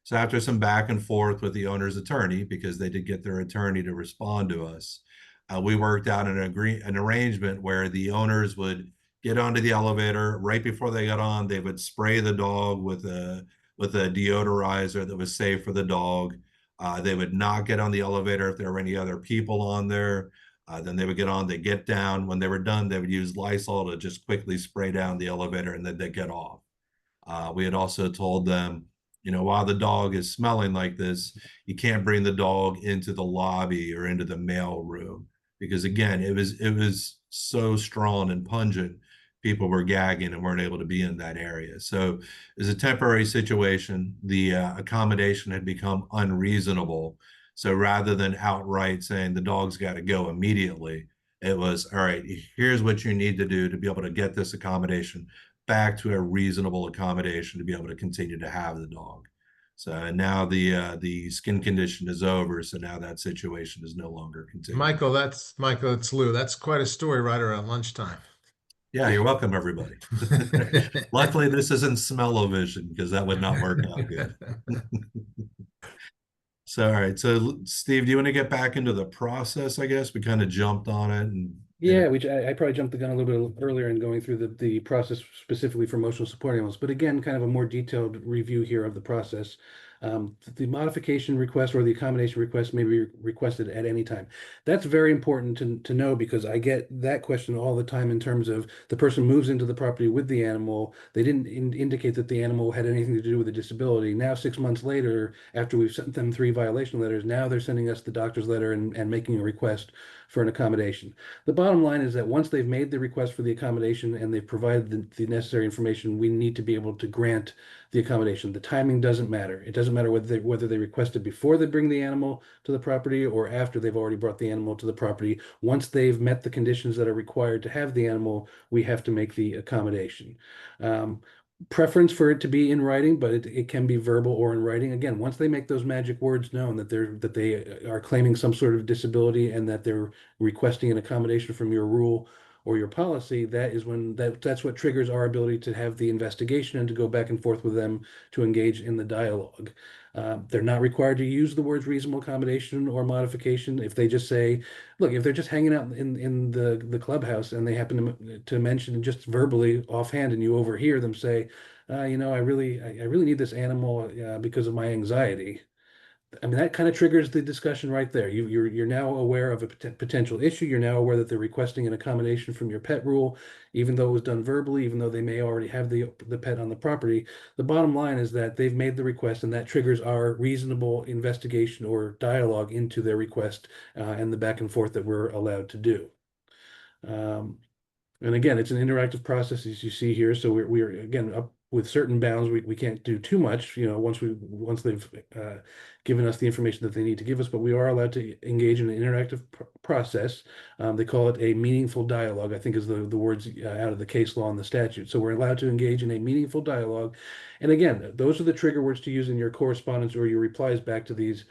So after some back and forth with the owner's attorney, because they did get their attorney to respond to us, we worked out an arrangement where the owners would get onto the elevator. Right before they got on, they would spray the dog with a deodorizer that was safe for the dog. They would not get on the elevator if there were any other people on there. Then they would get on, they get down. When they were done, they would use Lysol to just quickly spray down the elevator, and then they get off. We had also told them, while the dog is smelling like this, you can't bring the dog into the lobby or into the mail room because, again, it was so strong and pungent. People were gagging and weren't able to be in that area. So it's a temporary situation. The accommodation had become unreasonable. So rather than outright saying the dog's got to go immediately, it was, all right, here's what you need to do to be able to get this accommodation back to a reasonable accommodation to be able to continue to have the dog. So now the skin condition is over. So now that situation is no longer continuing. Michael, it's Lou. That's quite a story right around lunchtime. Yeah, you're welcome, everybody. Luckily, this isn't smell-o-vision because that would not work out good. So, all right. So, Steve, do you want to get back into the process? I guess we kind of jumped on it. And Yeah, I probably jumped the gun a little bit earlier in going through the process specifically for emotional support animals. But again, kind of a more detailed review here of the process. The modification request or the accommodation request may be requested at any time. That's very important to know because I get that question all the time in terms of the person moves into the property with the animal. They didn't indicate that the animal had anything to do with a disability. Now, 6 months later, after we've sent them 3 violation letters, now they're sending us the doctor's letter and making a request for an accommodation. The bottom line is that once they've made the request for the accommodation and they've provided the necessary information, we need to be able to grant the accommodation. The timing doesn't matter. It doesn't matter whether they requested before they bring the animal to the property or after they've already brought the animal to the property. Once they've met the conditions that are required to have the animal, we have to make the accommodation. preference for it to be in writing, but it can be verbal or in writing. Again, once they make those magic words known that they are claiming some sort of disability and that they're requesting an accommodation from your rule or your policy, that is when that's what triggers our ability to have the investigation and to go back and forth with them to engage in the dialogue. They're not required to use the words reasonable accommodation or modification. If they just say, look, if they're just hanging out in the clubhouse and they happen to mention just verbally offhand, and you overhear them say, I really need this animal because of my anxiety. I mean, that kind of triggers the discussion right there. You're now aware of a potential issue. You're now aware that they're requesting an accommodation from your pet rule, even though it was done verbally, even though they may already have the pet on the property. The bottom line is that they've made the request, and that triggers our reasonable investigation or dialogue into their request and the back and forth that we're allowed to do. And again, it's an interactive process, as you see here. So we're again up with certain bounds. We can't do too much, once they've given us the information that they need to give us, but we are allowed to engage in an interactive process. They call it a meaningful dialogue, I think is the words out of the case law and the statute. So we're allowed to engage in a meaningful dialogue. And again, those are the trigger words to use in your correspondence or your replies back to these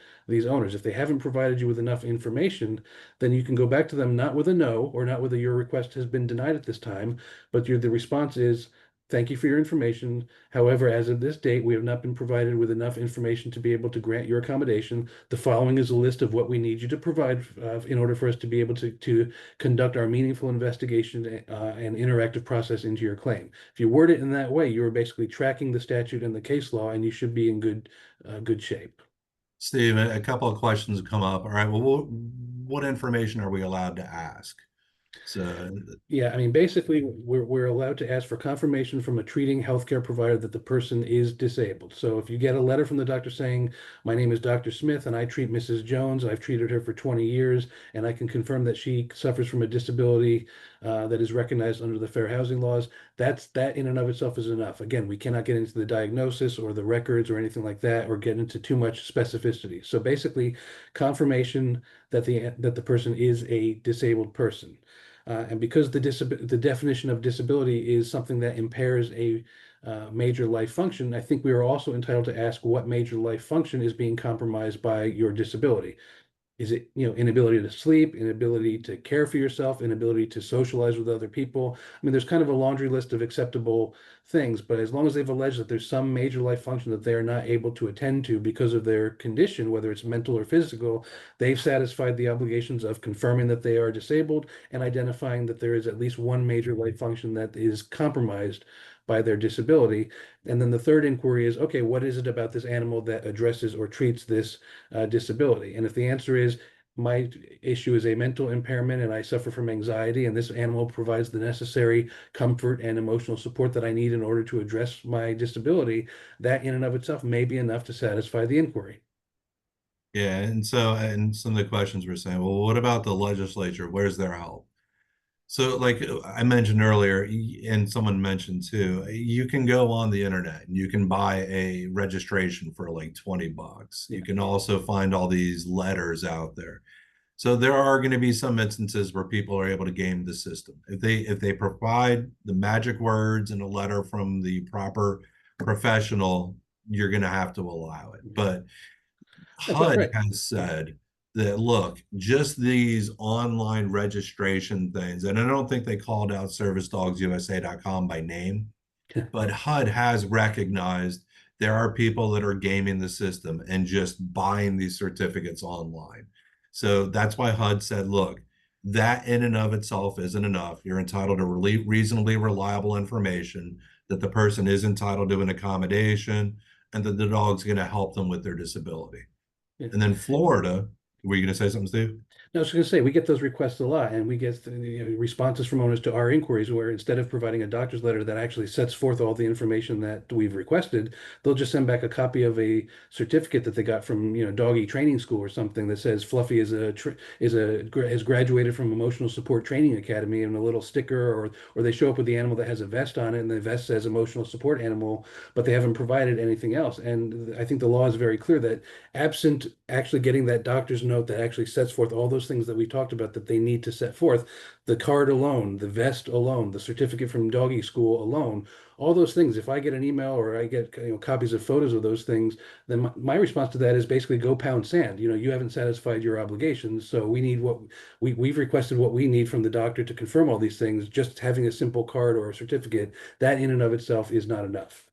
owners. If they haven't provided you with enough information, then you can go back to them not with a no or not with a your request has been denied at this time, but the response is, thank you for your information. However, as of this date, we have not been provided with enough information to be able to grant your accommodation. The following is a list of what we need you to provide in order for us to be able to conduct our meaningful investigation and interactive process into your claim. If you word it in that way, you are basically tracking the statute and the case law, and you should be in good shape. Steve, a couple of questions have come up. All right, well, what information are we allowed to ask? So, Yeah, I mean, basically, we're allowed to ask for confirmation from a treating healthcare provider that the person is disabled. So if you get a letter from the doctor saying, my name is Dr. Smith and I treat Mrs. Jones, I've treated her for 20 years, and I can confirm that she suffers from a disability that is recognized under the fair housing laws, that in and of itself is enough. Again, we cannot get into the diagnosis or the records or anything like that, or get into too much specificity. So basically, confirmation that the person is a disabled person. And because the definition of disability is something that impairs a major life function, I think we are also entitled to ask what major life function is being compromised by your disability. Is it, inability to sleep, inability to care for yourself, inability to socialize with other people? I mean, there's kind of a laundry list of acceptable things, but as long as they've alleged that there's some major life function that they are not able to attend to because of their condition, whether it's mental or physical, they've satisfied the obligations of confirming that they are disabled and identifying that there is at least one major life function that is compromised by their disability. And then the third inquiry is, okay, what is it about this animal that addresses or treats this disability? And if the answer is, my issue is a mental impairment and I suffer from anxiety, and this animal provides the necessary comfort and emotional support that I need in order to address my disability, that in and of itself may be enough to satisfy the inquiry. yeah, and some of the questions were saying, well, what about the legislature? Where's their help? So, like I mentioned earlier, and someone mentioned too, you can go on the internet and you can buy a registration for like $20. You can also find all these letters out there. So there are going to be some instances where people are able to game the system. If they provide the magic words in a letter from the proper professional, you're going to have to allow it. But HUD right. has said that, look, just these online registration things, and I don't think they called out servicedogsusa.com by name, but HUD has recognized there are people that are gaming the system and just buying these certificates online. So that's why HUD said, look, that in and of itself isn't enough. You're entitled to reasonably reliable information that the person is entitled to an accommodation and that the dog's going to help them with their disability. Yeah. And then Florida, were you going to say something, Steve? No, I was going to say, we get those requests a lot, and we get responses from owners to our inquiries where instead of providing a doctor's letter that actually sets forth all the information that we've requested, they'll just send back a copy of a certificate that they got from, doggy training school or something that says Fluffy has graduated from Emotional Support Training Academy, and a little sticker, or they show up with the animal that has a vest on it, and the vest says Emotional Support Animal, but they haven't provided anything else. And I think the law is very clear that absent actually getting that doctor's note note that actually sets forth all those things that we talked about that they need to set forth. The card alone, the vest alone, the certificate from doggy school alone, all those things. If I get an email or I get copies of photos of those things, then my response to that is basically go pound sand. You haven't satisfied your obligations, so we need what we've requested what we need from the doctor to confirm all these things. Just having a simple card or a certificate, that in and of itself is not enough.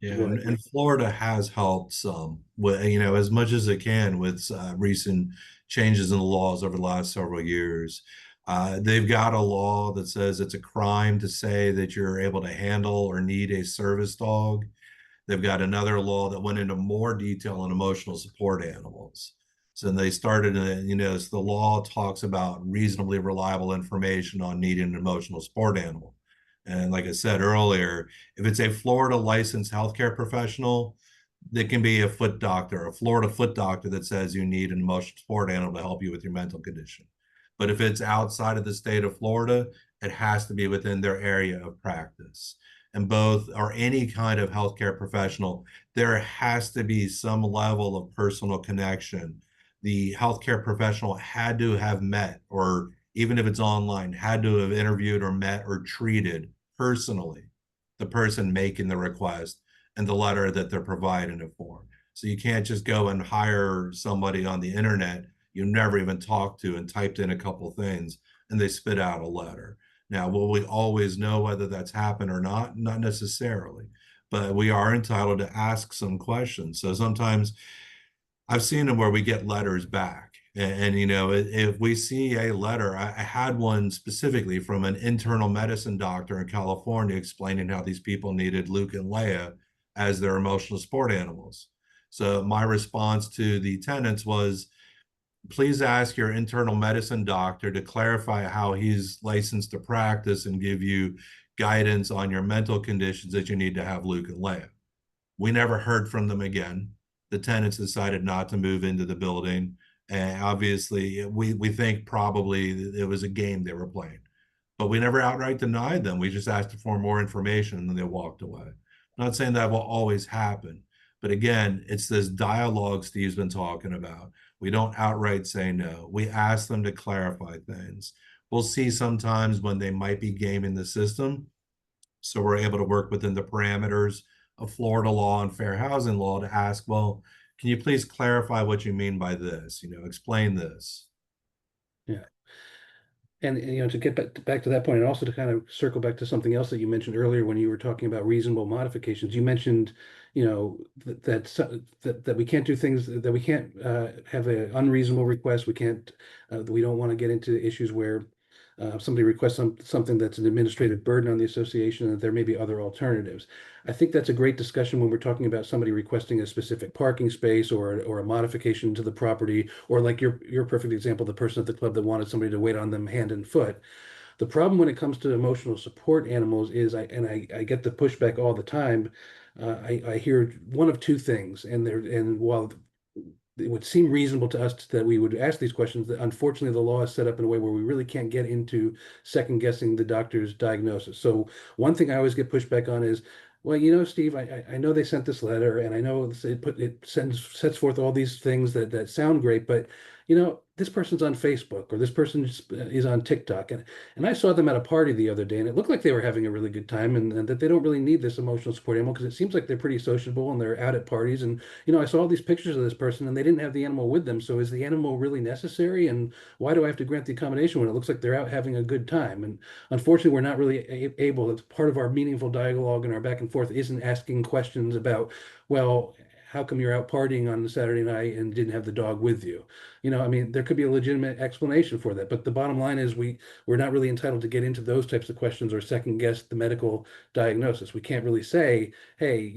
Yeah, Well, and Florida has helped some, with, as much as it can with recent changes in the laws over the last several years. They've got a law that says it's a crime to say that you're able to handle or need a service dog. They've got another law that went into more detail on emotional support animals. So they started, so the law talks about reasonably reliable information on needing an emotional support animal. And like I said earlier, if it's a Florida licensed healthcare professional, it can be a foot doctor, a Florida foot doctor that says you need an emotional support animal to help you with your mental condition. But if it's outside of the state of Florida, it has to be within their area of practice. And both, or any kind of healthcare professional, there has to be some level of personal connection. The healthcare professional had to have met, or even if it's online, had to have interviewed or met or treated personally the person making the request and the letter that they're providing it for. So you can't just go and hire somebody on the internet you never even talked to and typed in a couple things and they spit out a letter. Now, will we always know whether that's happened or not? Not necessarily, but we are entitled to ask some questions. So sometimes I've seen them where we get letters back. And if we see a letter, I had one specifically from an internal medicine doctor in California explaining how these people needed Luke and Leia as their emotional support animals. So my response to the tenants was, please ask your internal medicine doctor to clarify how he's licensed to practice and give you guidance on your mental conditions that you need to have Luke and Leia. We never heard from them again. The tenants decided not to move into the building. And obviously, we think probably it was a game they were playing. But we never outright denied them. We just asked for more information and they walked away. I'm not saying that will always happen. But again, it's this dialogue Steve's been talking about. We don't outright say no. We ask them to clarify things. We'll see sometimes when they might be gaming the system. So we're able to work within the parameters of Florida law and fair housing law to ask, well, can you please clarify what you mean by this? Explain this. Yeah. And to get back to that point, and also to kind of circle back to something else that you mentioned earlier when you were talking about reasonable modifications, you mentioned, that we can't do things, that we can't have an unreasonable request. We can't, we don't want to get into issues where somebody requests something that's an administrative burden on the association, and that there may be other alternatives. I think that's a great discussion when we're talking about somebody requesting a specific parking space or a modification to the property, or like your perfect example, the person at the club that wanted somebody to wait on them hand and foot. The problem when it comes to emotional support animals is, I get the pushback all the time. I hear one of two things, and while it would seem reasonable to us that we would ask these questions, that unfortunately the law is set up in a way where we really can't get into second guessing the doctor's diagnosis. So one thing I always get pushback on is, well, Steve, I know they sent this letter, and I know it sets forth all these things that sound great, but this person's on Facebook, or this person is on TikTok, and I saw them at a party the other day, and it looked like they were having a really good time, and that they don't really need this emotional support animal, because it seems like they're pretty sociable and they're out at parties, and I saw all these pictures of this person and they didn't have the animal with them. So is the animal really necessary, and why do I have to grant the accommodation when it looks like they're out having a good time? And unfortunately, we're not really able. It's part of our meaningful dialogue and our back and forth isn't asking questions about, well, how come you're out partying on the Saturday night and didn't have the dog with you? I mean, there could be a legitimate explanation for that, but the bottom line is we're not really entitled to get into those types of questions or second guess the medical diagnosis. We can't really say, hey,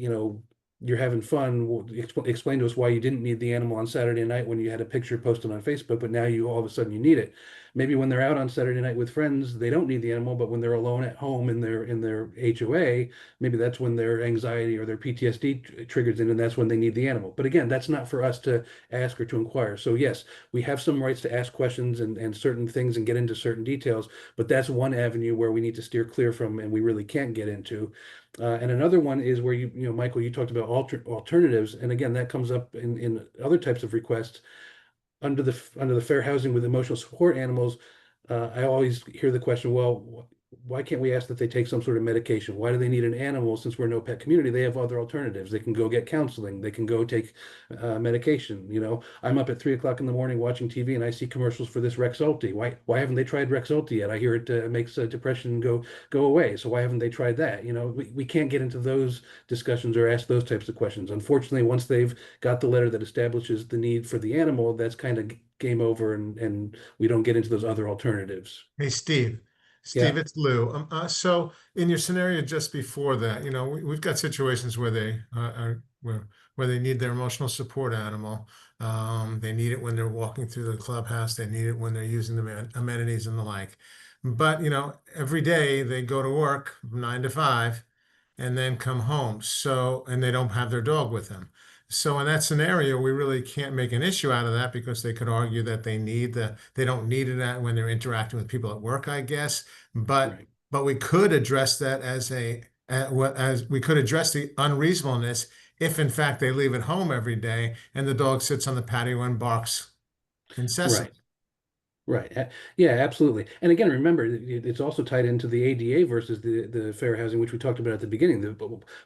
you're having fun. Explain to us why you didn't need the animal on Saturday night when you had a picture posted on Facebook, but now all of a sudden you need it. Maybe when they're out on Saturday night with friends, they don't need the animal, but when they're alone at home in their HOA, maybe that's when their anxiety or their PTSD triggers in, and that's when they need the animal. But again, that's not for us to ask or to inquire. So yes, we have some rights to ask questions and certain things and get into certain details, but that's one avenue where we need to steer clear from, and we really can't get into. And another one is where Michael, you talked about alternatives, and again, that comes up in other types of requests. under the fair housing with emotional support animals, I always hear the question, well, why can't we ask that they take some sort of medication? Why do they need an animal? Since we're no pet community, they have other alternatives. They can go get counseling. They can go take medication. You know, I'm up at 3 o'clock in the morning watching TV and I see commercials for this Rexulti. Why haven't they tried Rexulti yet? I hear it makes depression go away. So why haven't they tried that? You know, we can't get into those discussions or ask those types of questions. Unfortunately, once they've got the letter that establishes the need for the animal, that's kind of game over, and we don't get into those other alternatives. Hey, Steve. Yeah. Steve, it's Lou. So in your scenario just before that, you know, we've got situations where they where they need their emotional support animal. They need it when they're walking through the clubhouse. They need it when they're using the amenities and the like. But, you know, every day they go to work 9 to 5 and then come home. So, and they don't have their dog with them. So in that scenario, we really can't make an issue out of that because they could argue that they don't need it when they're interacting with people at work, I guess. But Right. but we could address that as we could address the unreasonableness if in fact they leave it home every day and the dog sits on the patio and barks incessantly. Right. Right. Yeah, absolutely. And again, remember, it's also tied into the ADA versus the fair housing, which we talked about at the beginning.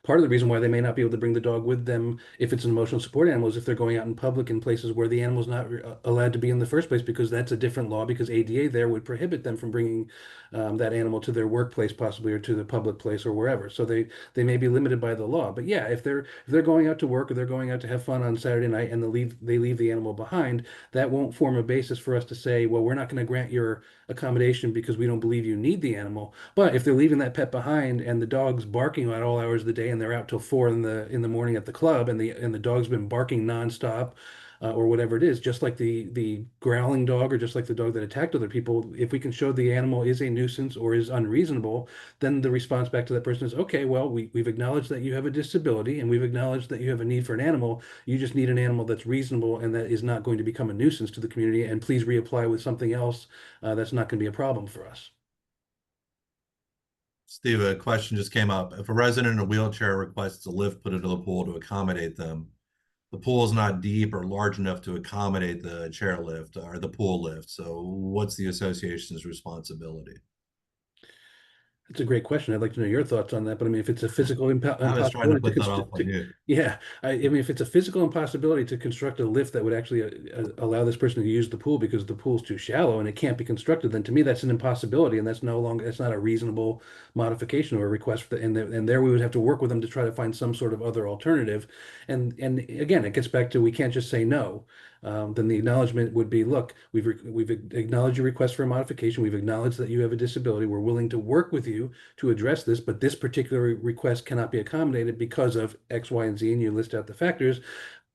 Part of the reason why they may not be able to bring the dog with them if it's an emotional support animal is if they're going out in public in places where the animal's not allowed to be in the first place, because that's a different law, because ADA there would prohibit them from bringing that animal to their workplace possibly, or to the public place or wherever. So they may be limited by the law. But yeah, if they're going out to work or they're going out to have fun on Saturday night and they leave the animal behind, that won't form a basis for us to say, well, we're not going to grant your accommodation because we don't believe you need the animal. But if they're leaving that pet behind and the dog's barking at all hours of the day and they're out till 4 in the morning at the club, and the dog's been barking nonstop, or whatever it is, just like the growling dog or just like the dog that attacked other people, if we can show the animal is a nuisance or is unreasonable, then the response back to that person is, okay, well, we've acknowledged that you have a disability and we've acknowledged that you have a need for an animal. You just need an animal that's reasonable and that is not going to become a nuisance to the community. And please reapply with something else that's not going to be a problem for us. Steve, a question just came up. If a resident in a wheelchair requests a lift put into the pool to accommodate them, the pool is not deep or large enough to accommodate the chair lift or the pool lift. So what's the association's responsibility? That's a great question. I'd like to know your thoughts on that. But I mean, if it's a physical I was trying to impossibility put that off on you. yeah, I mean, if it's a physical impossibility to construct a lift that would actually allow this person to use the pool because the pool's too shallow and it can't be constructed, then to me that's an impossibility, and that's not a reasonable modification or a request for and there we would have to work with them to try to find some sort of other alternative. And again, it gets back to, we can't just say no. Then the acknowledgement would be, look, we've acknowledged your request for a modification. We've acknowledged that you have a disability. We're willing to work with you to address this, but this particular request cannot be accommodated because of X, Y, and Z, and you list out the factors.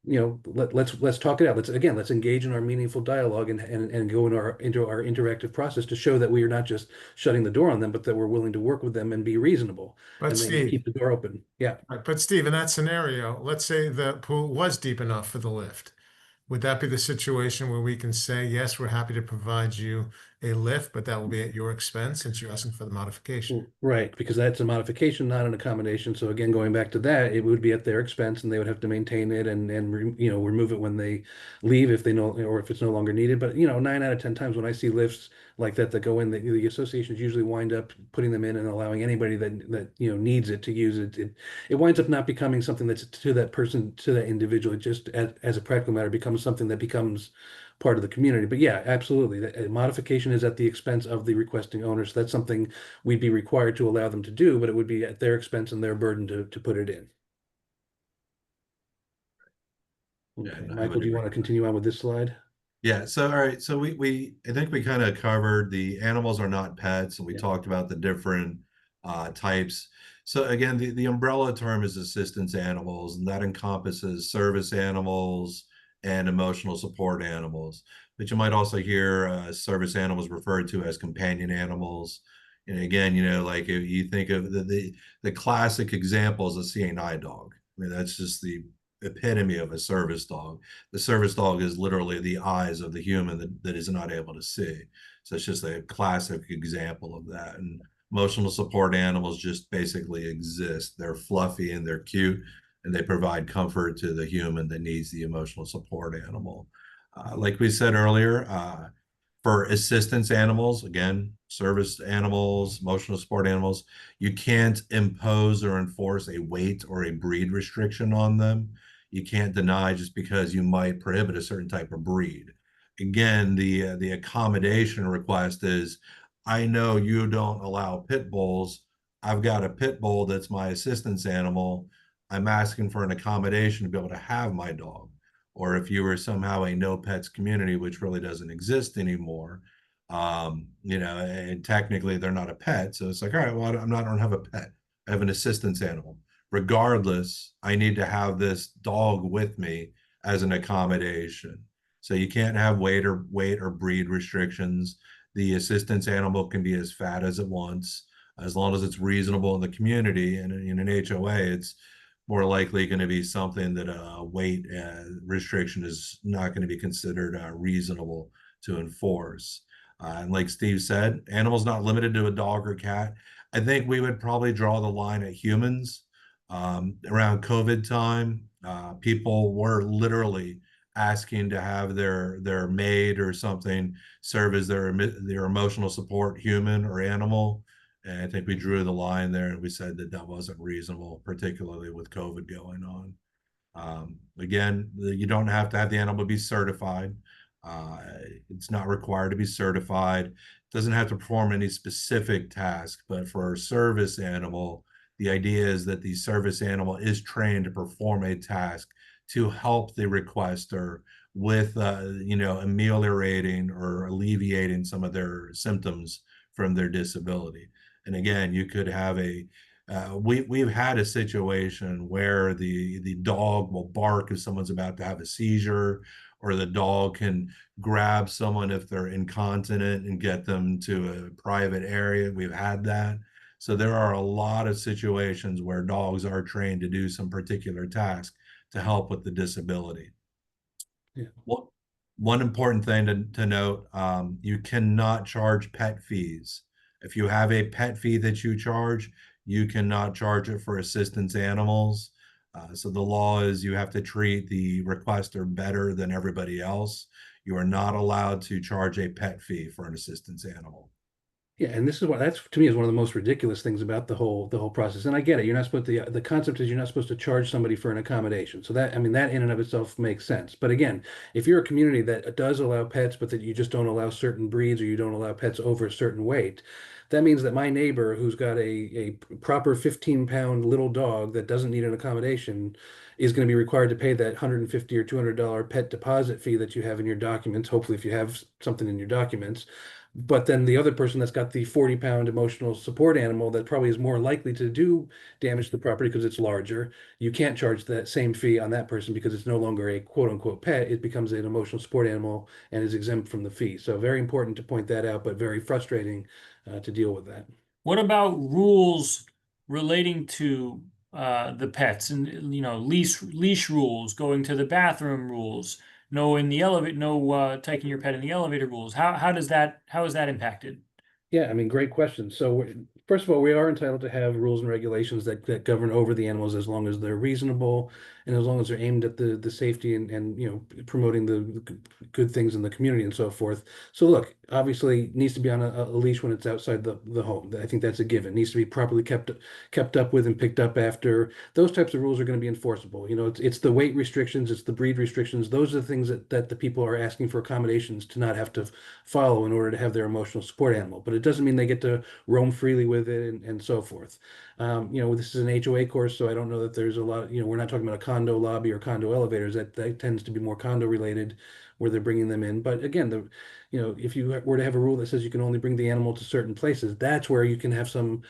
You know, let's talk it out. Let's engage in our meaningful dialogue and go into our interactive process to show that we are not just shutting the door on them, but that we're willing to work with them and be reasonable But and Steve, keep the door open. Yeah. right, but Steve, in that scenario, let's say the pool was deep enough for the lift. Would that be the situation where we can say, yes, we're happy to provide you a lift, but that will be at your expense since you're asking for the modification? Right, because that's a modification, not an accommodation. So again, going back to that, it would be at their expense, and they would have to maintain it and remove it when they leave if they know, or if it's no longer needed. But 9 out of 10 times when I see lifts like that go in, the associations usually wind up putting them in and allowing anybody that needs it to use it. It winds up not becoming something that's to that person, to that individual. It just, as a practical matter, becomes something that becomes part of the community. But yeah, absolutely. A modification is at the expense of the requesting owner. So that's something we'd be required to allow them to do, but it would be at their expense and their burden to put it in. Yeah, Okay, no, I Michael, would do you agree. want to continue on with this slide? Yeah, so all right, so I think we kind of covered the animals are not pets, and we Yeah. talked about the different types. So again, the umbrella term is assistance animals, and that encompasses service animals and emotional support animals. But you might also hear service animals referred to as companion animals. And again, like if you think of the classic example is a CNI dog. I mean, that's just the epitome of a service dog. The service dog is literally the eyes of the human that is not able to see. So it's just a classic example of that. And emotional support animals just basically exist. They're fluffy and they're cute, and they provide comfort to the human that needs the emotional support animal. Like we said earlier, for assistance animals, again, service animals, emotional support animals, you can't impose or enforce a weight or a breed restriction on them. You can't deny just because you might prohibit a certain type of breed. Again, the accommodation request is, I know you don't allow pit bulls. I've got a pit bull that's my assistance animal. I'm asking for an accommodation to be able to have my dog. Or if you were somehow a no pets community, which really doesn't exist anymore, and technically they're not a pet. So it's like, all right, well, I don't have a pet. I have an assistance animal. Regardless, I need to have this dog with me as an accommodation. So you can't have weight or breed restrictions. The assistance animal can be as fat as it wants, as long as it's reasonable in the community. And in an HOA, it's more likely going to be something that a weight restriction is not going to be considered reasonable to enforce. And like Steve said, animals not limited to a dog or cat. I think we would probably draw the line at humans. Around COVID time, people were literally asking to have their maid or something serve as their emotional support human or animal. And I think we drew the line there and we said that that wasn't reasonable, particularly with COVID going on. Again, you don't have to have the animal be certified. It's not required to be certified. It doesn't have to perform any specific task, but for a service animal, the idea is that the service animal is trained to perform a task to help the requester with, ameliorating or alleviating some of their symptoms from their disability. And again, you could have we've had a situation where the dog will bark if someone's about to have a seizure, or the dog can grab someone if they're incontinent and get them to a private area. We've had that. So there are a lot of situations where dogs are trained to do some particular task to help with the disability. Yeah. Well, one important thing to note, you cannot charge pet fees. If you have a pet fee that you charge, you cannot charge it for assistance animals. So the law is you have to treat the requester better than everybody else. You are not allowed to charge a pet fee for an assistance animal. Yeah, and this is what that's to me is one of the most ridiculous things about the whole process. And I get it. You're not supposed to, the concept is you're not supposed to charge somebody for an accommodation. So that, I mean, that in and of itself makes sense. But again, if you're a community that does allow pets, but that you just don't allow certain breeds or you don't allow pets over a certain weight, that means that my neighbor who's got a proper 15-pound little dog that doesn't need an accommodation is going to be required to pay that $150 or $200 pet deposit fee that you have in your documents. Hopefully, if you have something in your documents. But then the other person that's got the 40-pound emotional support animal that probably is more likely to do damage to the property because it's larger, you can't charge that same fee on that person because it's no longer a quote unquote pet. It becomes an emotional support animal and is exempt from the fee. So very important to point that out, but very frustrating to deal with that. What about rules relating to the pets and leash rules, going to the bathroom rules, no in the elevator, no taking your pet in the elevator rules? How is that impacted? Yeah, I mean, great question. So, first of all, we are entitled to have rules and regulations that govern over the animals as long as they're reasonable and as long as they're aimed at the safety and promoting the good things in the community and so forth. So, look, obviously, it needs to be on a leash when it's outside the home. I think that's a given. It needs to be properly kept up with and picked up after. Those types of rules are going to be enforceable. It's the weight restrictions, it's the breed restrictions. Those are the things that the people are asking for accommodations to not have to follow in order to have their emotional support animal. But it doesn't mean they get to roam freely with it and so forth. This is an HOA course, so I don't know that there's a lot, we're not talking about a condo lobby or condo elevators. That tends to be more condo related where they're bringing them in. But again, if you were to have a rule that says you can only bring the animal to certain places, that's where you can have some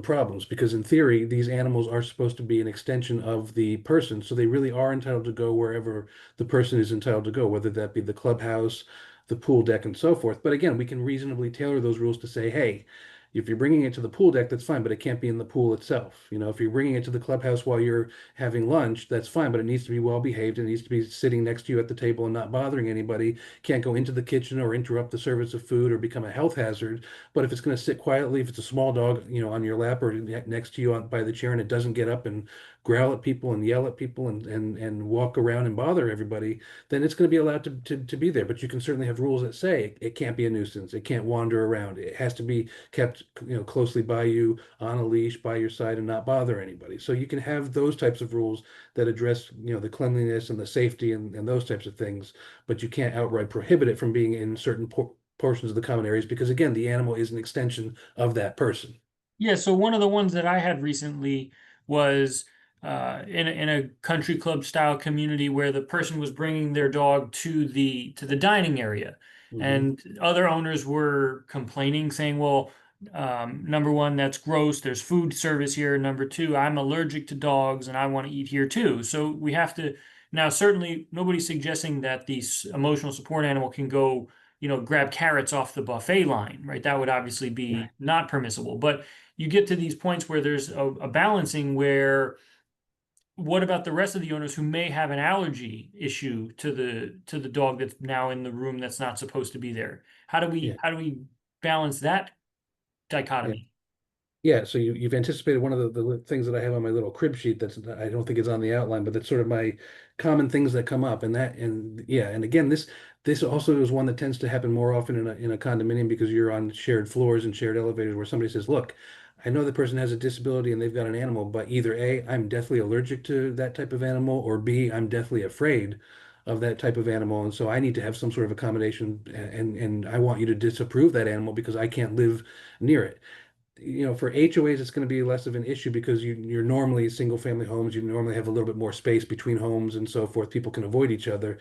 problems, because in theory, these animals are supposed to be an extension of the person. So they really are entitled to go wherever the person is entitled to go, whether that be the clubhouse, the pool deck, and so forth. But again, we can reasonably tailor those rules to say, hey, if you're bringing it to the pool deck, that's fine, but it can't be in the pool itself. If you're bringing it to the clubhouse while you're having lunch, that's fine, but it needs to be well behaved. It needs to be sitting next to you at the table and not bothering anybody. Can't go into the kitchen or interrupt the service of food or become a health hazard. But if it's going to sit quietly, if it's a small dog, on your lap or next to you by the chair, and it doesn't get up and growl at people and yell at people and walk around and bother everybody, then it's going to be allowed to be there. But you can certainly have rules that say it can't be a nuisance. It can't wander around. It has to be kept, closely by you on a leash by your side and not bother anybody. So you can have those types of rules that address, the cleanliness and the safety and those types of things, but you can't outright prohibit it from being in certain portions of the common areas because again, the animal is an extension of that person. Yeah, so one of the ones that I had recently was in a country club style community where the person was bringing their dog to the dining area, and other owners were complaining, saying, "Well, number one, that's gross. There's food service here. Number two, I'm allergic to dogs and I want to eat here too." So we have to now. Certainly, nobody's suggesting that the emotional support animal can go, grab carrots off the buffet line, right? That would obviously be not permissible, but you get to these points where there's a balancing where what about the rest of the owners who may have an allergy issue to the dog that's now in the room that's not supposed to be there? How do we balance that dichotomy? Yeah, so you've anticipated one of the things that I have on my little crib sheet that's I don't think it's on the outline, but that's sort of my common things that come up. And again, this also is one that tends to happen more often in a condominium because you're on shared floors and shared elevators where somebody says, "Look, I know the person has a disability and they've got an animal, but either A, I'm deathly allergic to that type of animal, or B, I'm deathly afraid of that type of animal, and so I need to have some sort of accommodation, and I want you to disapprove that animal because I can't live near it." For HOAs, it's going to be less of an issue because you're normally single family homes. You normally have a little bit more space between homes and so forth. People can avoid each other.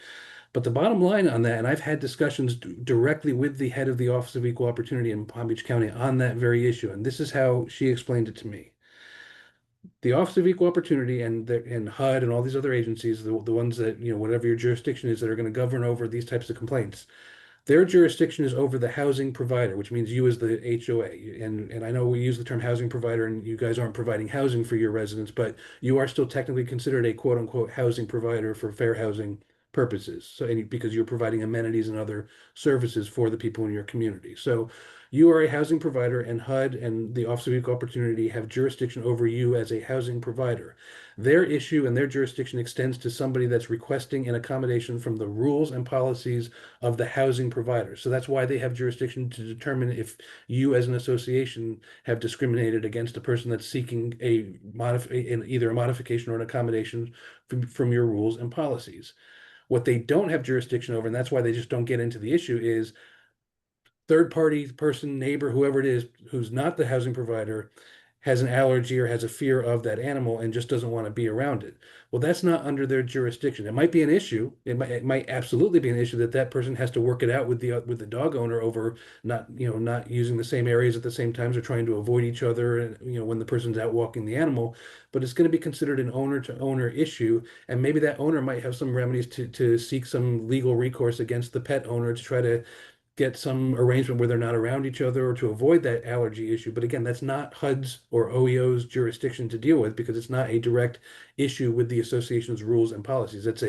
But the bottom line on that, and I've had discussions directly with the head of the Office of Equal Opportunity in Palm Beach County on that very issue, and this is how she explained it to me. The Office of Equal Opportunity and HUD and all these other agencies, the ones that, whatever your jurisdiction is, that are going to govern over these types of complaints, their jurisdiction is over the housing provider, which means you as the HOA. And I know we use the term housing provider and you guys aren't providing housing for your residents, but you are still technically considered a quote unquote housing provider for fair housing purposes. So, because you're providing amenities and other services for the people in your community. So you are a housing provider, and HUD and the Office of Equal Opportunity have jurisdiction over you as a housing provider. Their issue and their jurisdiction extends to somebody that's requesting an accommodation from the rules and policies of the housing provider. So that's why they have jurisdiction to determine if you as an association have discriminated against a person that's seeking either a modification or an accommodation from your rules and policies. What they don't have jurisdiction over, and that's why they just don't get into the issue, is third party person, neighbor, whoever it is, who's not the housing provider, has an allergy or has a fear of that animal and just doesn't want to be around it. Well, that's not under their jurisdiction. It might be an issue. It might absolutely be an issue that person has to work it out with the dog owner over not using the same areas at the same times or trying to avoid each other, and when the person's out walking the animal. But it's going to be considered an owner to owner issue, and maybe that owner might have some remedies to seek some legal recourse against the pet owner to try to get some arrangement where they're not around each other or to avoid that allergy issue. But again, that's not HUD's or OEO's jurisdiction to deal with because it's not a direct issue with the association's rules and policies. It's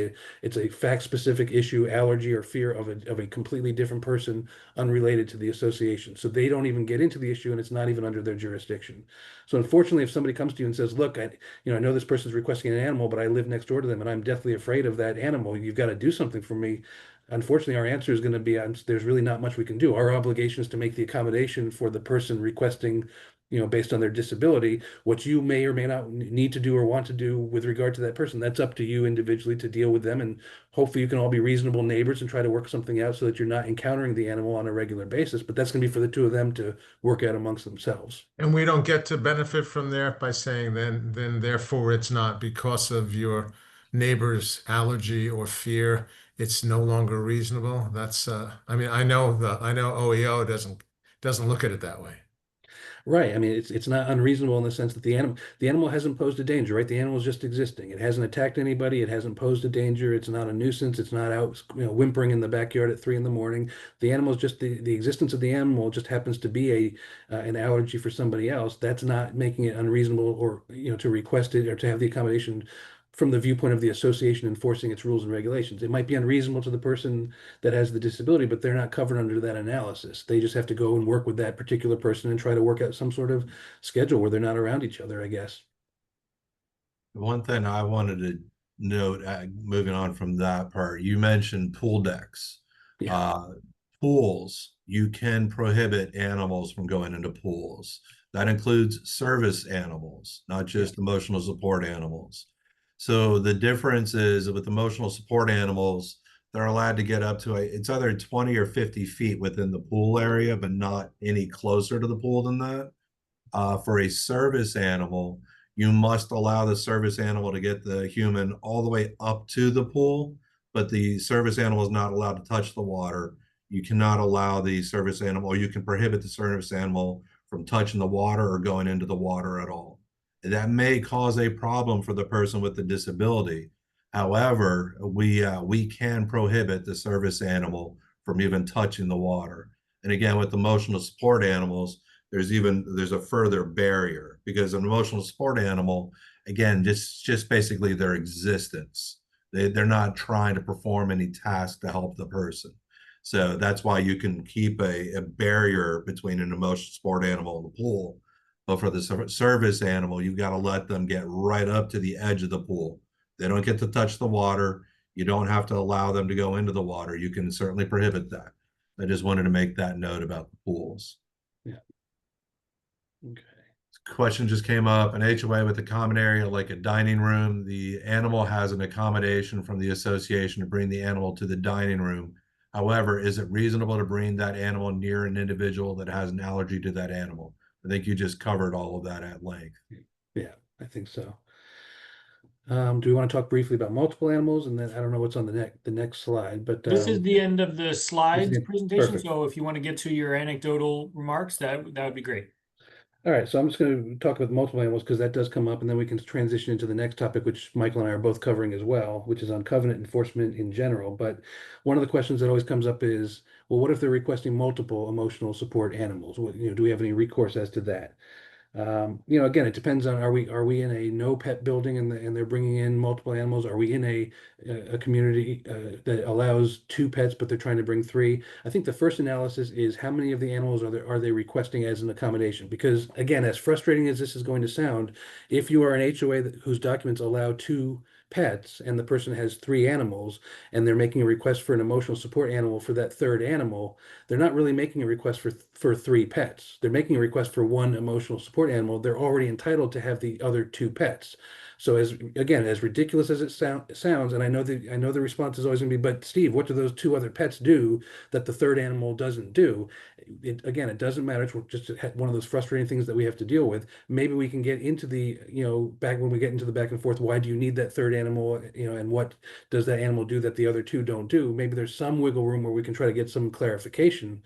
a fact-specific issue, allergy or fear of a completely different person unrelated to the association. So they don't even get into the issue and it's not even under their jurisdiction. So unfortunately, if somebody comes to you and says, "Look, I know this person's requesting an animal, but I live next door to them and I'm deathly afraid of that animal. You've got to do something for me." Unfortunately, our answer is going to be, there's really not much we can do. Our obligation is to make the accommodation for the person requesting, based on their disability. What you may or may not need to do or want to do with regard to that person, that's up to you individually to deal with them. And hopefully you can all be reasonable neighbors and try to work something out so that you're not encountering the animal on a regular basis. But that's going to be for the two of them to work out amongst themselves. And we don't get to benefit from there by saying then therefore it's not because of your neighbor's allergy or fear, it's no longer reasonable. That's I mean, I know OEO doesn't look at it that way. Right. I mean, it's not unreasonable in the sense that the animal hasn't posed a danger, right? The animal is just existing. It hasn't attacked anybody. It hasn't posed a danger. It's not a nuisance. It's not out, whimpering in the backyard at 3 in the morning. The animal is just the existence of the animal just happens to be an allergy for somebody else. That's not making it unreasonable or to request it or to have the accommodation from the viewpoint of the association enforcing its rules and regulations. It might be unreasonable to the person that has the disability, but they're not covered under that analysis. They just have to go and work with that particular person and try to work out some sort of schedule where they're not around each other, I guess. One thing I wanted to note, moving on from that part, you mentioned pool decks. Yeah. Pools, you can prohibit animals from going into pools. That includes service animals, not just emotional support animals. So the difference is with emotional support animals, they're allowed to get up to it's either 20 or 50 feet within the pool area, but not any closer to the pool than that. For a service animal, you must allow the service animal to get the human all the way up to the pool, but the service animal is not allowed to touch the water. You cannot allow the service animal, or you can prohibit the service animal from touching the water or going into the water at all. That may cause a problem for the person with the disability. However, we can prohibit the service animal from even touching the water. And again, with emotional support animals, there's a further barrier because an emotional support animal, again, just basically their existence. They're not trying to perform any task to help the person. So that's why you can keep a barrier between an emotional support animal and the pool. But for the service animal, you've got to let them get right up to the edge of the pool. They don't get to touch the water. You don't have to allow them to go into the water. You can certainly prohibit that. I just wanted to make that note about the pools. Yeah. Okay. Question just came up: an HOA with a common area like a dining room, the animal has an accommodation from the association to bring the animal to the dining room. However, is it reasonable to bring that animal near an individual that has an allergy to that animal? I think you just covered all of that at length. Yeah, I think so. Do we want to talk briefly about multiple animals? And then I don't know what's on the next slide, but This is the end of the slides it. presentation. Perfect. So if you want to get to your anecdotal remarks, that would be great. All right, so I'm just going to talk about multiple animals because that does come up, and then we can transition into the next topic, which Michael and I are both covering as well, which is on covenant enforcement in general. But one of the questions that always comes up is, well, what if they're requesting multiple emotional support animals? Do we have any recourse as to that? Again, it depends on are we in a no pet building and they're bringing in multiple animals? Are we in a community that allows 2 pets but they're trying to bring 3? I think the first analysis is how many of the animals are they requesting as an accommodation? Because again, as frustrating as this is going to sound, if you are an HOA whose documents allow 2 pets and the person has 3 animals and they're making a request for an emotional support animal for that 3rd animal, they're not really making a request for 3 pets. They're making a request for 1 emotional support animal. They're already entitled to have the other 2 pets. So as ridiculous as it sounds, and I know the response is always going to be, but Steve, what do those 2 other pets do that the 3rd animal doesn't do? It doesn't matter. It's just one of those frustrating things that we have to deal with. Maybe we can get into the, back when we get into the back and forth, why do you need that 3rd animal, and what does that animal do that the other 2 don't do? Maybe there's some wiggle room where we can try to get some clarification.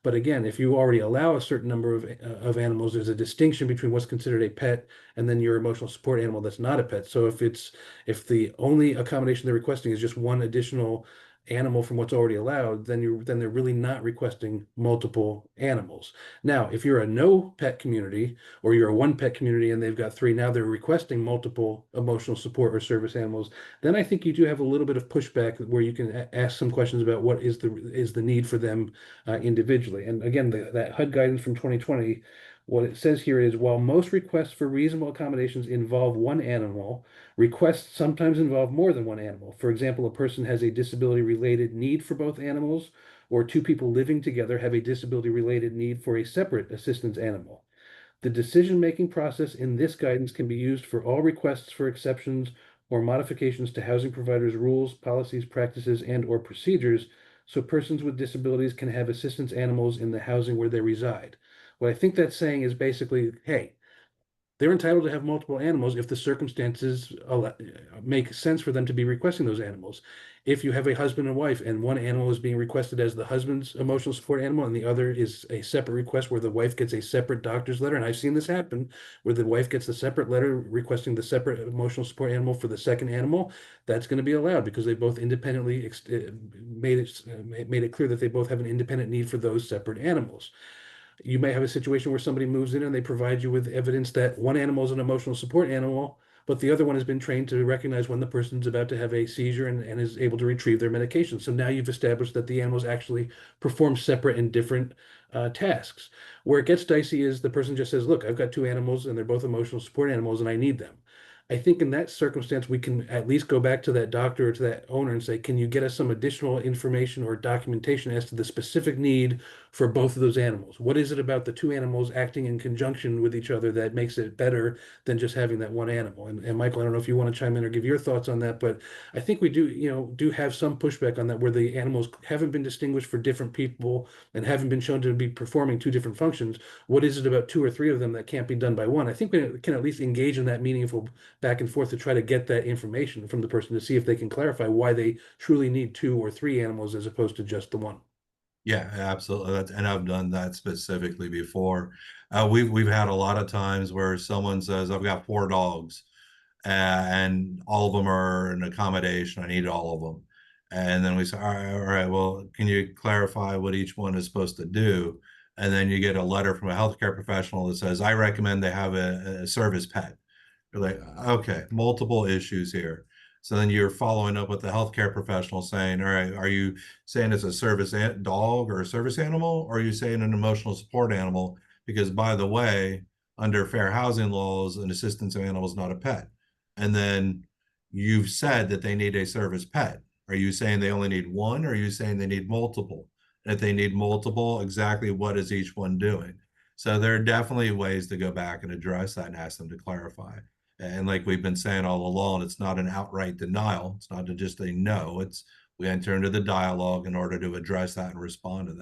But again, if you already allow a certain number of animals, there's a distinction between what's considered a pet and then your emotional support animal that's not a pet. So if the only accommodation they're requesting is just 1 additional animal from what's already allowed, then they're really not requesting multiple animals. Now, if you're a no pet community or you're a 1 pet community and they've got 3, now they're requesting multiple emotional support or service animals, then I think you do have a little bit of pushback where you can ask some questions about what is the need for them individually. And again, that HUD guidance from 2020, what it says here is, while most requests for reasonable accommodations involve 1 animal, requests sometimes involve more than 1 animal. For example, a person has a disability-related need for both animals, or 2 people living together have a disability-related need for a separate assistance animal. The decision-making process in this guidance can be used for all requests for exceptions or modifications to housing providers' rules, policies, practices, and/or procedures, so persons with disabilities can have assistance animals in the housing where they reside. What I think that's saying is basically, hey, they're entitled to have multiple animals if the circumstances make sense for them to be requesting those animals. If you have a husband and wife and 1 animal is being requested as the husband's emotional support animal and the other is a separate request where the wife gets a separate doctor's letter, and I've seen this happen, where the wife gets a separate letter requesting the separate emotional support animal for the 2nd animal, that's going to be allowed because they both independently made it clear that they both have an independent need for those separate animals. You may have a situation where somebody moves in and they provide you with evidence that 1 animal is an emotional support animal, but the other one has been trained to recognize when the person's about to have a seizure and is able to retrieve their medication. So now you've established that the animals actually perform separate and different tasks. Where it gets dicey is the person just says, look, I've got 2 animals and they're both emotional support animals and I need them. I think in that circumstance, we can at least go back to that doctor or to that owner and say, can you get us some additional information or documentation as to the specific need for both of those animals? What is it about the two animals acting in conjunction with each other that makes it better than just having that one animal? And Michael, I don't know if you want to chime in or give your thoughts on that, but I think we do have some pushback on that where the animals haven't been distinguished for different people and haven't been shown to be performing two different functions. What is it about two or three of them that can't be done by one? I think we can at least engage in that meaningful back and forth to try to get that information from the person to see if they can clarify why they truly need two or three animals as opposed to just the one. Yeah, absolutely. And I've done that specifically before. We've had a lot of times where someone says, "I've got 4 dogs, and all of them are an accommodation. I need all of them." And then we say, all right, well, can you clarify what each one is supposed to do? And then you get a letter from a healthcare professional that says, "I recommend they have a service pet." You're like, okay, multiple issues here. So then you're following up with the healthcare professional saying, all right, are you saying it's a service dog or a service animal? Or are you saying an emotional support animal? Because by the way, under fair housing laws, an assistance animal is not a pet. And then you've said that they need a service pet. Are you saying they only need one? Or are you saying they need multiple? If they need multiple, exactly what is each one doing? So there are definitely ways to go back and address that and ask them to clarify. And like we've been saying all along, it's not an outright denial. It's not just a no. It's we enter into the dialogue in order to address that and respond to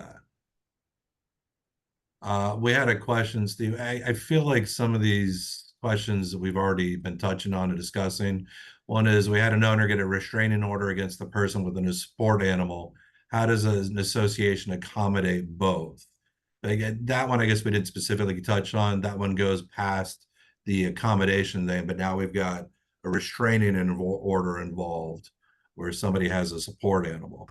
that. We had a question, Steve. I feel like some of these questions that we've already been touching on and discussing. One is we had an owner get a restraining order against the person with a support animal. How does an association accommodate both? That one, I guess we didn't specifically touch on. That one goes past the accommodation thing, but now we've got a restraining order involved where somebody has a support animal.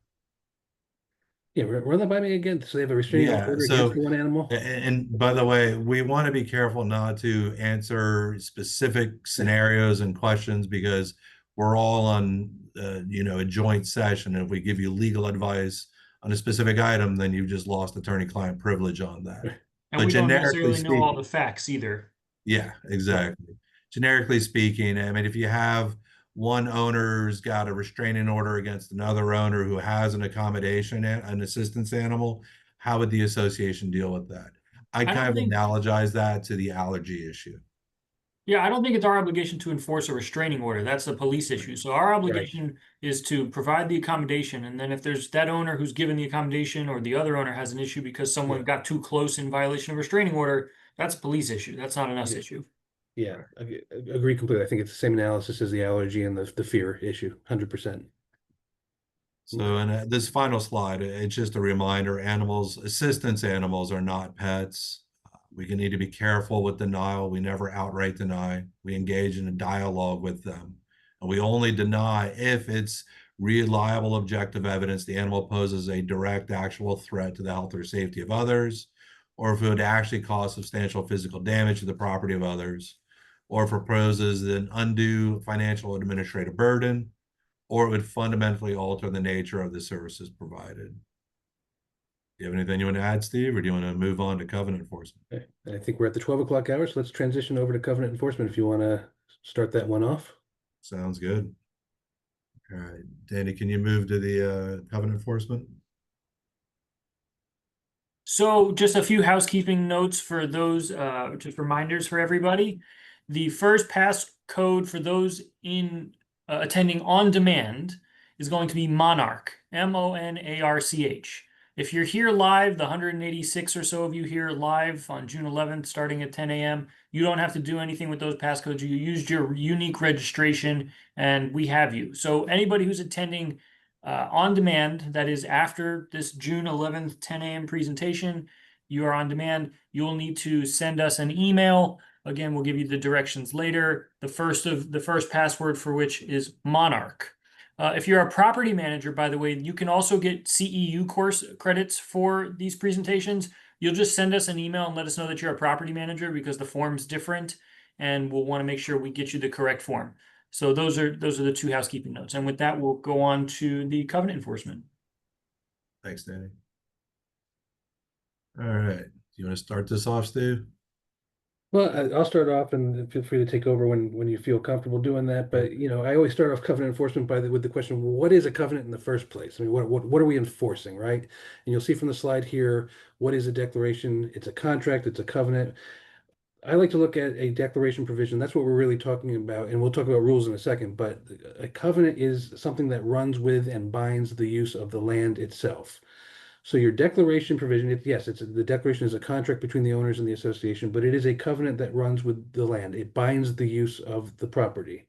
Yeah, run that by me again. So they have a restraining order against the one animal? And by the way, we want to be careful not to answer specific scenarios and questions because we're all on, a joint session. And if we give you legal advice on a specific item, then you've just lost attorney-client privilege on that. And we don't necessarily know all the facts either. Yeah, exactly. Generically speaking, I mean, if you have one owner's got a restraining order against another owner who has an accommodation, an assistance animal, how would the association deal with that? I kind of analogize that to the allergy issue. Yeah, I don't think it's our obligation to enforce a restraining order. That's a police issue. So our obligation is to provide the accommodation. And then if there's that owner who's given the accommodation or the other owner has an issue because someone got too close in violation of restraining order, that's a police issue. That's not an us issue. Yeah, I agree completely. I think it's the same analysis as the allergy and the fear issue, 100%. So in this final slide, it's just a reminder, assistance animals are not pets. We can need to be careful with denial. We never outright deny. We engage in a dialogue with them. And we only deny if it's reliable objective evidence the animal poses a direct actual threat to the health or safety of others, or if it would actually cause substantial physical damage to the property of others, or if it poses an undue financial or administrative burden, or it would fundamentally alter the nature of the services provided. Do you have anything you want to add, Steve, or do you want to move on to covenant enforcement? Okay. I think we're at the 12 o'clock hour, so let's transition over to covenant enforcement if you want to start that one off. Sounds good. All right, Danny, can you move to the covenant enforcement? So just a few housekeeping notes for those, just reminders for everybody. The first pass code for those in attending on demand is going to be Monarch, MONARCH. If you're here live, the 186 or so of you here live on June 11th, starting at 10 a.m., you don't have to do anything with those passcodes. You used your unique registration and we have you. So anybody who's attending on demand, that is after this June 11th, 10 a.m. presentation, you are on demand. You'll need to send us an email. Again, we'll give you the directions later. The first password for which is Monarch. If you're a property manager, by the way, you can also get CEU course credits for these presentations. You'll just send us an email and let us know that you're a property manager because the form's different and we'll want to make sure we get you the correct form. So those are the two housekeeping notes. And with that, we'll go on to the covenant enforcement. Thanks, Danny. All right. Do you want to start this off, Steve? Well, I'll start off and feel free to take over when you feel comfortable doing that. But I always start off covenant enforcement with the question, well, what is a covenant in the first place? I mean, what are we enforcing, right? And you'll see from the slide here, what is a declaration? It's a contract, it's a covenant. I like to look at a declaration provision. That's what we're really talking about, and we'll talk about rules in a second. But a covenant is something that runs with and binds the use of the land itself. So your declaration provision, yes, the declaration is a contract between the owners and the association, but it is a covenant that runs with the land. It binds the use of the property.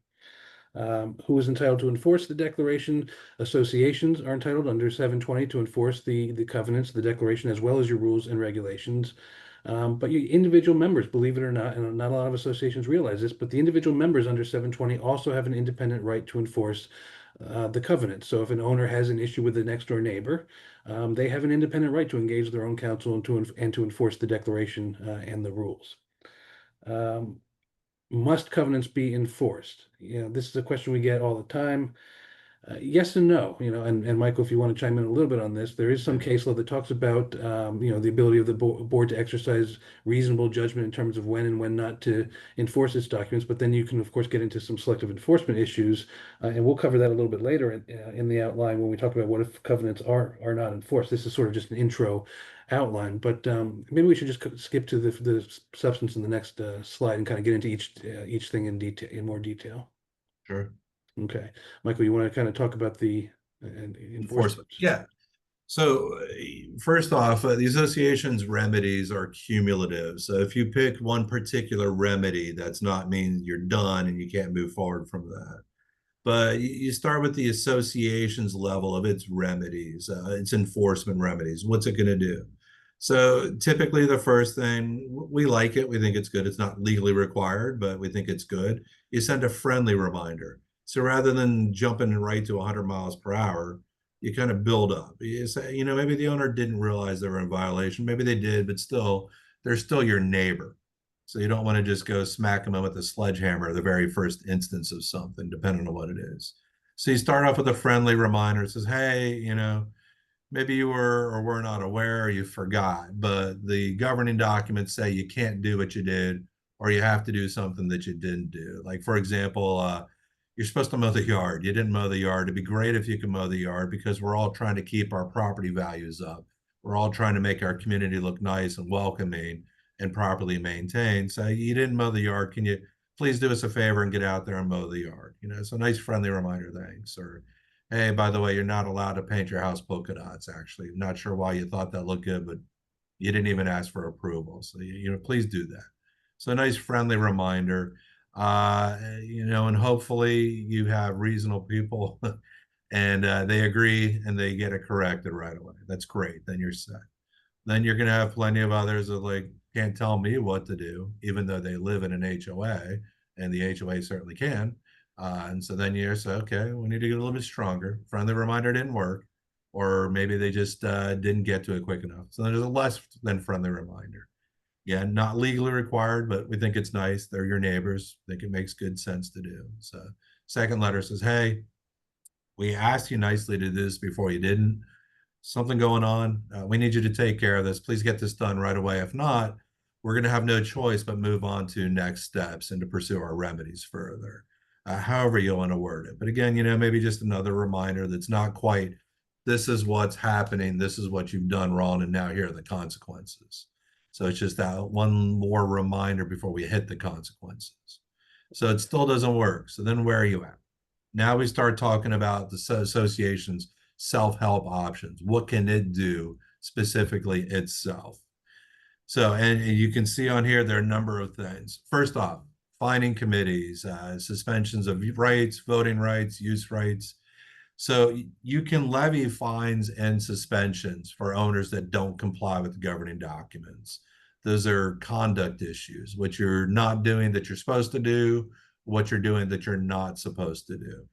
Who is entitled to enforce the declaration? Associations are entitled under 720 to enforce the covenants, the declaration, as well as your rules and regulations. But you individual members, believe it or not, and not a lot of associations realize this, but the individual members under 720 also have an independent right to enforce the covenant. So if an owner has an issue with the next door neighbor, they have an independent right to engage their own counsel and to enforce the declaration and the rules. Must covenants be enforced? This is a question we get all the time. Yes and no, and Michael, if you want to chime in a little bit on this, there is some case law that talks about, the ability of the board to exercise reasonable judgment in terms of when and when not to enforce its documents. But then you can, of course, get into some selective enforcement issues, and we'll cover that a little bit later in the outline when we talk about what if covenants are not enforced. This is sort of just an intro outline, but maybe we should just skip to the substance in the next slide and kind of get into each thing in more detail. Sure. Okay, Michael, you want to kind of talk about the enforcement? Yeah. So first off, the association's remedies are cumulative. So if you pick one particular remedy, that's not mean you're done and you can't move forward from that. But you start with the association's level of its remedies, its enforcement remedies. What's it going to do? So typically the first thing, we like it, we think it's good. It's not legally required, but we think it's good. You send a friendly reminder. So rather than jumping right to 100 miles per hour, you kind of build up. You say, maybe the owner didn't realize they were in violation. Maybe they did, but still, they're still your neighbor. So you don't want to just go smack them with a sledgehammer the very first instance of something, depending on what it is. So you start off with a friendly reminder. It says, hey, maybe you were or were not aware, or you forgot, but the governing documents say you can't do what you did, or you have to do something that you didn't do. Like, for example, you're supposed to mow the yard. You didn't mow the yard. It'd be great if you could mow the yard, because we're all trying to keep our property values up. We're all trying to make our community look nice and welcoming and properly maintained. So you didn't mow the yard. Can you please do us a favor and get out there and mow the yard? It's a nice friendly reminder, thanks. Or, hey, by the way, you're not allowed to paint your house polka dots, actually. I'm not sure why you thought that looked good, but you didn't even ask for approval. So, please do that. So a nice friendly reminder. And hopefully you have reasonable people and they agree and they get it corrected right away. That's great. Then you're set. Then you're going to have plenty of others that can't tell me what to do, even though they live in an HOA, and the HOA certainly can. And so then you're say, okay, we need to get a little bit stronger. Friendly reminder didn't work, or maybe they just didn't get to it quick enough. So there's a less than friendly reminder. Yeah, not legally required, but we think it's nice. They're your neighbors. I think it makes good sense to do. So second letter says, hey, we asked you nicely to do this before you didn't. Something going on. We need you to take care of this. Please get this done right away. If not, we're going to have no choice but move on to next steps and to pursue our remedies further. However you want to word it. But again, maybe just another reminder that's not quite, this is what's happening. This is what you've done wrong. And now here are the consequences. So it's just that one more reminder before we hit the consequences. So it still doesn't work. So then where are you at? Now we start talking about the association's self-help options. What can it do specifically itself? So, and you can see on here, there are a number of things. First off, fining committees, suspensions of rights, voting rights, use rights. So you can levy fines and suspensions for owners that don't comply with the governing documents. Those are conduct issues, what you're not doing that you're supposed to do, what you're doing that you're not supposed to do.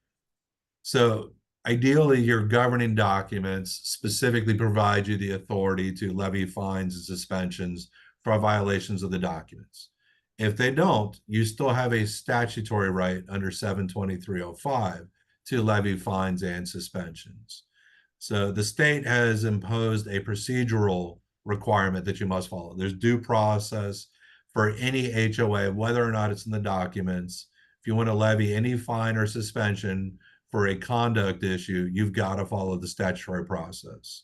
So ideally, your governing documents specifically provide you the authority to levy fines and suspensions for violations of the documents. If they don't, you still have a statutory right under 72305 to levy fines and suspensions. So the state has imposed a procedural requirement that you must follow. There's due process for any HOA, whether or not it's in the documents. If you want to levy any fine or suspension for a conduct issue, you've got to follow the statutory process.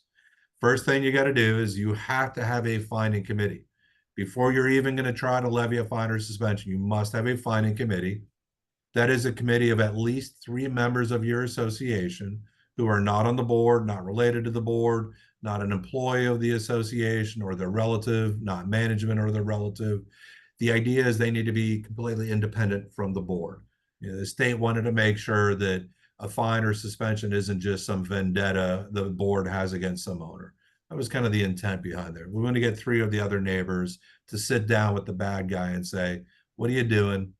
First thing you got to do is you have to have a finding committee. Before you're even going to try to levy a fine or suspension, you must have a finding committee. That is a committee of at least 3 members of your association who are not on the board, not related to the board, not an employee of the association or their relative, not management or their relative. The idea is they need to be completely independent from the board. The state wanted to make sure that a fine or suspension isn't just some vendetta the board has against some owner. That was kind of the intent behind there. We want to get 3 of the other neighbors to sit down with the bad guy and say, what are you doing?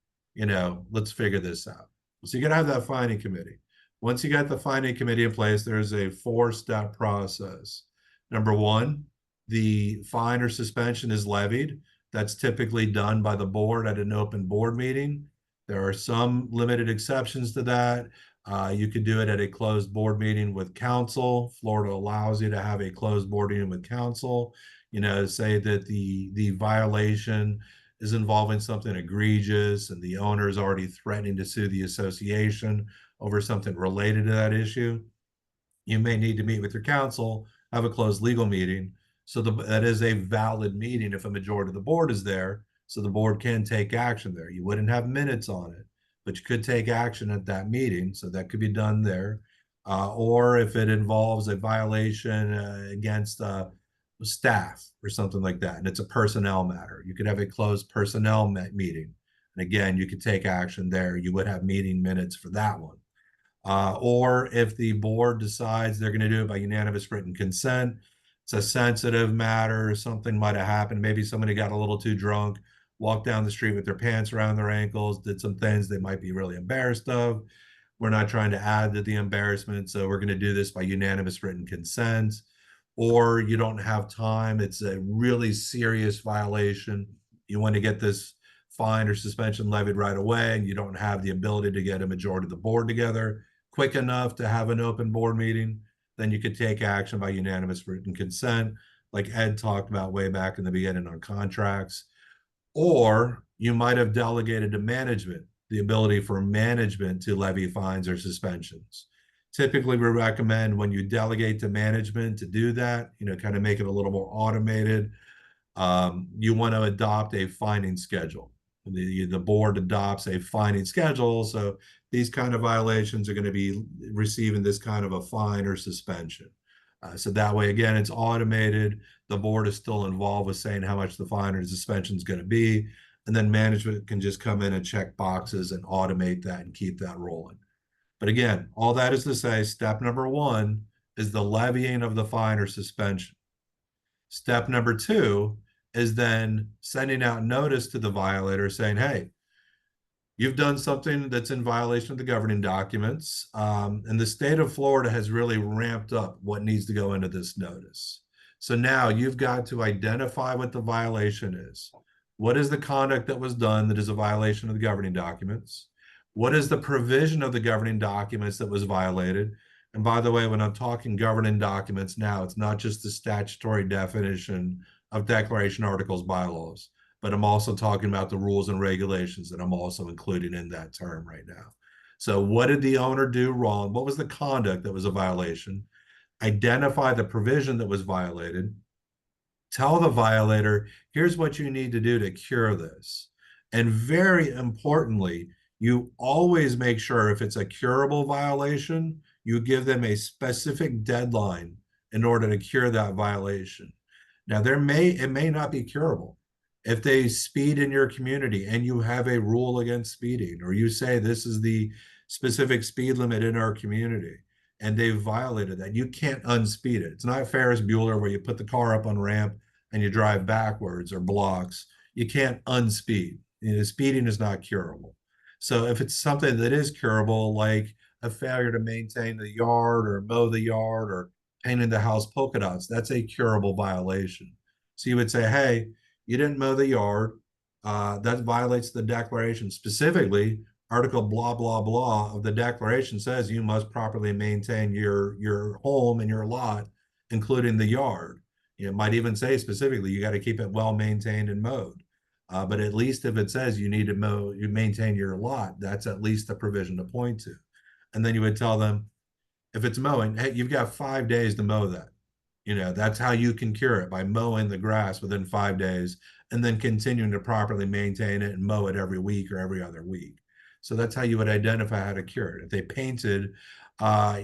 Let's figure this out. So you got to have that finding committee. Once you got the finding committee in place, there's a 4-step process. Number 1, the fine or suspension is levied. That's typically done by the board at an open board meeting. There are some limited exceptions to that. You could do it at a closed board meeting with counsel. Florida allows you to have a closed board meeting with counsel. Say that the violation is involving something egregious and the owner is already threatening to sue the association over something related to that issue. You may need to meet with your counsel, have a closed legal meeting. So that is a valid meeting if a majority of the board is there. So the board can take action there. You wouldn't have minutes on it, but you could take action at that meeting. So that could be done there. Or if it involves a violation against staff or something like that, and it's a personnel matter, you could have a closed personnel meeting. And again, you could take action there. You would have meeting minutes for that one. Or if the board decides they're going to do it by unanimous written consent, it's a sensitive matter, something might have happened. Maybe somebody got a little too drunk, walked down the street with their pants around their ankles, did some things they might be really embarrassed of. We're not trying to add to the embarrassment, so we're going to do this by unanimous written consent. Or you don't have time, it's a really serious violation. You want to get this fine or suspension levied right away, and you don't have the ability to get a majority of the board together quick enough to have an open board meeting, then you could take action by unanimous written consent, like Ed talked about way back in the beginning on contracts. Or you might have delegated to management the ability for management to levy fines or suspensions. Typically, we recommend when you delegate to management to do that, kind of make it a little more automated. You want to adopt a fining schedule. The board adopts a fining schedule. So these kind of violations are going to be receiving this kind of a fine or suspension. So that way, again, it's automated. The board is still involved with saying how much the fine or suspension is going to be. And then management can just come in and check boxes and automate that and keep that rolling. But again, all that is to say, step number 1 is the levying of the fine or suspension. Step number 2 is then sending out notice to the violator saying, hey, you've done something that's in violation of the governing documents. And the state of Florida has really ramped up what needs to go into this notice. So now you've got to identify what the violation is. What is the conduct that was done that is a violation of the governing documents? What is the provision of the governing documents that was violated? And by the way, when I'm talking governing documents now, it's not just the statutory definition of declaration articles bylaws, but I'm also talking about the rules and regulations that I'm also including in that term right now. So what did the owner do wrong? What was the conduct that was a violation? Identify the provision that was violated. Tell the violator, here's what you need to do to cure this. And very importantly, you always make sure if it's a curable violation, you give them a specific deadline in order to cure that violation. Now, it may not be curable. If they speed in your community and you have a rule against speeding, or you say this is the specific speed limit in our community, and they've violated that, you can't unspeed it. It's not Ferris Bueller where you put the car up on ramp and you drive backwards or blocks. You can't unspeed. Speeding is not curable. So if it's something that is curable, like a failure to maintain the yard or mow the yard or painting the house polka dots, that's a curable violation. So you would say, hey, you didn't mow the yard. That violates the declaration. Specifically, article blah, blah, blah of the declaration says you must properly maintain your home and your lot, including the yard. It might even say specifically, you got to keep it well maintained and mowed. But at least if it says you need to mow, you maintain your lot, that's at least a provision to point to. And then you would tell them, if it's mowing, hey, you've got 5 days to mow that. That's how you can cure it, by mowing the grass within 5 days and then continuing to properly maintain it and mow it every week or every other week. So that's how you would identify how to cure it. If they painted,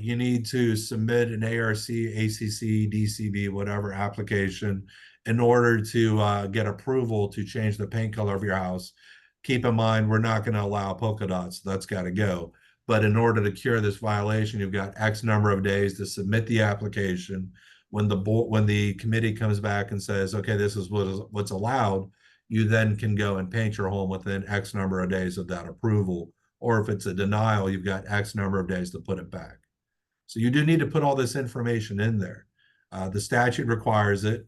you need to submit an ARC, ACC, DCB, whatever application in order to get approval to change the paint color of your house. Keep in mind, we're not going to allow polka dots. So that's got to go. But in order to cure this violation, you've got X number of days to submit the application. When the committee comes back and says, okay, this is what's allowed, you then can go and paint your home within X number of days of that approval. Or if it's a denial, you've got X number of days to put it back. So you do need to put all this information in there. The statute requires it.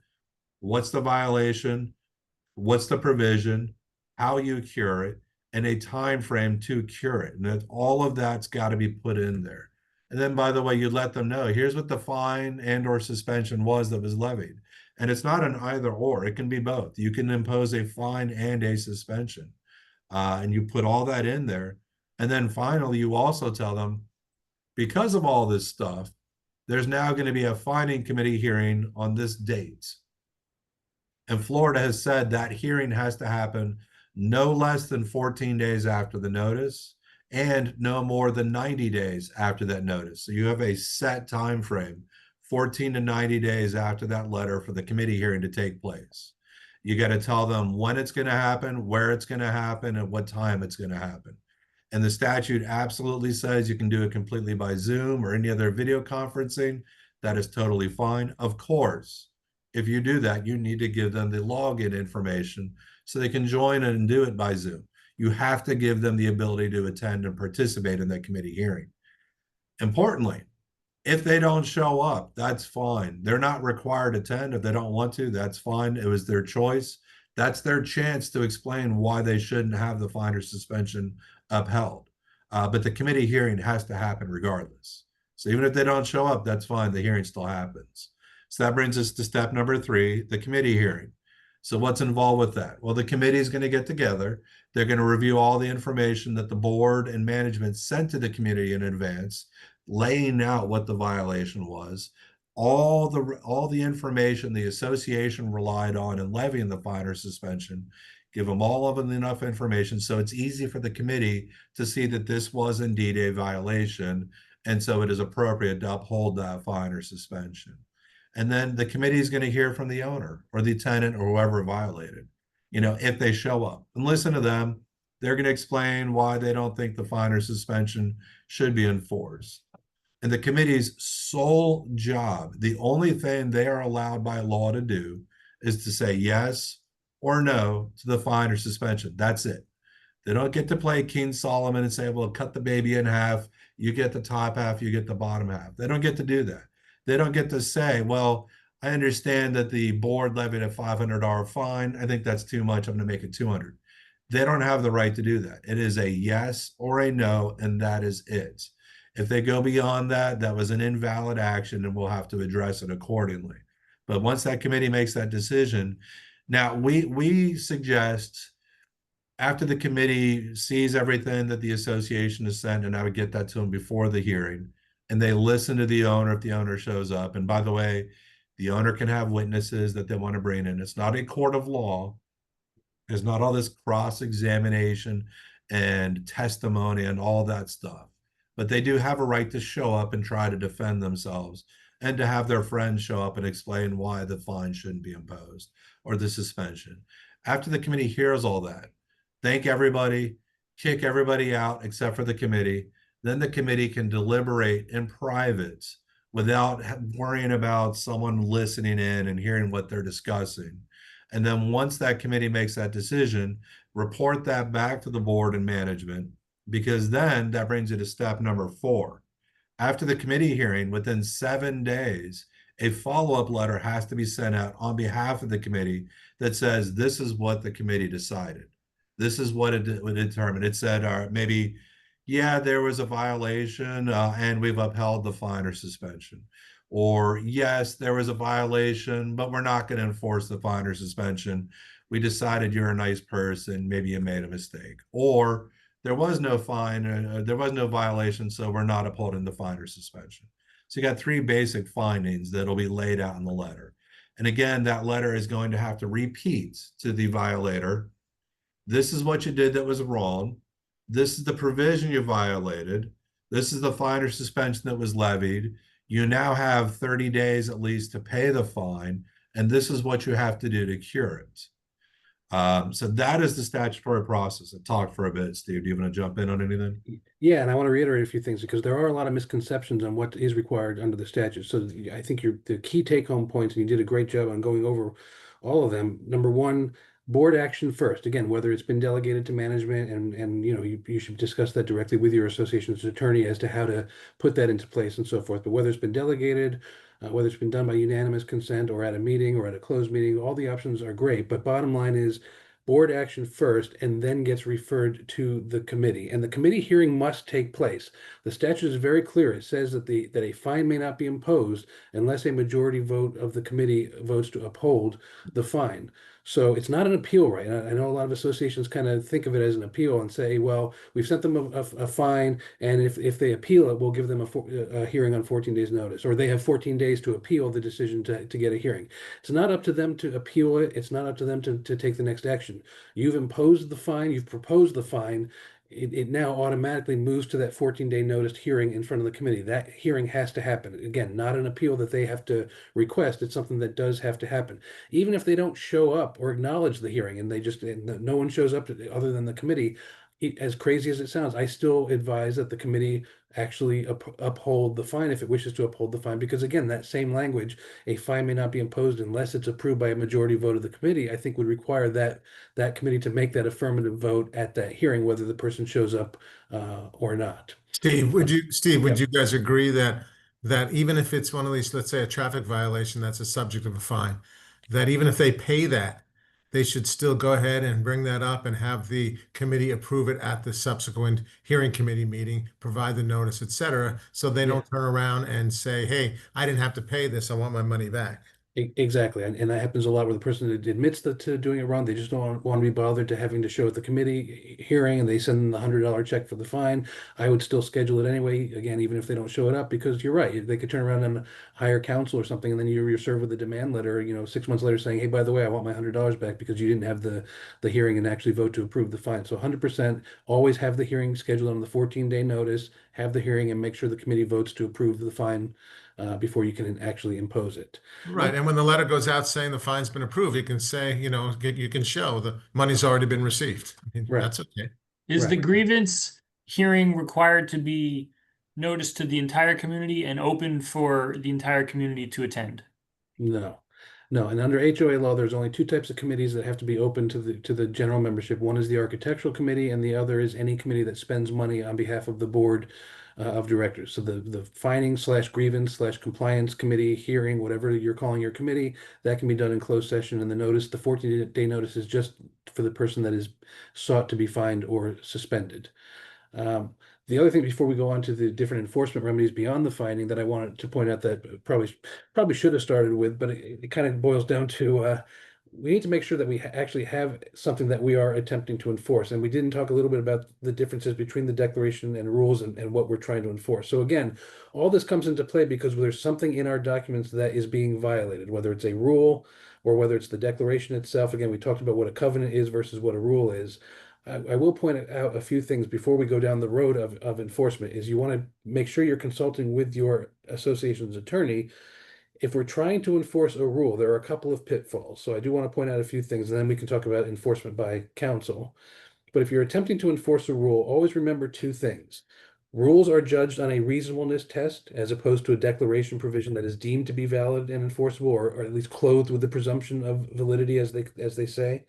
What's the violation? What's the provision? How you cure it? And a time frame to cure it. And that all of that's got to be put in there. And then, by the way, you let them know, here's what the fine and or suspension was that was levied. And it's not an either or, it can be both. You can impose a fine and a suspension. And you put all that in there. And then finally, you also tell them, because of all this stuff, there's now going to be a fining committee hearing on this date. And Florida has said that hearing has to happen no less than 14 days after the notice and no more than 90 days after that notice. So you have a set time frame, 14 to 90 days after that letter, for the committee hearing to take place. You got to tell them when it's going to happen, where it's going to happen, and what time it's going to happen. And the statute absolutely says you can do it completely by Zoom or any other video conferencing. That is totally fine. Of course, if you do that, you need to give them the login information so they can join and do it by Zoom. You have to give them the ability to attend and participate in that committee hearing. Importantly, if they don't show up, that's fine. They're not required to attend. If they don't want to, that's fine. It was their choice. That's their chance to explain why they shouldn't have the fine or suspension upheld. But the committee hearing has to happen regardless. So even if they don't show up, that's fine. The hearing still happens. So that brings us to step number 3, the committee hearing. So what's involved with that? Well, the committee is going to get together. They're going to review all the information that the board and management sent to the committee in advance, laying out what the violation was, all the information the association relied on in levying the fine or suspension, give them all of enough information so it's easy for the committee to see that this was indeed a violation, and so it is appropriate to uphold that fine or suspension. And then the committee is going to hear from the owner or the tenant or whoever violated, if they show up, and listen to them. They're going to explain why they don't think the fine or suspension should be enforced. And the committee's sole job, the only thing they are allowed by law to do, is to say yes or no to the fine or suspension. That's it. They don't get to play King Solomon and say, well, cut the baby in half. You get the top half, you get the bottom half. They don't get to do that. They don't get to say, well, I understand that the board levied a $500 fine. I think that's too much. I'm going to make it $200. They don't have the right to do that. It is a yes or a no, and that is it. If they go beyond that, that was an invalid action, and we'll have to address it accordingly. But once that committee makes that decision, now we suggest, after the committee sees everything that the association has sent, and I would get that to them before the hearing, and they listen to the owner if the owner shows up. And by the way, the owner can have witnesses that they want to bring in. It's not a court of law. There's not all this cross-examination and testimony and all that stuff. But they do have a right to show up and try to defend themselves, and to have their friends show up and explain why the fine shouldn't be imposed or the suspension. After the committee hears all that, thank everybody, kick everybody out except for the committee. Then the committee can deliberate in private without worrying about someone listening in and hearing what they're discussing. And then once that committee makes that decision, report that back to the board and management, because then that brings you to step number 4. After the committee hearing, within 7 days, a follow-up letter has to be sent out on behalf of the committee that says, this is what the committee decided. This is what it determined. It said, maybe, yeah, there was a violation and we've upheld the fine or suspension. or yes, there was a violation, but we're not going to enforce the fine or suspension. We decided you're a nice person, maybe you made a mistake, or there was no fine, there was no violation, so we're not upholding the fine or suspension. So you got three basic findings that'll be laid out in the letter. And again, that letter is going to have to repeat to the violator, this is what you did that was wrong. This is the provision you violated. This is the fine or suspension that was levied. You now have 30 days at least to pay the fine, and this is what you have to do to cure it. So that is the statutory process. I talked for a bit. Steve, do you want to jump in on anything? Yeah, and I want to reiterate a few things because there are a lot of misconceptions on what is required under the statute. So I think the key take-home points, and you did a great job on going over all of them. Number one, board action first. Again, whether it's been delegated to management, and you should discuss that directly with your association's attorney as to how to put that into place and so forth. But whether it's been delegated, whether it's been done by unanimous consent or at a meeting or at a closed meeting, all the options are great. But bottom line is board action first and then gets referred to the committee. And the committee hearing must take place. The statute is very clear. It says that a fine may not be imposed unless a majority vote of the committee votes to uphold the fine. So it's not an appeal, right? I know a lot of associations kind of think of it as an appeal and say, well, we've sent them a fine, and if they appeal it, we'll give them a hearing on 14 days notice, or they have 14 days to appeal the decision to get a hearing. It's not up to them to appeal it. It's not up to them to take the next action. You've imposed the fine, you've proposed the fine. It now automatically moves to that 14-day notice hearing in front of the committee. That hearing has to happen. Again, not an appeal that they have to request. It's something that does have to happen. Even if they don't show up or acknowledge the hearing and no one shows up other than the committee, as crazy as it sounds, I still advise that the committee actually uphold the fine if it wishes to uphold the fine, because again, that same language, a fine may not be imposed unless it's approved by a majority vote of the committee, I think would require that committee to make that affirmative vote at that hearing, whether the person shows up or not. Steve, would Yeah. you guys agree that even if it's one of these, let's say a traffic violation that's a subject of a fine, that even if they pay that, they should still go ahead and bring that up and have the committee approve it at the subsequent hearing committee meeting, provide the notice, et cetera, so they don't turn around and say, hey, I didn't have to pay this, I want my money back. Exactly, and that happens a lot where the person admits to doing it wrong. They just don't want to be bothered to having to show at the committee hearing, and they send them the $100 check for the fine. I would still schedule it anyway, again, even if they don't show it up, because you're right. They could turn around and hire counsel or something, and then you're served with a demand letter, 6 months later saying, hey, by the way, I want my $100 back because you didn't have the hearing and actually vote to approve the fine. So 100% always have the hearing scheduled on the 14-day notice, have the hearing, and make sure the committee votes to approve the fine before you can actually impose it. Right, and when the letter goes out saying the fine's been approved, you can say, you can show the money's already been received. I mean, Right. that's okay. Is the Right. grievance hearing required to be noticed to the entire community and open for the entire community to attend? No, and under HOA law, there's only two types of committees that have to be open to the general membership. One is the architectural committee, and the other is any committee that spends money on behalf of the board of directors. So the fining / grievance / compliance committee hearing, whatever you're calling your committee, that can be done in closed session. And the 14-day notice is just for the person that is sought to be fined or suspended. The other thing before we go on to the different enforcement remedies beyond the finding that I wanted to point out that probably should have started with, but it kind of boils down to we need to make sure that we actually have something that we are attempting to enforce. And we didn't talk a little bit about the differences between the declaration and rules and what we're trying to enforce. So again, all this comes into play because there's something in our documents that is being violated, whether it's a rule or whether it's the declaration itself. Again, we talked about what a covenant is versus what a rule is. I will point out a few things before we go down the road of enforcement. Is you want to make sure you're consulting with your association's attorney. If we're trying to enforce a rule, there are a couple of pitfalls. So I do want to point out a few things, and then we can talk about enforcement by counsel. But if you're attempting to enforce a rule, always remember two things. Rules are judged on a reasonableness test as opposed to a declaration provision that is deemed to be valid and enforceable, or at least clothed with the presumption of validity, as they say.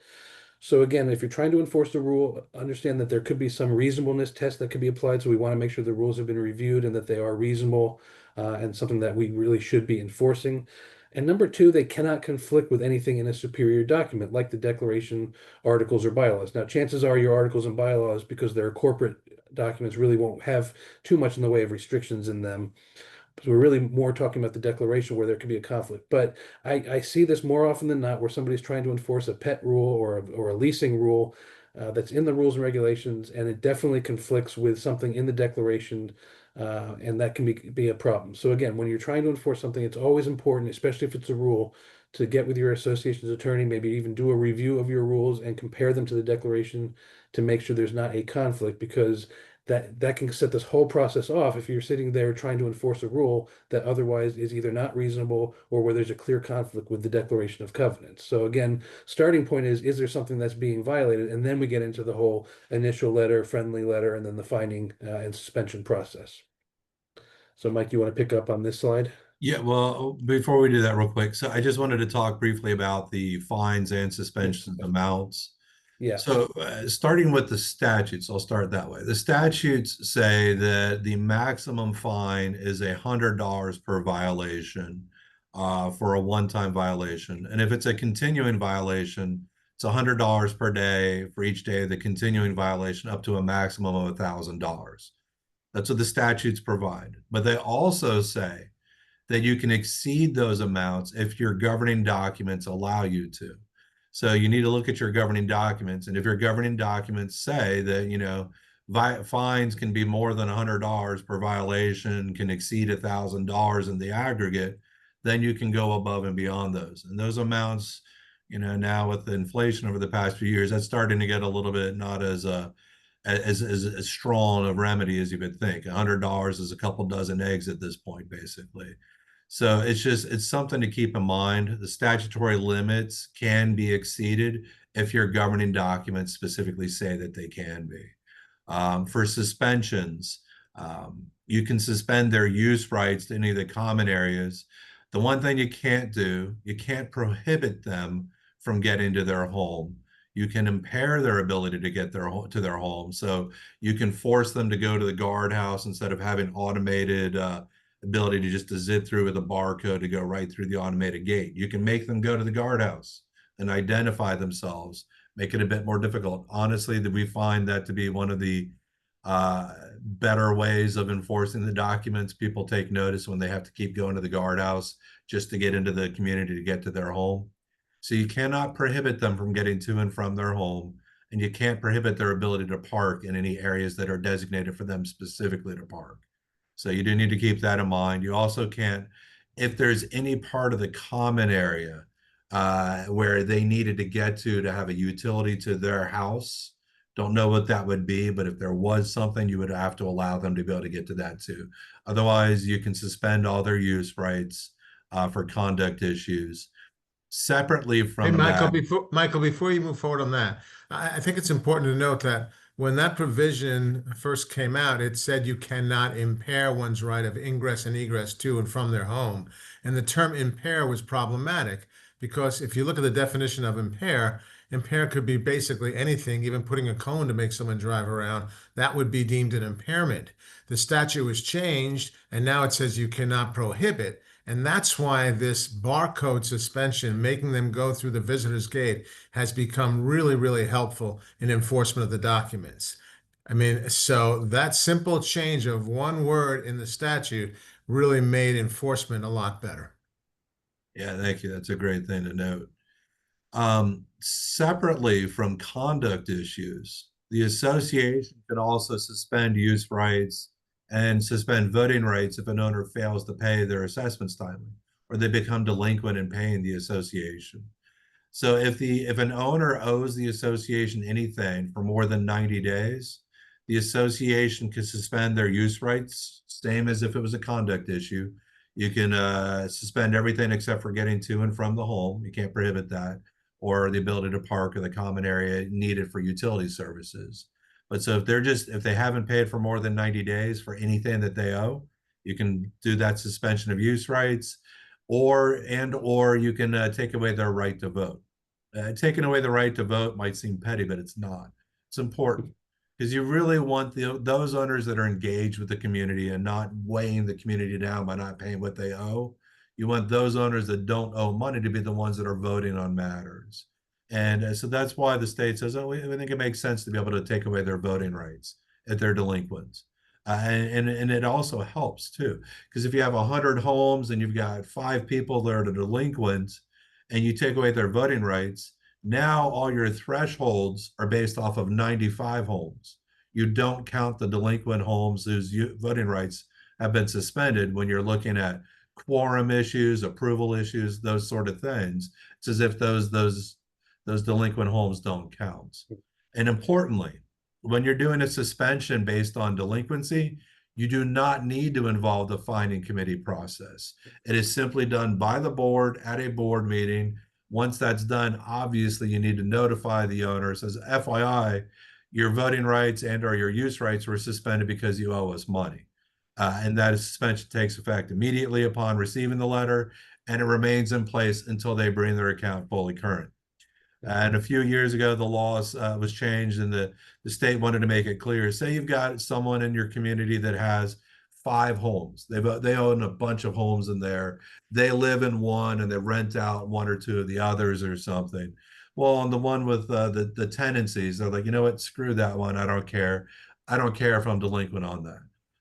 So again, if you're trying to enforce the rule, understand that there could be some reasonableness test that could be applied. So we want to make sure the rules have been reviewed and that they are reasonable and something that we really should be enforcing. And number two, they cannot conflict with anything in a superior document like the declaration, articles, or bylaws. Now, chances are your articles and bylaws, because they're corporate documents, really won't have too much in the way of restrictions in them. So we're really more talking about the declaration where there could be a conflict. But I see this more often than not where somebody's trying to enforce a pet rule or a leasing rule that's in the rules and regulations, and it definitely conflicts with something in the declaration, and that can be a problem. So again, when you're trying to enforce something, it's always important, especially if it's a rule, to get with your association's attorney, maybe even do a review of your rules and compare them to the declaration to make sure there's not a conflict, because that can set this whole process off if you're sitting there trying to enforce a rule that otherwise is either not reasonable or where there's a clear conflict with the declaration of covenants. So again, starting point is there something that's being violated? And then we get into the whole initial letter, friendly letter, and then the finding and suspension process. So Mike, you want to pick up on this slide? Yeah, well, before we do that real quick, so I just wanted to talk briefly about the fines and suspension amounts. Yeah. So starting with the statutes, I'll start that way. The statutes say that the maximum fine is $100 per violation for a one-time violation. And if it's a continuing violation, it's $100 per day for each day of the continuing violation up to a maximum of $1,000. That's what the statutes provide. But they also say that you can exceed those amounts if your governing documents allow you to. So you need to look at your governing documents. And if your governing documents say that, you know, fines can be more than $100 per violation, can exceed $1,000 in the aggregate, then you can go above and beyond those. And those amounts, you know, now with the inflation over the past few years, that's starting to get a little bit not as strong a remedy as you would think. $100 is a couple dozen eggs at this point, basically. So it's something to keep in mind. The statutory limits can be exceeded if your governing documents specifically say that they can be. For suspensions, you can suspend their use rights to any of the common areas. The one thing you can't do, you can't prohibit them from getting to their home. You can impair their ability to get to their home. So you can force them to go to the guardhouse instead of having automated ability to just to zip through with a barcode to go right through the automated gate. You can make them go to the guardhouse and identify themselves, make it a bit more difficult. Honestly, that we find that to be one of the better ways of enforcing the documents. People take notice when they have to keep going to the guardhouse just to get into the community to get to their home. So you cannot prohibit them from getting to and from their home, and you can't prohibit their ability to park in any areas that are designated for them specifically to park. So you do need to keep that in mind. You also can't, if there's any part of the common area where they needed to get to have a utility to their house, don't know what that would be, but if there was something, you would have to allow them to be able to get to that too. Otherwise, you can suspend all their use rights for conduct issues. Separately from Hey, Michael, that, before you move forward on that, I think it's important to note that when that provision first came out, it said you cannot impair one's right of ingress and egress to and from their home. And the term impair was problematic because if you look at the definition of impair could be basically anything, even putting a cone to make someone drive around, that would be deemed an impairment. The statute was changed, and now it says you cannot prohibit. And that's why this barcode suspension, making them go through the visitor's gate, has become really, really helpful in enforcement of the documents. I mean, so that simple change of one word in the statute really made enforcement a lot better. yeah, thank you. That's a great thing to note. Separately from conduct issues, the association can also suspend use rights and suspend voting rights if an owner fails to pay their assessments timely or they become delinquent in paying the association. So if an owner owes the association anything for more than 90 days, the association can suspend their use rights, same as if it was a conduct issue. You can suspend everything except for getting to and from the home. You can't prohibit that, or the ability to park or the common area needed for utility services. But so if they haven't paid for more than 90 days for anything that they owe, you can do that suspension of use rights, or you can take away their right to vote. Taking away the right to vote might seem petty, but it's not. It's important because you really want those owners that are engaged with the community and not weighing the community down by not paying what they owe. You want those owners that don't owe money to be the ones that are voting on matters. And so that's why the state says, oh, we think it makes sense to be able to take away their voting rights if they're delinquents. And it also helps too, because if you have 100 homes and you've got 5 people that are delinquent and you take away their voting rights, now all your thresholds are based off of 95 homes. You don't count the delinquent homes whose voting rights have been suspended when you're looking at quorum issues, approval issues, those sort of things. It's as if those delinquent homes don't count. And importantly, when you're doing a suspension based on delinquency, you do not need to involve the finding committee process. It is simply done by the board at a board meeting. Once that's done, obviously you need to notify the owners as FYI, your voting rights and or your use rights were suspended because you owe us money. And that suspension takes effect immediately upon receiving the letter, and it remains in place until they bring their account fully current. And a few years ago, the laws was changed, and the state wanted to make it clear. Say you've got someone in your community that has 5 homes. They own a bunch of homes in there. They live in one, and they rent out 1 or 2 of the others or something. Well, on the one with the tenancies, they're like, you know what? Screw that one. I don't care. I don't care if I'm delinquent on that.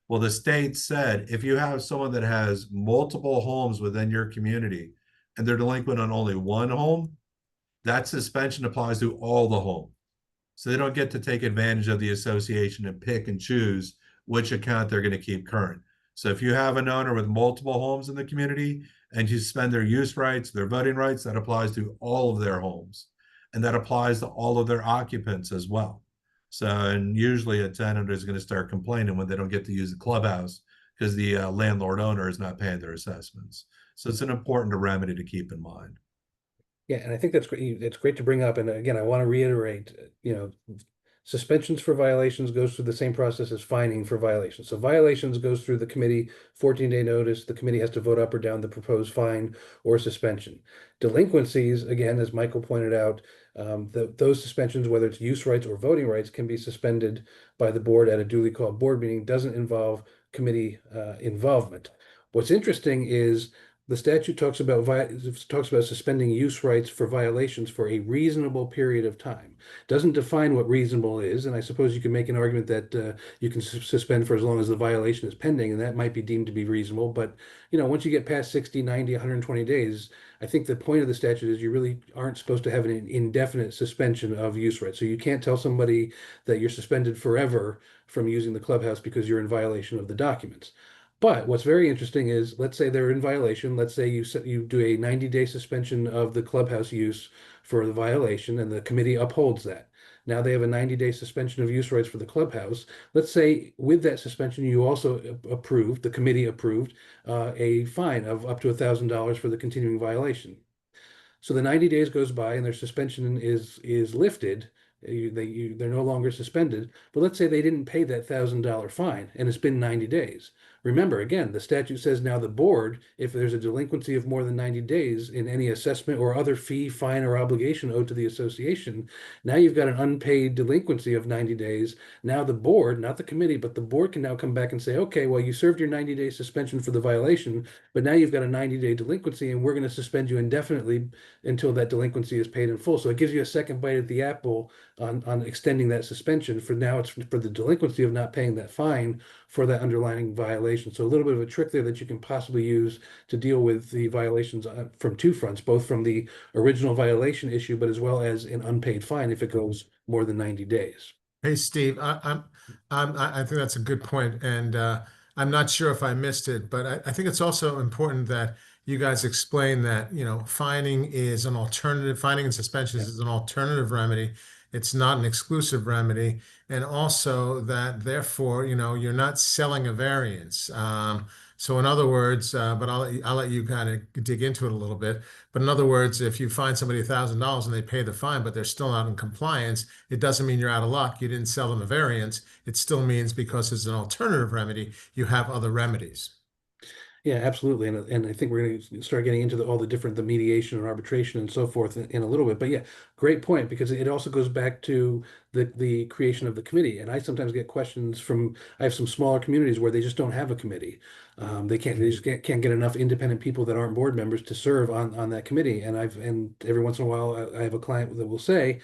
Well, the state said if you have someone that has multiple homes within your community and they're delinquent on only 1 home, that suspension applies to all the homes. So they don't get to take advantage of the association and pick and choose which account they're going to keep current. So if you have an owner with multiple homes in the community and you suspend their use rights, their voting rights, that applies to all of their homes. And that applies to all of their occupants as well. So, and usually a tenant is going to start complaining when they don't get to use the clubhouse because the landlord owner is not paying their assessments. So it's an important remedy to keep in mind. Yeah, and I think that's great. It's great to bring up. And again, I want to reiterate, suspensions for violations goes through the same process as fining for violations. So violations goes through the committee, 14-day notice. The committee has to vote up or down the proposed fine or suspension. Delinquencies, again, as Michael pointed out, those suspensions, whether it's use rights or voting rights, can be suspended by the board at a duly called board meeting. Doesn't involve committee involvement. What's interesting is the statute talks about suspending use rights for violations for a reasonable period of time. Doesn't define what reasonable is, and I suppose you can make an argument that you can suspend for as long as the violation is pending, and that might be deemed to be reasonable. But once you get past 60, 90, 120 days, I think the point of the statute is you really aren't supposed to have an indefinite suspension of use rights. So you can't tell somebody that you're suspended forever from using the clubhouse because you're in violation of the documents. But what's very interesting is, let's say they're in violation. Let's say you do a 90-day suspension of the clubhouse use for the violation, and the committee upholds that. Now they have a 90-day suspension of use rights for the clubhouse. Let's say with that suspension, you also the committee approved a fine of up to $1,000 for the continuing violation. So the 90 days goes by and their suspension is lifted. They're no longer suspended. But let's say they didn't pay that $1,000 fine and it's been 90 days. Remember, again, the statute says now the board, if there's a delinquency of more than 90 days in any assessment or other fee, fine, or obligation owed to the association, now you've got an unpaid delinquency of 90 days. Now the board, not the committee, but the board can now come back and say, okay, well, you served your 90-day suspension for the violation, but now you've got a 90-day delinquency and we're going to suspend you indefinitely until that delinquency is paid in full. So it gives you a second bite at the apple on extending that suspension. For now, it's for the delinquency of not paying that fine for that underlying violation. So a little bit of a trick there that you can possibly use to deal with the violations from 2 fronts, both from the original violation issue, but as well as an unpaid fine if it goes more than 90 days. Hey, Steve, I think that's a good point, and I'm not sure if I missed it, but I think it's also important that you guys explain that, fining is an alternative, fining and suspensions is an alternative remedy. It's not an exclusive remedy. And also that therefore, you're not selling a variance. So in other words, but I'll let you kind of dig into it a little bit. But in other words, if you fine somebody $1,000 and they pay the fine, but they're still not in compliance, it doesn't mean you're out of luck. You didn't sell them a variance. It still means because it's an alternative remedy, you have other remedies. Yeah, absolutely. And I think we're going to start getting into all the mediation and arbitration and so forth in a little bit. But yeah, great point, because it also goes back to the creation of the committee. And I sometimes get questions I have some smaller communities where they just don't have a committee. They just can't get enough independent people that aren't board members to serve on that committee. And every once in a while I have a client that will say,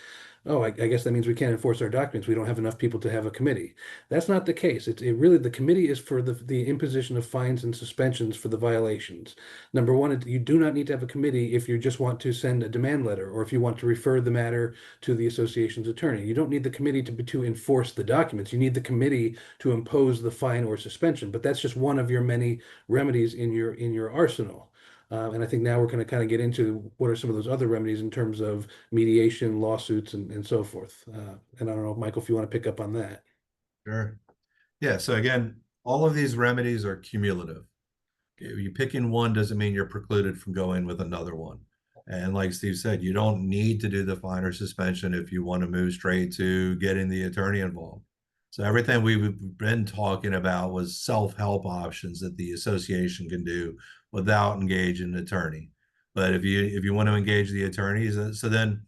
oh, I guess that means we can't enforce our documents. We don't have enough people to have a committee. That's not the case. It really, the committee is for the imposition of fines and suspensions for the violations. Number one, you do not need to have a committee if you just want to send a demand letter or if you want to refer the matter to the association's attorney. You don't need the committee to enforce the documents. You need the committee to impose the fine or suspension. But that's just one of your many remedies in your arsenal. And I think now we're going to kind of get into what are some of those other remedies in terms of mediation, lawsuits, and so forth. And I don't know, Michael, if you want to pick up on that. Sure. Yeah. So again, all of these remedies are cumulative. You picking one doesn't mean you're precluded from going with another one. And like Steve said, you don't need to do the fine or suspension if you want to move straight to getting the attorney involved. So everything we've been talking about was self-help options that the association can do without engaging an attorney. But if you want to engage the attorneys, so then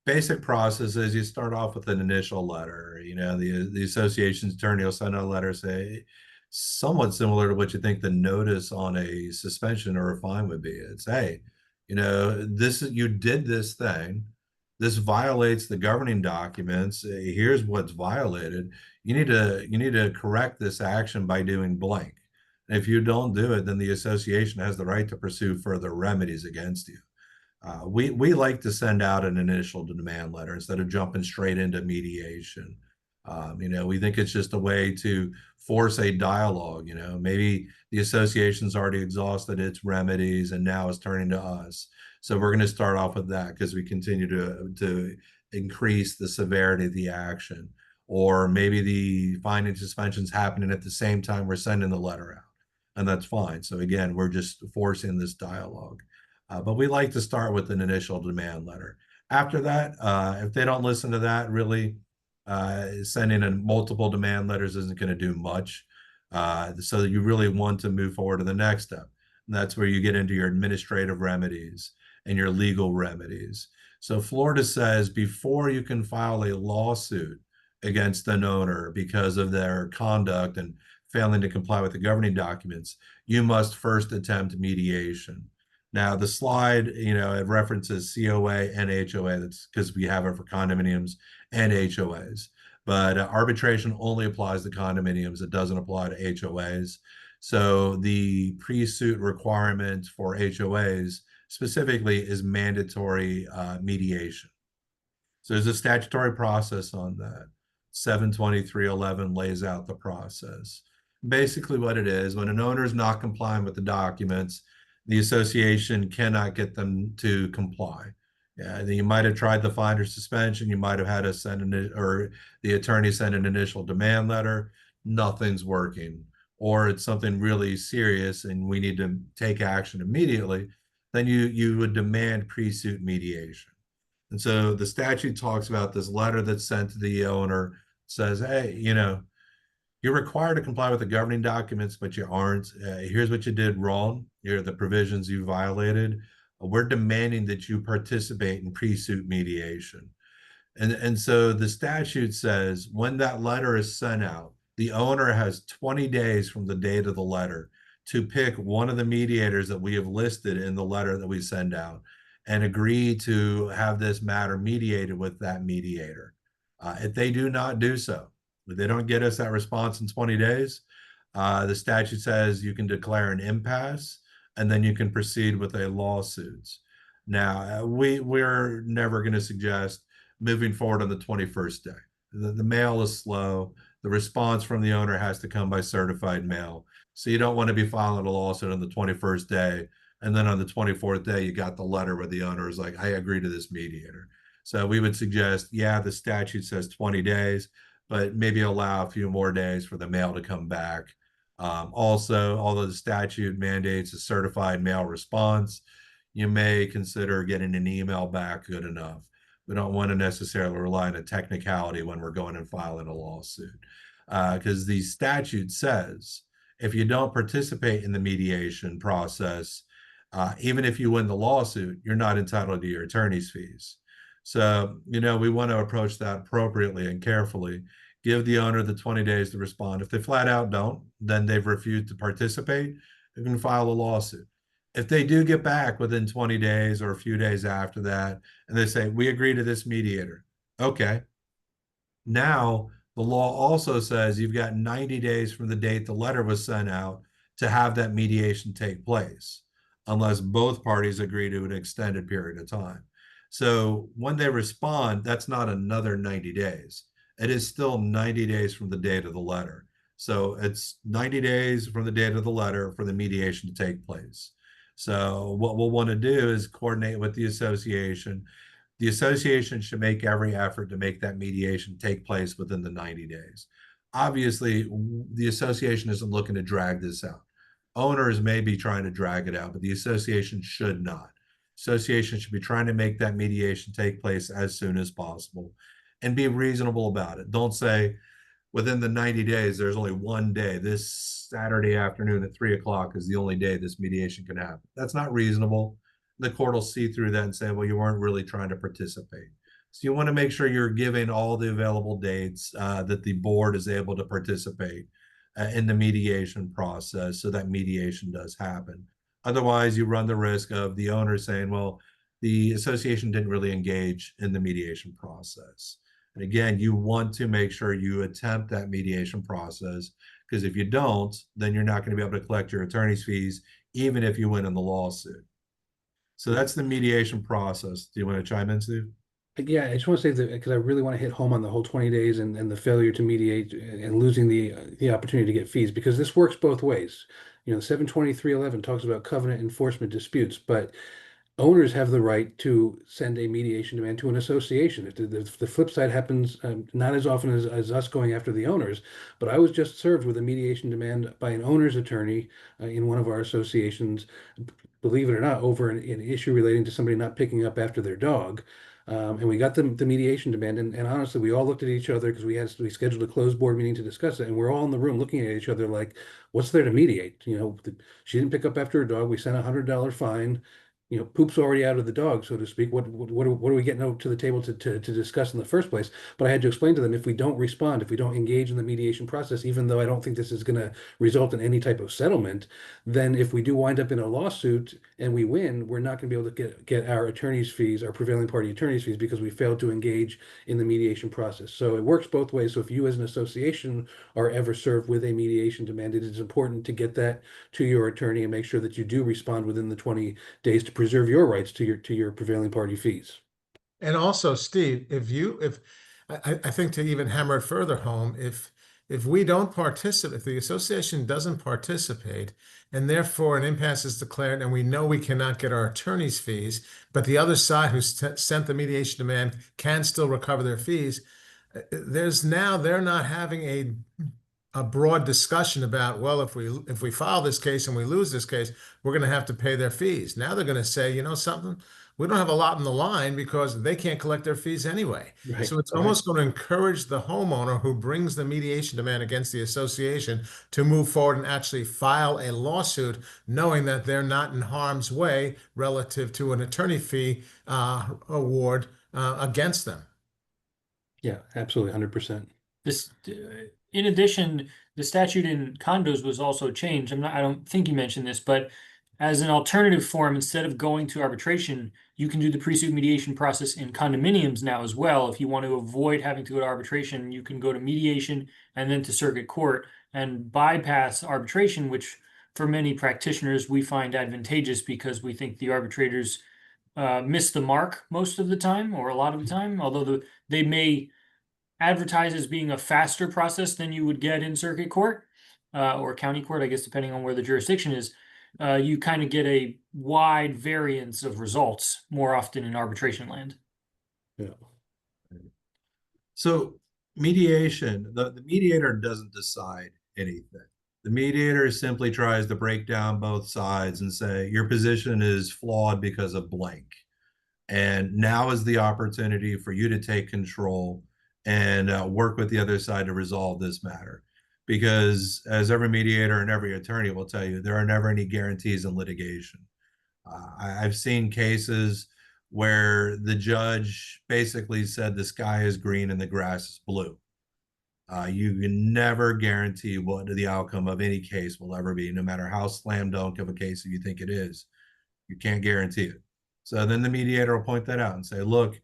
basic process is you start off with an initial letter. You know, the association's attorney will send out a letter, say, somewhat similar to what you think the notice on a suspension or a fine would be. It's, hey, you know, you did this thing. This violates the governing documents. Here's what's violated. You need to correct this action by doing blank. And if you don't do it, then the association has the right to pursue further remedies against you. We like to send out an initial demand letter instead of jumping straight into mediation. You know, we think it's just a way to force a dialogue. You know, maybe the association's already exhausted its remedies and now is turning to us. So we're going to start off with that because we continue to increase the severity of the action. Or maybe the fine and suspension's happening at the same time we're sending the letter out. And that's fine. So again, we're just forcing this dialogue. But we like to start with an initial demand letter. After that, if they don't listen to that, really sending in multiple demand letters isn't going to do much. So you really want to move forward to the next step. And that's where you get into your administrative remedies and your legal remedies. So Florida says before you can file a lawsuit against an owner because of their conduct and failing to comply with the governing documents, you must first attempt mediation. Now, the slide, you know, it references COA and HOA. That's because we have it for condominiums and HOAs. But arbitration only applies to condominiums. It doesn't apply to HOAs. So the pre-suit requirement for HOAs specifically is mandatory mediation. So there's a statutory process on that. 72311 lays out the process. Basically what it is, when an owner is not complying with the documents, the association cannot get them to comply. Yeah, you might have tried the fine or suspension. You might have had to send or the attorney send an initial demand letter. Nothing's working, or it's something really serious and we need to take action immediately. Then you would demand pre-suit mediation. And so the statute talks about this letter that's sent to the owner, says, hey, you know, you're required to comply with the governing documents, but you aren't. Here's what you did wrong. Here are the provisions you violated. We're demanding that you participate in pre-suit mediation. And so the statute says when that letter is sent out, the owner has 20 days from the date of the letter to pick one of the mediators that we have listed in the letter that we send out and agree to have this matter mediated with that mediator. If they do not do so, if they don't get us that response in 20 days, the statute says you can declare an impasse and then you can proceed with a lawsuit. Now, we're never going to suggest moving forward on the 21st day. The mail is slow. The response from the owner has to come by certified mail. So you don't want to be filing a lawsuit on the 21st day. And then on the 24th day, you got the letter where the owner is like, I agree to this mediator. So we would suggest, yeah, the statute says 20 days, but maybe allow a few more days for the mail to come back. Also, although the statute mandates a certified mail response, you may consider getting an email back good enough. We don't want to necessarily rely on a technicality when we're going and filing a lawsuit. Because the statute says if you don't participate in the mediation process, even if you win the lawsuit, you're not entitled to your attorney's fees. So, you know, we want to approach that appropriately and carefully. Give the owner the 20 days to respond. If they flat out don't, then they've refused to participate. You can file a lawsuit. If they do get back within 20 days or a few days after that, and they say, we agree to this mediator, Okay. Now, the law also says you've got 90 days from the date the letter was sent out to have that mediation take place, unless both parties agree to an extended period of time. So when they respond, that's not another 90 days. It is still 90 days from the date of the letter. So it's 90 days from the date of the letter for the mediation to take place. So what we'll want to do is coordinate with the association. The association should make every effort to make that mediation take place within the 90 days. Obviously, the association isn't looking to drag this out. Owners may be trying to drag it out, but the association should not. Association should be trying to make that mediation take place as soon as possible and be reasonable about it. Don't say within the 90 days, there's only one day. This Saturday afternoon at 3 o'clock is the only day this mediation can happen. That's not reasonable. The court will see through that and say, well, you weren't really trying to participate. So you want to make sure you're giving all the available dates that the board is able to participate in the mediation process so that mediation does happen. Otherwise, you run the risk of the owner saying, well, the association didn't really engage in the mediation process. And again, you want to make sure you attempt that mediation process, because if you don't, then you're not going to be able to collect your attorney's fees, even if you win in the lawsuit. So that's the mediation process. Do you want to chime in, Steve? Yeah, I just want to say that because I really want to hit home on the whole 20 days and the failure to mediate and losing the opportunity to get fees, because this works both ways. You know, 72311 talks about covenant enforcement disputes, but owners have the right to send a mediation demand to an association. If the flip side happens, not as often as us going after the owners, but I was just served with a mediation demand by an owner's attorney in one of our associations, believe it or not, over an issue relating to somebody not picking up after their dog. And we got the mediation demand, and honestly, we all looked at each other because we scheduled a closed board meeting to discuss it, and we're all in the room looking at each other like, "What's there to mediate?" You know, she didn't pick up after her dog. We sent $100 fine. You know, poop's already out of the dog, so to speak. What are we getting to the table to discuss in the first place? But I had to explain to them, if we don't respond, if we don't engage in the mediation process, even though I don't think this is going to result in any type of settlement, then if we do wind up in a lawsuit and we win, we're not going to be able to get our attorney's fees, our prevailing party attorney's fees, because we failed to engage in the mediation process. So it works both ways. So if you as an association are ever served with a mediation demand, it is important to get that to your attorney and make sure that you do respond within the 20 days to preserve your rights to your prevailing party fees. And also, Steve, if I think to even hammer it further home, if we don't participate, if the association doesn't participate, and therefore an impasse is declared, and we know we cannot get our attorney's fees, but the other side who sent the mediation demand can still recover their fees, they're not having a broad discussion about, well, if we file this case and we lose this case, we're going to have to pay their fees. Now they're going to say, you know something, we don't have a lot in the line because they can't collect their fees anyway. Right. So it's almost going to encourage the homeowner who brings the mediation demand against the association to move forward and actually file a lawsuit, knowing that they're not in harm's way relative to an attorney fee award against them. Yeah, absolutely, 100%. This, in addition, the statute in condos was also changed. I don't think you mentioned this, but as an alternative form, instead of going to arbitration, you can do the pre-suit mediation process in condominiums now as well. If you want to avoid having to go to arbitration, you can go to mediation and then to circuit court and bypass arbitration, which for many practitioners we find advantageous because we think the arbitrators miss the mark most of the time, or a lot of the time, although they may advertise as being a faster process than you would get in circuit court or county court, I guess, depending on where the jurisdiction is. You kind of get a wide variance of results more often in arbitration land. Yeah. So mediation, the mediator doesn't decide anything. The mediator simply tries to break down both sides and say, your position is flawed because of blank. And now is the opportunity for you to take control and work with the other side to resolve this matter. Because as every mediator and every attorney will tell you, there are never any guarantees in litigation. I've seen cases where the judge basically said the sky is green and the grass is blue. You can never guarantee what the outcome of any case will ever be, no matter how slam dunk of a case you think it is. You can't guarantee it. So then the mediator will point that out and say, look,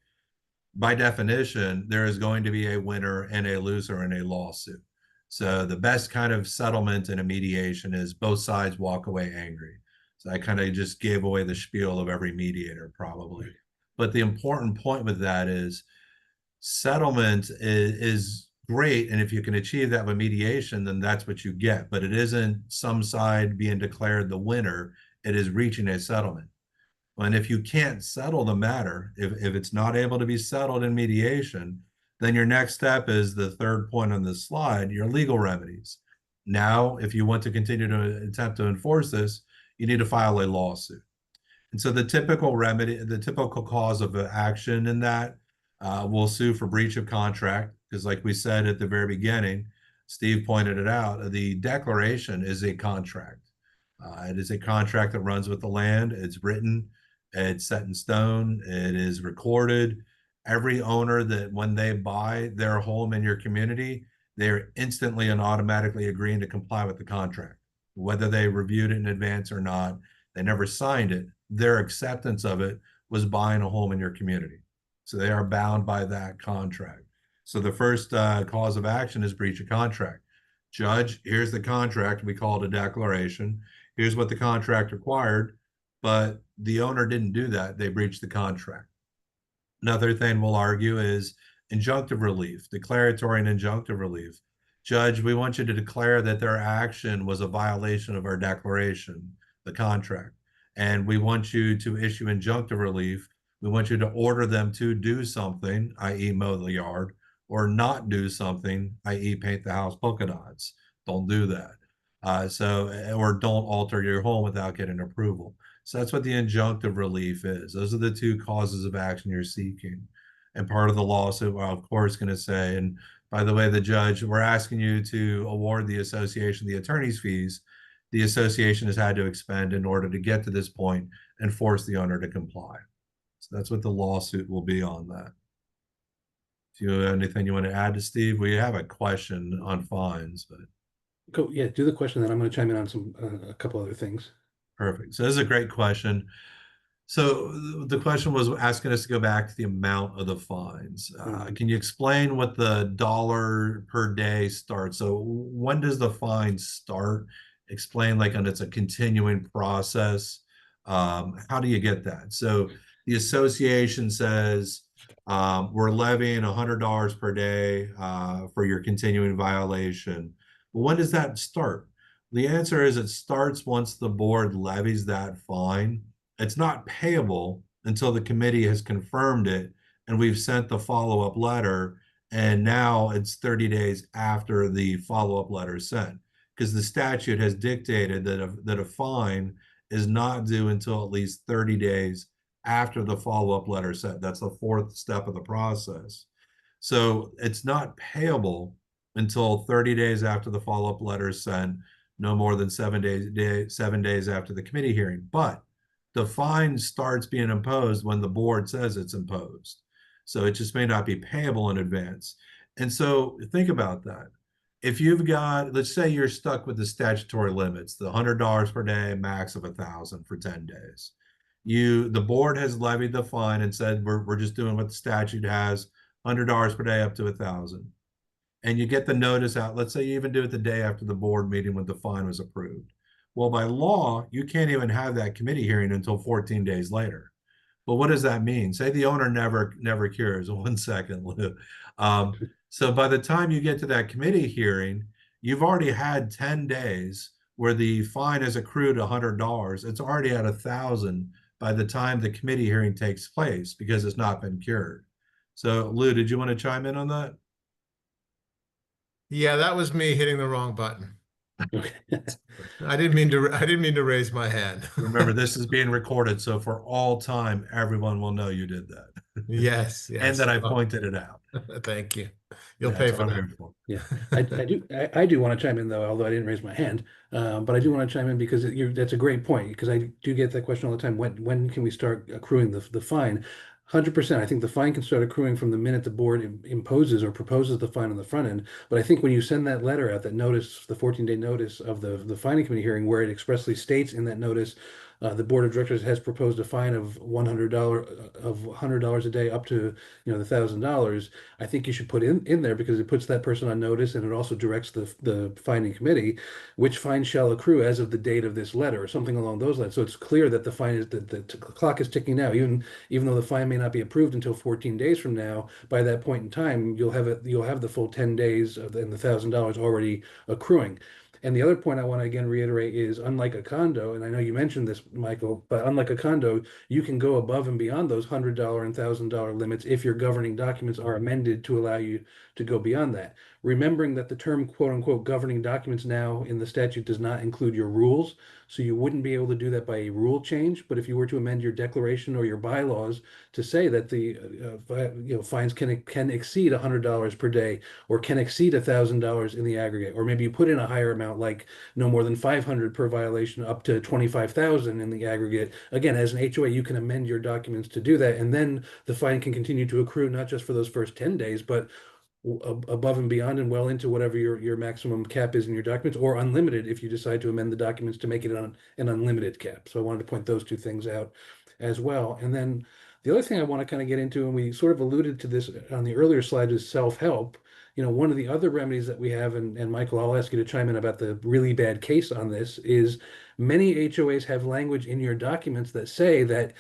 by definition, there is going to be a winner and a loser in a lawsuit. So the best kind of settlement in a mediation is both sides walk away angry. So I kind of just gave away the spiel of every mediator probably. But the important point with that is settlement is great. And if you can achieve that with mediation, then that's what you get. But it isn't some side being declared the winner. It is reaching a settlement. And if you can't settle the matter, if it's not able to be settled in mediation, then your next step is the third point on this slide, your legal remedies. Now, if you want to continue to attempt to enforce this, you need to file a lawsuit. And so the typical remedy, the typical cause of action in that will sue for breach of contract, because like we said at the very beginning, Steve pointed it out, the declaration is a contract. It is a contract that runs with the land. It's written, it's set in stone, it is recorded. Every owner that when they buy their home in your community, they're instantly and automatically agreeing to comply with the contract. Whether they reviewed it in advance or not, they never signed it. Their acceptance of it was buying a home in your community. So they are bound by that contract. So the first cause of action is breach of contract. Judge, here's the contract. We call it a declaration. Here's what the contract required, but the owner didn't do that. They breached the contract. Another thing we'll argue is injunctive relief, declaratory and injunctive relief. Judge, we want you to declare that their action was a violation of our declaration, the contract, and we want you to issue injunctive relief. We want you to order them to do something, i.e. mow the yard, or not do something, i.e. paint the house polka dots. Don't do that. Or don't alter your home without getting approval. So that's what the injunctive relief is. Those are the two causes of action you're seeking. And part of the lawsuit, well, of course, going to say, and by the way, the judge, we're asking you to award the association the attorney's fees the association has had to expend in order to get to this point and force the owner to comply. So that's what the lawsuit will be on that. Do you have anything you want to add to Steve? We have a question on fines, but. Go, yeah, do the question, then I'm going to chime in on some a couple other things. Perfect. So this is a great question. So the question was asking us to go back to the amount of the fines. Can you explain what the dollar per day starts? So when does the fine start? Explain like when it's a continuing process. How do you get that? So the association says we're levying $100 per day for your continuing violation. Well, when does that start? The answer is it starts once the board levies that fine. It's not payable until the committee has confirmed it and we've sent the follow-up letter, and now it's 30 days after the follow-up letter is sent, because the statute has dictated that a fine is not due until at least 30 days after the follow-up letter is sent. That's the fourth step of the process. So it's not payable until 30 days after the follow-up letter is sent, no more than 7 days after the committee hearing. But the fine starts being imposed when the board says it's imposed. So it just may not be payable in advance. And so think about that. If you've got, let's say you're stuck with the statutory limits, the $100 per day, max of 1,000 for 10 days. The board has levied the fine and said, we're just doing what the statute has, $100 per day up to 1,000. And you get the notice out. Let's say you even do it the day after the board meeting when the fine was approved. Well, by law, you can't even have that committee hearing until 14 days later. But what does that mean? Say the owner never cures. 1 second, Lou. So by the time you get to that committee hearing, you've already had 10 days where the fine has accrued $100. It's already at 1,000 by the time the committee hearing takes place because it's not been cured. So Lou, did you want to chime in on that? Yeah, that was me hitting the wrong button. Okay. I didn't mean to raise my hand. Remember, this is being recorded, so for all time, everyone will know you did that. Yes, yes. And that I pointed it out. Thank you. You'll Yeah, pay that's for what I'm that. here for. Yeah, I do want to chime in though, although I didn't raise my hand. But I do want to chime in because that's a great point, because I do get that question all the time. When can we start accruing the fine? 100%. I think the fine can start accruing from the minute the board imposes or proposes the fine on the front end. But I think when you send that letter out, that notice, the 14-day notice of the fining committee hearing, where it expressly states in that notice, The board of directors has proposed a fine of $100 a day up to, the $1,000. I think you should put in there because it puts that person on notice, and it also directs the fining committee which fine shall accrue as of the date of this letter, or something along those lines. So it's clear that the fine is that the clock is ticking now, even though the fine may not be approved until 14 days from now. By that point in time, you'll have the full 10 days and the $1,000 already accruing. And the other point I want to again reiterate is, unlike a condo, and I know you mentioned this, Michael, but unlike a condo, you can go above and beyond those $100 and $1,000 limits if your governing documents are amended to allow you to go beyond that. Remembering that the term quote unquote governing documents now in the statute does not include your rules. So you wouldn't be able to do that by a rule change. But if you were to amend your declaration or your bylaws to say that the fines can exceed $100 per day, or can exceed $1,000 in the aggregate, or maybe you put in a higher amount, like no more than 500 per violation, up to 25,000 in the aggregate. Again, as an HOA, you can amend your documents to do that, and then the fine can continue to accrue not just for those first 10 days, but above and beyond and well into whatever your maximum cap is in your documents, or unlimited if you decide to amend the documents to make it an unlimited cap. So I wanted to point those two things out as well. And then the other thing I want to kind of get into, and we sort of alluded to this on the earlier slide, is self-help. One of the other remedies that we have, and Michael, I'll ask you to chime in about the really bad case on this, is many HOAs have language in your documents that say that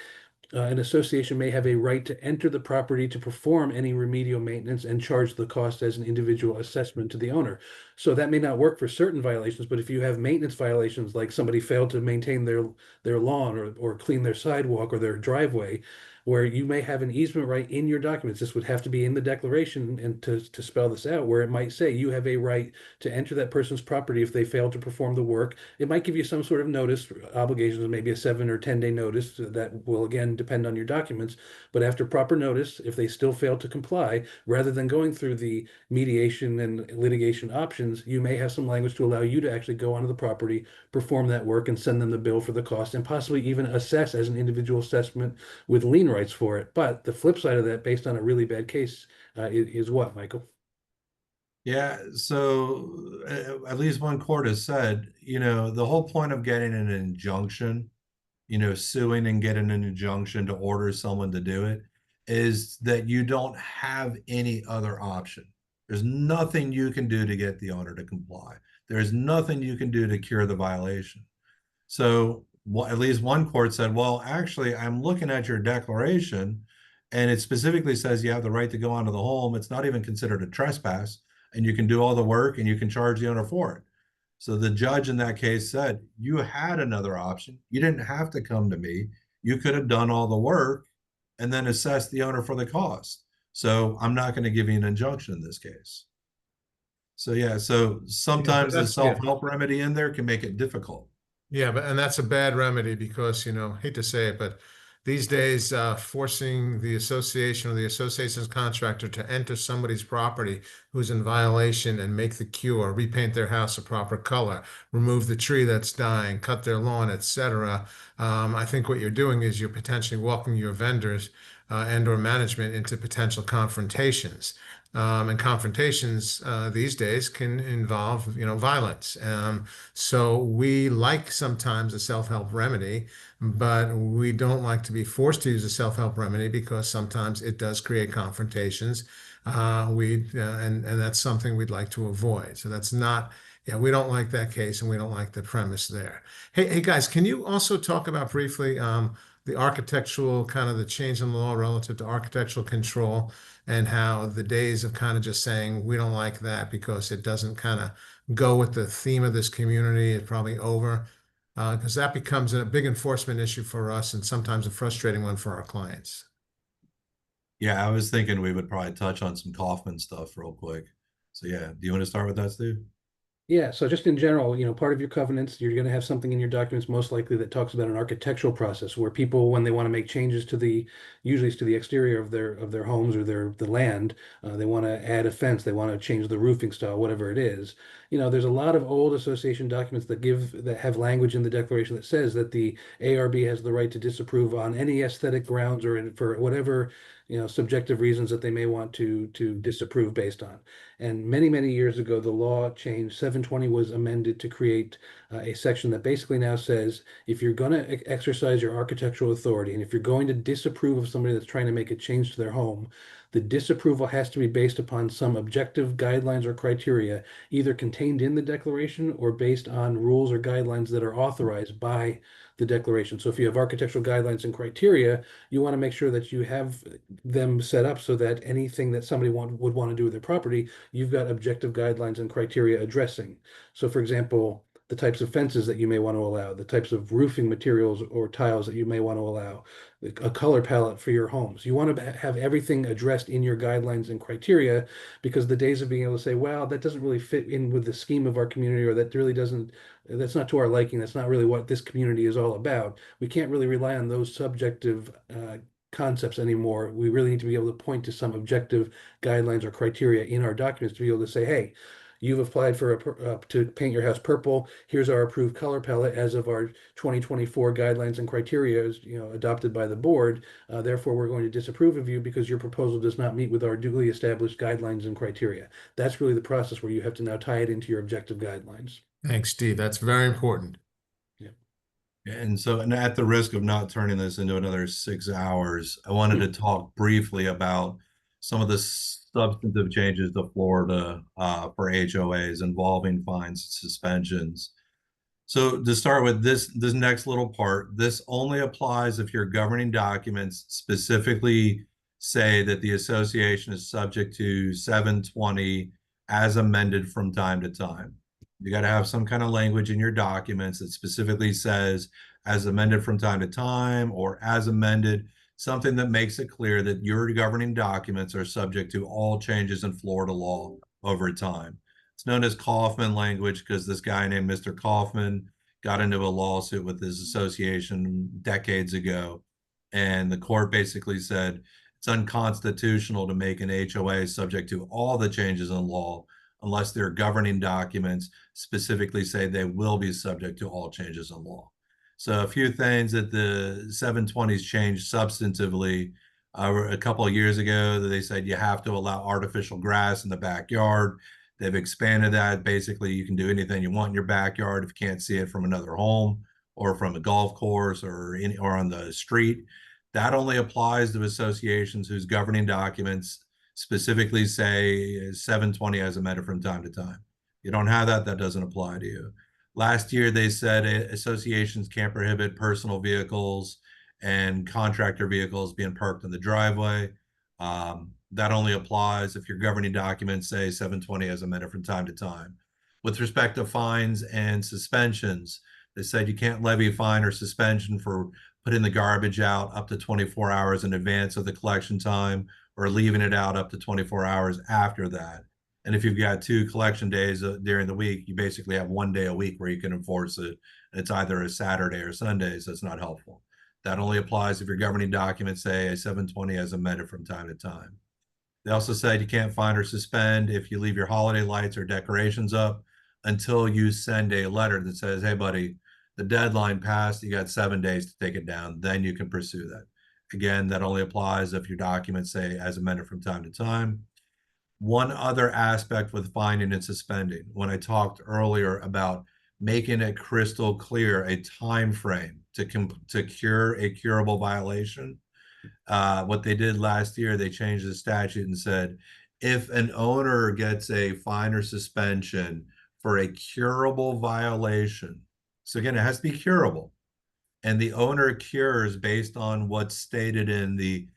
an association may have a right to enter the property to perform any remedial maintenance and charge the cost as an individual assessment to the owner. So that may not work for certain violations, but if you have maintenance violations, like somebody failed to maintain their lawn or clean their sidewalk or their driveway, where you may have an easement right in your documents. This would have to be in the declaration, and to spell this out, where it might say you have a right to enter that person's property if they fail to perform the work. It might give you some sort of notice, obligations, maybe a 7 or 10 day notice that will again depend on your documents. But after proper notice, if they still fail to comply, rather than going through the mediation and litigation options, you may have some language to allow you to actually go onto the property, perform that work, and send them the bill for the cost, and possibly even assess as an individual assessment with lien rights for it. But the flip side of that, based on a really bad case, is what, Michael? Yeah, so at least one court has said, the whole point of getting an injunction, suing and getting an injunction to order someone to do it, is that you don't have any other option. There's nothing you can do to get the owner to comply. There's nothing you can do to cure the violation. So at least one court said, well, actually, I'm looking at your declaration, and it specifically says you have the right to go onto the home. It's not even considered a trespass, and you can do all the work and you can charge the owner for it. So the judge in that case said, you had another option. You didn't have to come to me. You could have done all the work and then assessed the owner for the cost. So I'm not going to give you an injunction in this case. So yeah, so sometimes the self-help remedy in there can make it difficult. Yeah, and that's a bad remedy because, hate to say it, but these days, forcing the association or the association's contractor to enter somebody's property who's in violation and make the cure, repaint their house a proper color, remove the tree that's dying, cut their lawn, etc. I think what you're doing is you're potentially walking your vendors and or management into potential confrontations. And confrontations these days can involve, violence. So we like sometimes a self-help remedy, but we don't like to be forced to use a self-help remedy because sometimes it does create confrontations. And that's something we'd like to avoid. So that's not, we don't like that case, and we don't like the premise there. Hey guys, can you also talk about briefly the architectural, kind of the change in the law relative to architectural control, and how the days of kind of just saying we don't like that because it doesn't kind of go with the theme of this community is probably over, because that becomes a big enforcement issue for us and sometimes a frustrating one for our clients. Yeah, I was thinking we would probably touch on some Kaufman stuff real quick. So yeah, do you want to start with that, Steve? Yeah, so just in general, part of your covenants, you're going to have something in your documents most likely that talks about an architectural process where people, when they want to make changes to usually to the exterior of their homes or the land, they want to add a fence, they want to change the roofing style, whatever it is. There's a lot of old association documents that have language in the declaration that says that the ARB has the right to disapprove on any aesthetic grounds or for whatever subjective reasons that they may want to disapprove based on. And many, many years ago, the law changed, 720 was amended to create a section that basically now says, if you're going to exercise your architectural authority, and if you're going to disapprove of somebody that's trying to make a change to their home, the disapproval has to be based upon some objective guidelines or criteria, either contained in the declaration or based on rules or guidelines that are authorized by the declaration. So if you have architectural guidelines and criteria, you want to make sure that you have them set up so that anything that somebody would want to do with their property, you've got objective guidelines and criteria addressing. So for example, the types of fences that you may want to allow, the types of roofing materials or tiles that you may want to allow, a color palette for your homes. You want to have everything addressed in your guidelines and criteria, because the days of being able to say, well, that doesn't really fit in with the scheme of our community, or that really doesn't, that's not to our liking, that's not really what this community is all about. We can't really rely on those subjective concepts anymore. We really need to be able to point to some objective guidelines or criteria in our documents to be able to say, hey, you've applied for to paint your house purple. Here's our approved color palette as of our 2024 guidelines and criteria, adopted by the board. Therefore, we're going to disapprove of you because your proposal does not meet with our duly established guidelines and criteria. That's really the process where you have to now tie it into your objective guidelines. Thanks, Steve. That's very important. And so, and at the risk of not turning this into another 6 hours, I wanted to talk briefly about some of the substantive changes to Florida for HOAs involving fines and suspensions. So to start with this next little part, this only applies if your governing documents specifically say that the association is subject to 720 as amended from time to time. You got to have some kind of language in your documents that specifically says as amended from time to time, or as amended, something that makes it clear that your governing documents are subject to all changes in Florida law over time. It's known as Kaufman language because this guy named Mr. Kaufman got into a lawsuit with his association decades ago. And the court basically said it's unconstitutional to make an HOA subject to all the changes in law unless their governing documents specifically say they will be subject to all changes in law. So a few things that the 720s changed substantively. A couple of years ago, they said you have to allow artificial grass in the backyard. They've expanded that. Basically, you can do anything you want in your backyard if you can't see it from another home or from a golf course or on the street. That only applies to associations whose governing documents specifically say 720 as amended from time to time. You don't have that, that doesn't apply to you. Last year, they said associations can't prohibit personal vehicles and contractor vehicles being parked in the driveway. That only applies if your governing documents say 720 as amended from time to time. With respect to fines and suspensions, they said you can't levy a fine or suspension for putting the garbage out up to 24 hours in advance of the collection time, or leaving it out up to 24 hours after that. And if you've got 2 collection days during the week, you basically have 1 day a week where you can enforce it. It's either a Saturday or Sunday, so it's not helpful. That only applies if your governing documents say a 720 as amended from time to time. They also said you can't fine or suspend if you leave your holiday lights or decorations up until you send a letter that says, hey, buddy, the deadline passed, you got 7 days to take it down, then you can pursue that. Again, that only applies if your documents say as amended from time to time. One other aspect with fining and suspending, when I talked earlier about making it crystal clear a time frame to cure a curable violation, what they did last year, they changed the statute and said, if an owner gets a fine or suspension for a curable violation, so again, it has to be curable, and the owner cures based on what's stated in the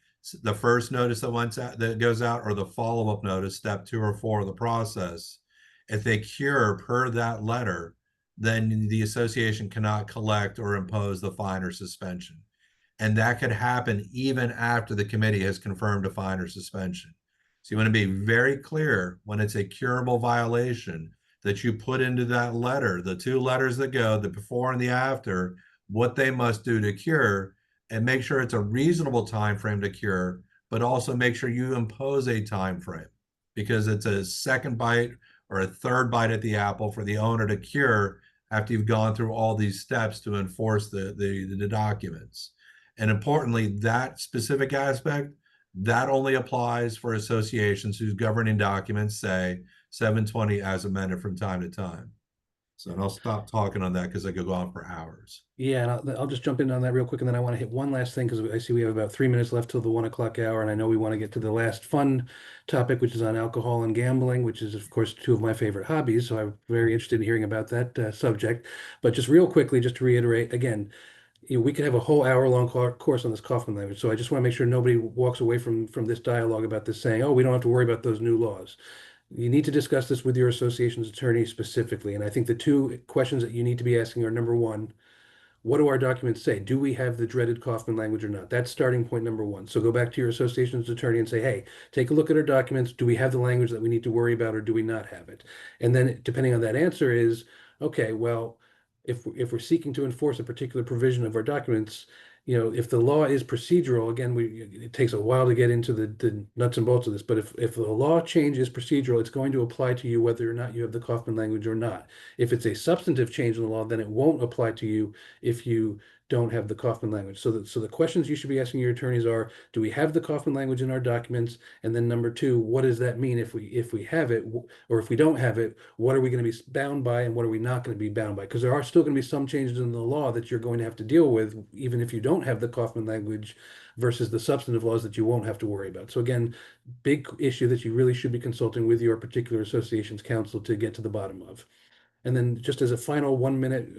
first notice that goes out, or the follow-up notice, step 2 or 4 of the process, if they cure per that letter, then the association cannot collect or impose the fine or suspension. And that could happen even after the committee has confirmed a fine or suspension. So you want to be very clear when it's a curable violation that you put into that letter, the 2 letters that go, the before and the after, what they must do to cure, and make sure it's a reasonable time frame to cure, but also make sure you impose a time frame, because it's a second bite or a third bite at the apple for the owner to cure after you've gone through all these steps to enforce the documents. And importantly, that specific aspect, that only applies for associations whose governing documents say 720 as amended from time to time. So, and I'll stop talking on that because I could go on for hours. Yeah, and I'll just jump in on that real quick, and then I want to hit one last thing because I see we have about 3 minutes left till the 1 o'clock hour, and I know we want to get to the last fun topic, which is on alcohol and gambling, which is, of course, two of my favorite hobbies. So I'm very interested in hearing about that subject. But just real quickly, just to reiterate again, we could have a whole hour-long course on this Kaufman language. So I just want to make sure nobody walks away from this dialogue about this saying, "Oh, we don't have to worry about those new laws." You need to discuss this with your association's attorney specifically. And I think the two questions that you need to be asking are, number one, what do our documents say? Do we have the dreaded Kaufman language or not? That's starting point number one. So go back to your association's attorney and say, hey, take a look at our documents. Do we have the language that we need to worry about, or do we not have it? And then depending on that answer is, okay, well, if we're seeking to enforce a particular provision of our documents, if the law is procedural, again, it takes a while to get into the nuts and bolts of this, but if the law change is procedural, it's going to apply to you whether or not you have the Kaufman language or not. If it's a substantive change in the law, then it won't apply to you if you don't have the Kaufman language. So the questions you should be asking your attorneys are, do we have the Kaufman language in our documents? And then number two, what does that mean if we have it, or if we don't have it, what are we going to be bound by and what are we not going to be bound by? Because there are still going to be some changes in the law that you're going to have to deal with, even if you don't have the Kaufman language versus the substantive laws that you won't have to worry about. So again, big issue that you really should be consulting with your particular association's counsel to get to the bottom of. And then just as a final 1 minute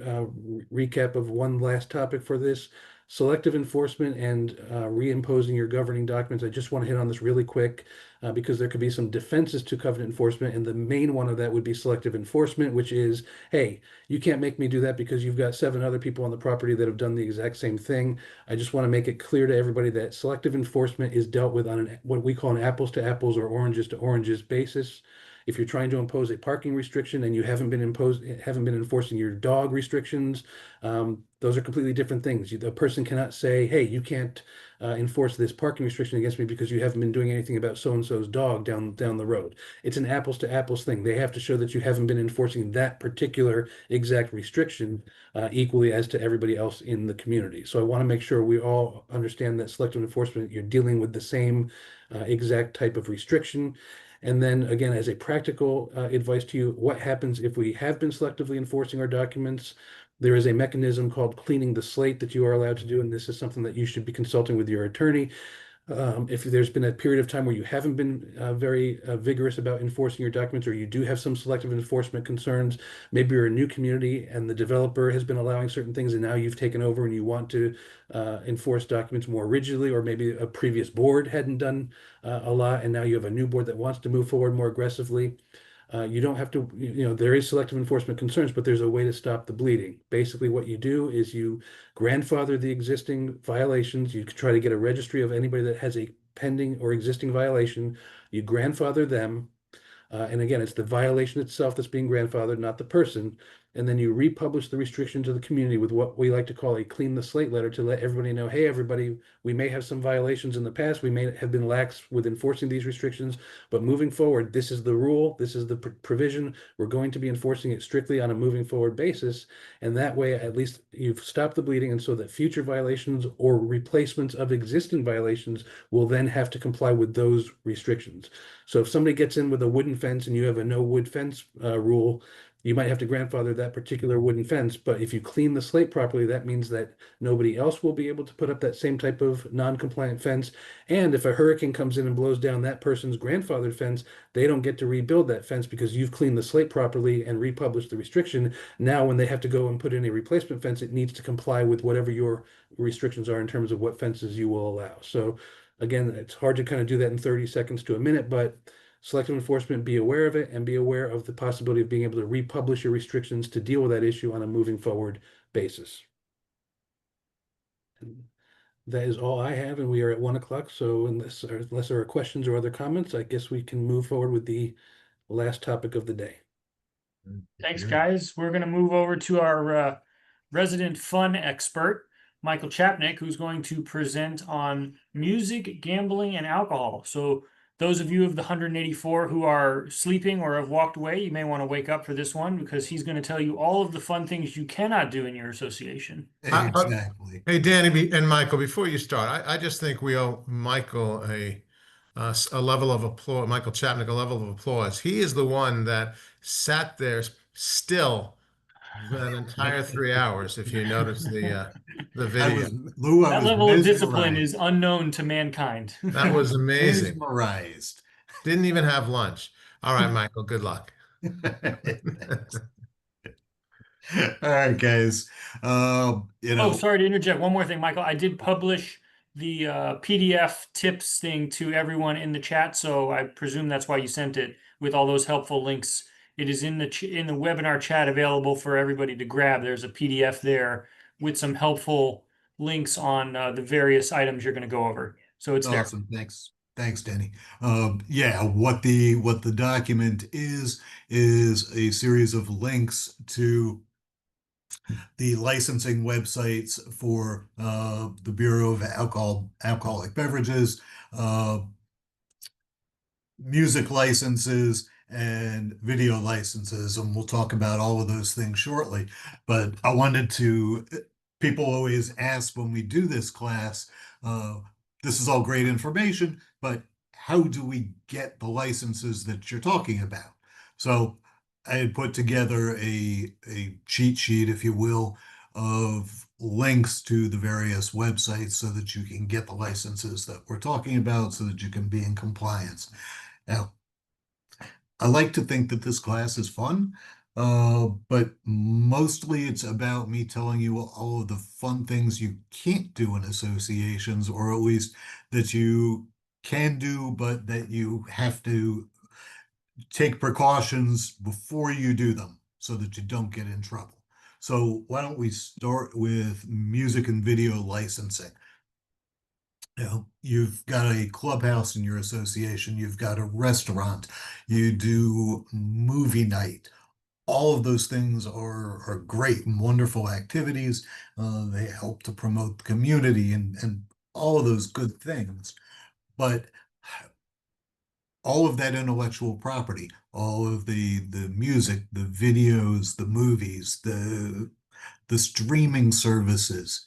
recap of one last topic for this, selective enforcement and reimposing your governing documents. I just want to hit on this really quick because there could be some defenses to covenant enforcement. And the main one of that would be selective enforcement, which is, hey, you can't make me do that because you've got 7 other people on the property that have done the exact same thing. I just want to make it clear to everybody that selective enforcement is dealt with on what we call an apples to apples or oranges to oranges basis. If you're trying to impose a parking restriction and you haven't been enforcing your dog restrictions, those are completely different things. A person cannot say, hey, you can't enforce this parking restriction against me because you haven't been doing anything about so-and-so's dog down the road. It's an apples to apples thing. They have to show that you haven't been enforcing that particular exact restriction equally as to everybody else in the community. So I want to make sure we all understand that selective enforcement, you're dealing with the same exact type of restriction. And then again, as a practical advice to you, what happens if we have been selectively enforcing our documents? There is a mechanism called cleaning the slate that you are allowed to do, and this is something that you should be consulting with your attorney. If there's been a period of time where you haven't been very vigorous about enforcing your documents, or you do have some selective enforcement concerns, maybe you're a new community and the developer has been allowing certain things and now you've taken over and you want to enforce documents more rigidly, or maybe a previous board hadn't done a lot and now you have a new board that wants to move forward more aggressively. You don't have to, there is selective enforcement concerns, but there's a way to stop the bleeding. Basically, what you do is you grandfather the existing violations. You try to get a registry of anybody that has a pending or existing violation. You grandfather them. And again, it's the violation itself that's being grandfathered, not the person. And then you republish the restriction to the community with what we like to call a clean the slate letter to let everybody know, hey, everybody, we may have some violations in the past. We may have been lax with enforcing these restrictions, but moving forward, this is the rule. This is the provision. We're going to be enforcing it strictly on a moving forward basis. And that way, at least you've stopped the bleeding. And so that future violations or replacements of existing violations will then have to comply with those restrictions. So if somebody gets in with a wooden fence and you have a no wood fence rule, you might have to grandfather that particular wooden fence, but if you clean the slate properly, that means that nobody else will be able to put up that same type of non-compliant fence. And if a hurricane comes in and blows down that person's grandfathered fence, they don't get to rebuild that fence because you've cleaned the slate properly and republished the restriction. Now, when they have to go and put in a replacement fence, it needs to comply with whatever your restrictions are in terms of what fences you will allow. So again, it's hard to kind of do that in 30 seconds to a minute, but selective enforcement, be aware of it and be aware of the possibility of being able to republish your restrictions to deal with that issue on a moving forward basis. And that is all I have, and we are at 1 o'clock. So unless there are questions or other comments, I guess we can move forward with the last topic of the day. Thanks, guys. We're going to move over to our resident fun expert, Michael Chapnick, who's going to present on music, gambling, and alcohol. So those of you of the 184 who are sleeping or have walked away, you may want to wake up for this one because he's going to tell you all of the fun things you cannot do in your association. Exactly. Hey, Danny and Michael, before you start, I just think we owe Michael a a level of applause, Michael Chapnick, a level of applause. He is the one that sat there still that entire 3 hours, if you notice the video. That I was level of discipline is mesmerized. unknown to mankind. That was amazing. Mesmerized. Didn't even have lunch. All right, Michael, good luck. All right, guys. Oh, sorry to interject. One more thing, Michael. I did publish the PDF tips thing to everyone in the chat, so I presume that's why you sent it with all those helpful links. It is in the webinar chat available for everybody to grab. There's a PDF there with some helpful links on the various items you're going to go over. So it's there. Awesome. Thanks, Danny. Yeah, what the document is a series of links to the licensing websites for the Bureau of Alcoholic Beverages, music licenses, and video licenses, and we'll talk about all of those things shortly. But I wanted to, people always ask when we do this class, this is all great information, but how do we get the licenses that you're talking about? So I had put together a cheat sheet, if you will, of links to the various websites so that you can get the licenses that we're talking about so that you can be in compliance. Now, I like to think that this class is fun, but mostly it's about me telling you all of the fun things you can't do in associations, or at least that you can do, but that you have to take precautions before you do them so that you don't get in trouble. So why don't we start with music and video licensing? You know, you've got a clubhouse in your association, you've got a restaurant, you do movie night. All of those things are great and wonderful activities. They help to promote the community and all of those good things. But all of that intellectual property, all of the music, the videos, the movies, the streaming services,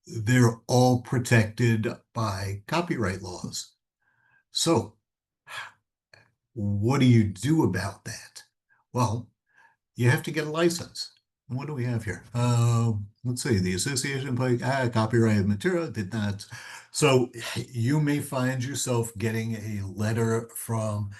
they're all protected by copyright laws. So what do you do about that? Well, you have to get a license. What do we have here? Let's see, the association copyrighted material did not. So you may find yourself getting a letter from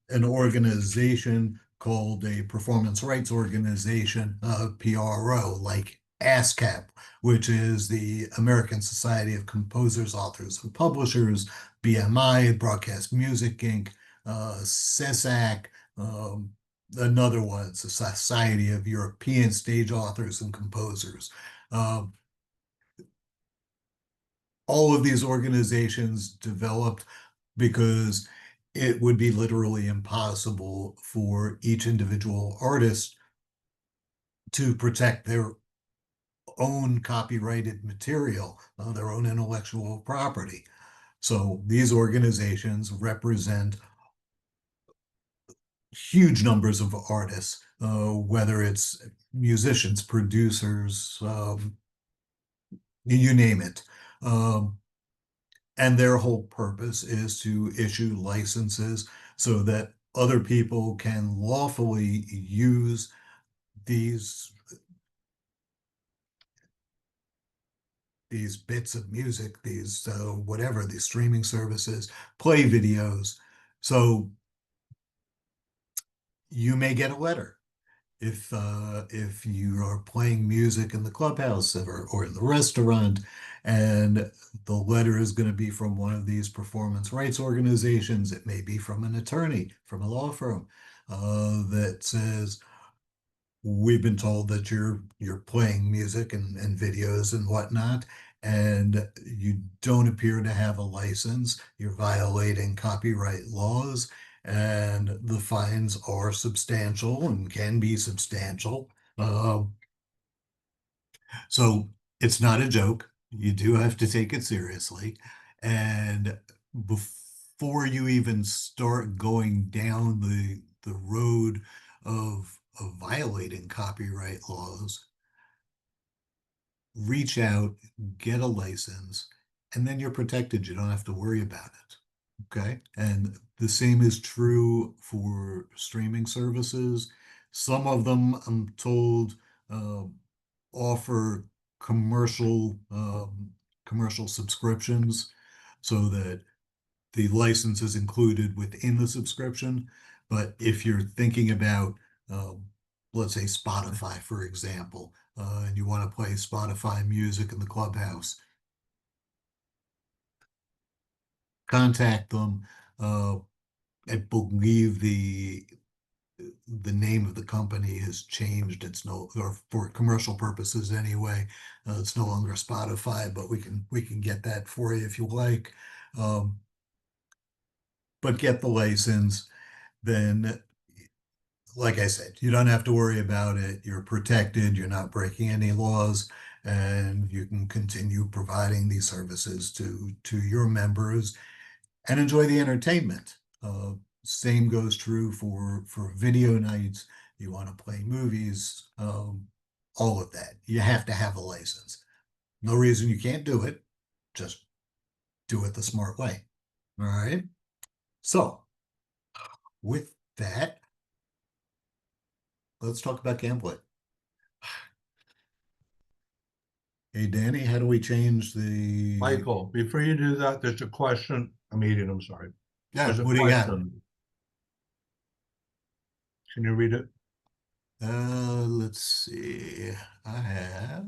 an organization called a Performance Rights Organization, PRO, like ASCAP, which is the American Society of Composers, Authors, and Publishers, BMI, Broadcast Music Inc., SESAC, another one, it's the Society of European Stage Authors and Composers. All of these organizations developed because it would be literally impossible for each individual artist to protect their own copyrighted material, their own intellectual property. So these organizations represent huge numbers of artists, whether it's musicians, producers, you name it. And their whole purpose is to issue licenses so that other people can lawfully use these bits of music, these whatever, these streaming services, play videos. So you may get a letter if you are playing music in the clubhouse or in the restaurant, and the letter is going to be from one of these performance rights organizations. It may be from an attorney, from a law firm, that says, we've been told that you're playing music and videos and whatnot, and you don't appear to have a license. You're violating copyright laws, and the fines are substantial and can be substantial. So it's not a joke. You do have to take it seriously. And before you even start going down the road of violating copyright laws, reach out, get a license, and then you're protected. You don't have to worry about it. Okay, and the same is true for streaming services. Some of them, I'm told, uh, offer commercial commercial subscriptions so that the license is included within the subscription. But if you're thinking about, um, let's say Spotify, for example, and you want to play Spotify music in the clubhouse, contact them. I believe the name of the company has changed. It's no, or for commercial purposes anyway. It's no longer Spotify, but we can get that for you if you like. Um, but get the license, then, like I said, you don't have to worry about it. You're protected. You're not breaking any laws, and you can continue providing these services to your members and enjoy the entertainment. Same goes true for video nights. You want to play movies, all of that. You have to have a license. No reason you can't do it. Just do it the smart way. All right. So with that, let's talk about gambling. Hey, Danny, how do we change the? Michael, before you do that, there's a question. I'm sorry. Yeah, There's a what do you got? question. Can you read it? Let's see. I have.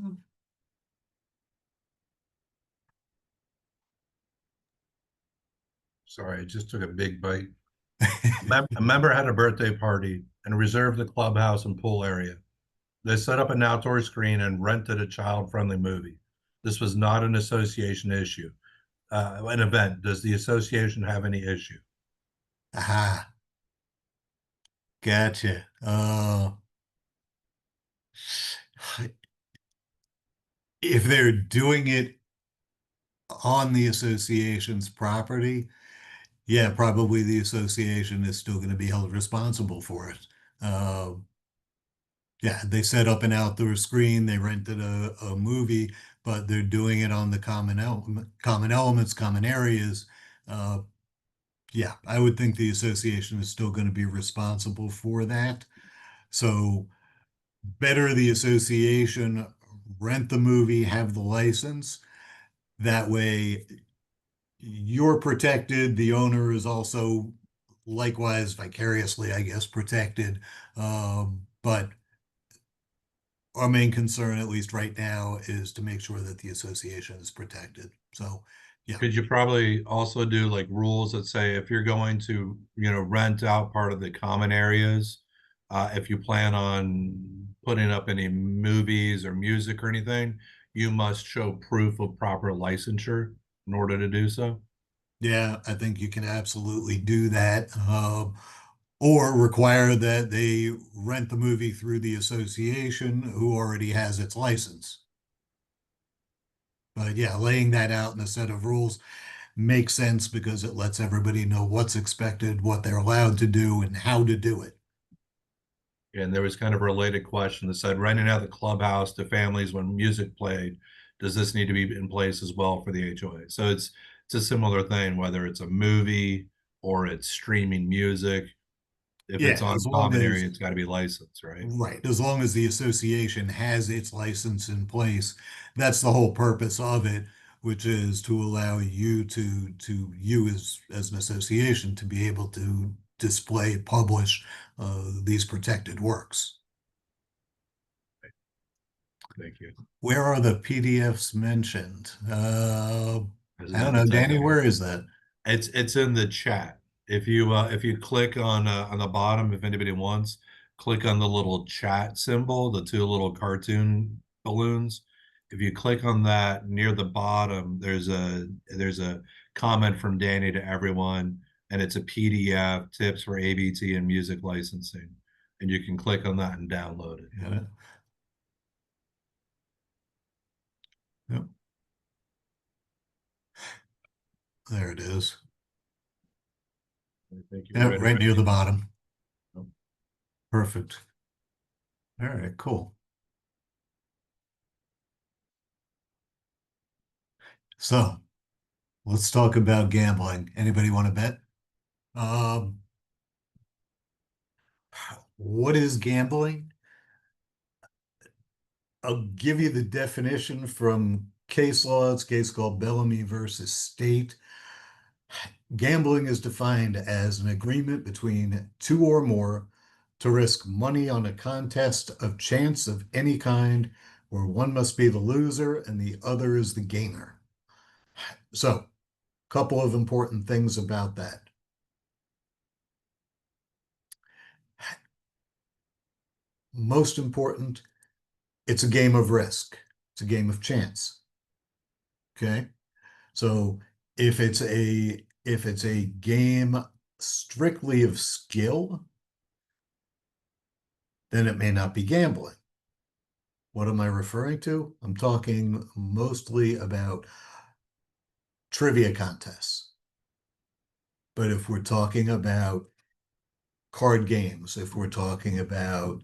Sorry, I just took a big bite. A member had a birthday party and reserved the clubhouse and pool area. They set up an outdoor screen and rented a child-friendly movie. This was not an association issue. An event. Does the association have any issue? Aha. Gotcha. If they're doing it on the association's property, yeah, probably the association is still going to be held responsible for it. Yeah, they set up an outdoor screen, they rented a movie, but they're doing it on the common elements, common areas. Yeah, I would think the association is still going to be responsible for that. So better the association rent the movie, have the license. That way you're protected. The owner is also likewise vicariously, I guess, protected. But our main concern, at least right now, is to make sure that the association is protected. So, yeah. Could you probably also do like rules that say if you're going to, rent out part of the common areas, if you plan on putting up any movies or music or anything, you must show proof of proper licensure in order to do so? Yeah, I think you can absolutely do that. Or require that they rent the movie through the association who already has its license. But yeah, laying that out in a set of rules makes sense because it lets everybody know what's expected, what they're allowed to do, and how to do it. And there was kind of a related question that said, renting out the clubhouse to families when music played, does this need to be in place as well for the HOA? So it's a similar thing, whether it's a movie or it's streaming music. If it's Yeah, on as long common as area, it's got to be licensed, right? right, as long as the association has its license in place, that's the whole purpose of it, which is to allow you as an association to be able to display, publish these protected works. Thank you. Where are the PDFs mentioned? Isn't I don't that know, the Danny, type? where is that? It's in the chat. If you click on the bottom, if anybody wants, click on the little chat symbol, the two little cartoon balloons. If you click on that near the bottom, there's a comment from Danny to everyone, and it's a PDF tips for ABT and music licensing, and you can click on that and download it. Yeah. Yep. There it is. I think you Yep, read it right near the right. bottom. Yep. Perfect. All right, cool. So let's talk about gambling. Anybody want to bet? Um, what is gambling? I'll give you the definition from case law. It's a case called Bellamy versus State. Gambling is defined as an agreement between two or more to risk money on a contest of chance of any kind, where one must be the loser and the other is the gainer. So, a couple of important things about that. Most important, it's a game of risk. It's a game of chance. Okay? So, if it's a game strictly of skill, then it may not be gambling. What am I referring to? I'm talking mostly about trivia contests. But if we're talking about card games, if we're talking about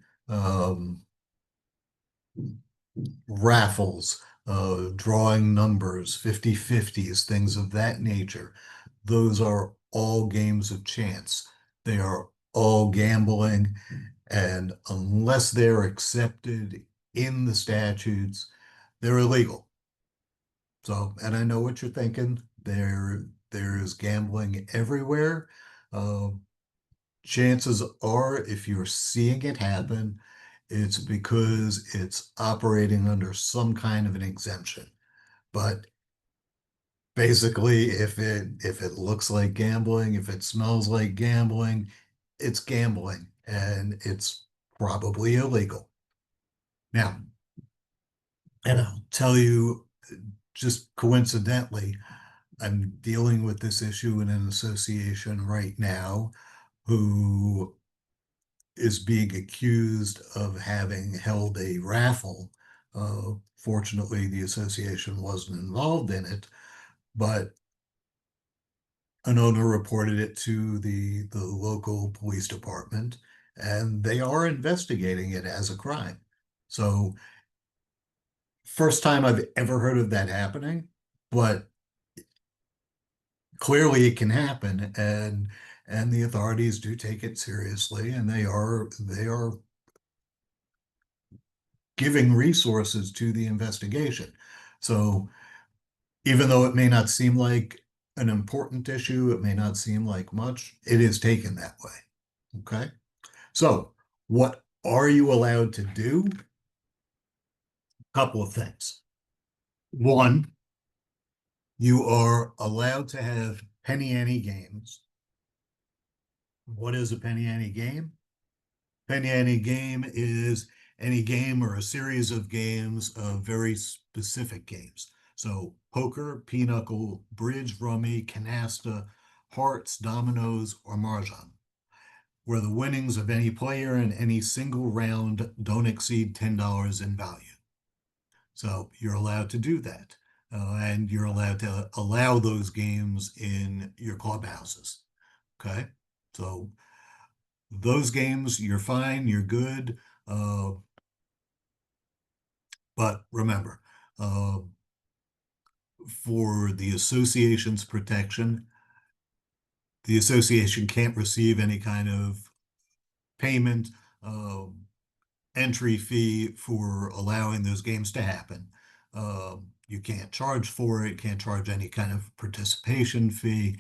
raffles, drawing numbers, 50/50s, things of that nature, those are all games of chance. They are all gambling, and unless they're accepted in the statutes, they're illegal. So, and I know what you're thinking. There's gambling everywhere. Chances are, if you're seeing it happen, it's because it's operating under some kind of an exemption. But basically, if it looks like gambling, if it smells like gambling, it's gambling, and it's probably illegal. Now, and I'll tell you, just coincidentally, I'm dealing with this issue in an association right now who is being accused of having held a raffle. Fortunately, the association wasn't involved in it, but an owner reported it to the local police department, and they are investigating it as a crime. So, first time I've ever heard of that happening, but clearly it can happen, and the authorities do take it seriously, and they are giving resources to the investigation. So even though it may not seem like an important issue, it may not seem like much, it is taken that way. Okay. So what are you allowed to do? A couple of things. One, you are allowed to have penny ante games. What is a penny ante game? Penny ante game is any game or a series of games of very specific games. So poker, pinochle, bridge, rummy, canasta, hearts, dominoes, or mahjong, where the winnings of any player in any single round don't exceed $10 in value. So you're allowed to do that. And you're allowed to allow those games in your clubhouses. Okay. So those games, you're fine, you're good. But remember, for the association's protection, the association can't receive any kind of payment, entry fee for allowing those games to happen. You can't charge for it, can't charge any kind of participation fee.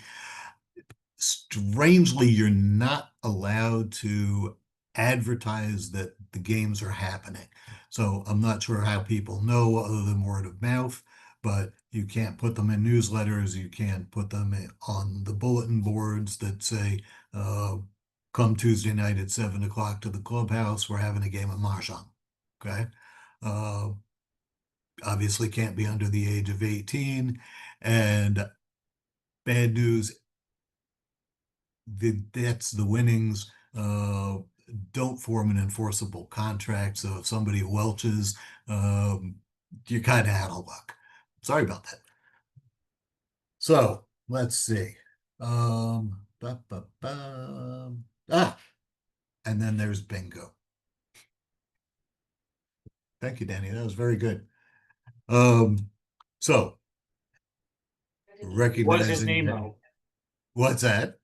Strangely, you're not allowed to advertise that the games are happening. So I'm not sure how people know other than word of mouth, but you can't put them in newsletters. You can't put them on the bulletin boards that say, come Tuesday night at 7 o'clock to the clubhouse, we're having a game of mahjong. Okay. Obviously can't be under the age of 18. And bad news, that's the winnings don't form an enforceable contract. So if somebody welches, you're kind of out of luck. Sorry about that. So let's see. And then there's bingo. Thank you, Danny. That was very good. So Was his recognizing that. name-o. What's that?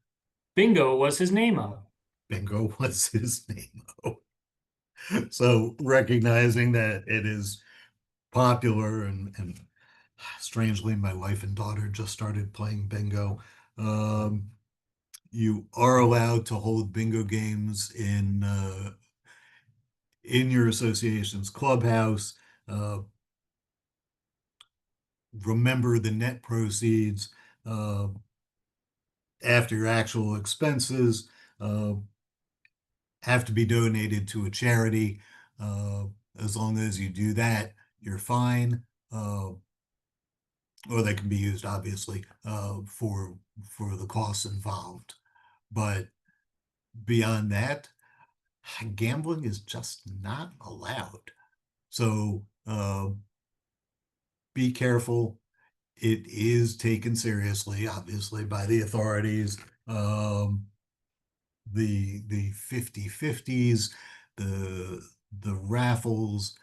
Bingo was his name-o. Bingo was his name. So recognizing that it is popular and strangely, my wife and daughter just started playing bingo. You are allowed to hold bingo games in your association's clubhouse. Remember the net proceeds after your actual expenses have to be donated to a charity. As long as you do that, you're fine. Or they can be used, obviously, for the costs involved. But beyond that, gambling is just not allowed. So be careful. It is taken seriously, obviously, by the authorities. The 50/50s, the raffles,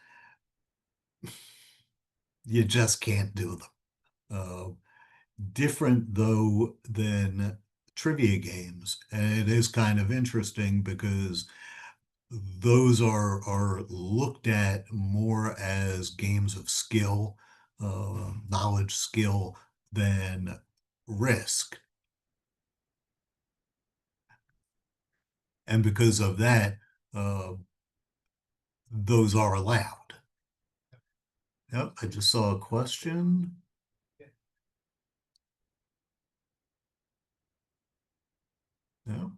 you just can't do them. Different though than trivia games, and it is kind of interesting because those are looked at more as games of skill, knowledge, skill than risk. And because of that, those are allowed. Yep, I just saw a question. Yeah.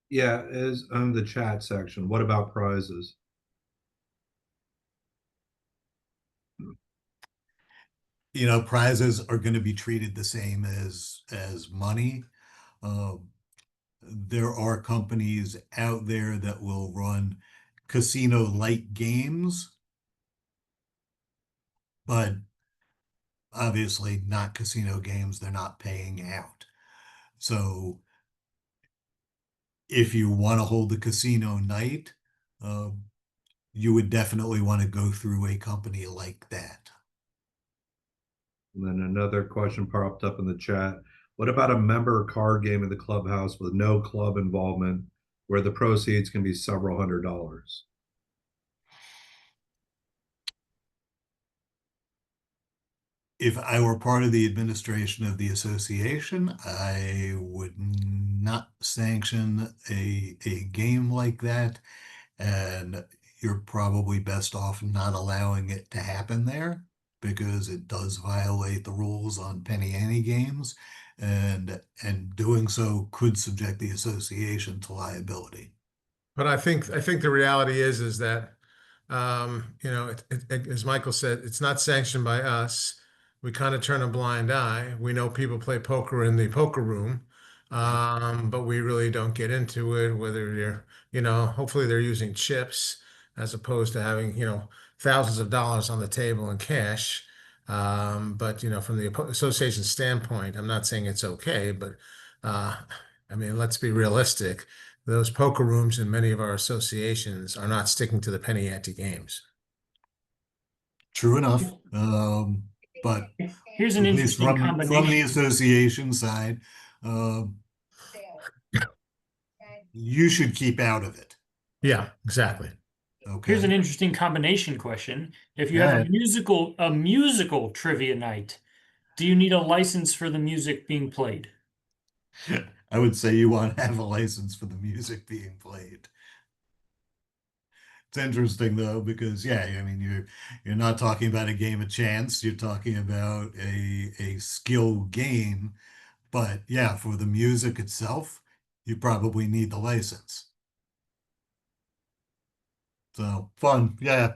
Yeah, is on the chat section. What about prizes? Prizes are going to be treated the same as money. There are companies out there that will run casino-like games, but obviously not casino games. They're not paying out. So if you want to hold the casino night, you would definitely want to go through a company like that. And then another question popped up in the chat. What about a member card game in the clubhouse with no club involvement where the proceeds can be several $100s? If I were part of the administration of the association, I would not sanction a game like that. And you're probably best off not allowing it to happen there because it does violate the rules on penny ante games, and doing so could subject the association to liability. But I think the reality is that as Michael said, it's not sanctioned by us. We kind of turn a blind eye. We know people play poker in the poker room, but we really don't get into it. Whether hopefully they're using chips as opposed to having thousands of dollars on the table in cash. But from the association standpoint, I'm not saying it's okay, but I mean, let's be realistic. Those poker rooms in many of our associations are not sticking to the penny ante games. True enough. But Here's an at least interesting from the combination. association side, you should keep out of it. Yeah, exactly. Okay. Here's an interesting combination question. If you have Yeah. a musical trivia night, do you need a license for the music being played? I would say you want to have a license for the music being played. It's interesting though, because I mean you're not talking about a game of chance, you're talking about a skill game. But yeah, for the music itself, you probably need the license. So fun, yeah.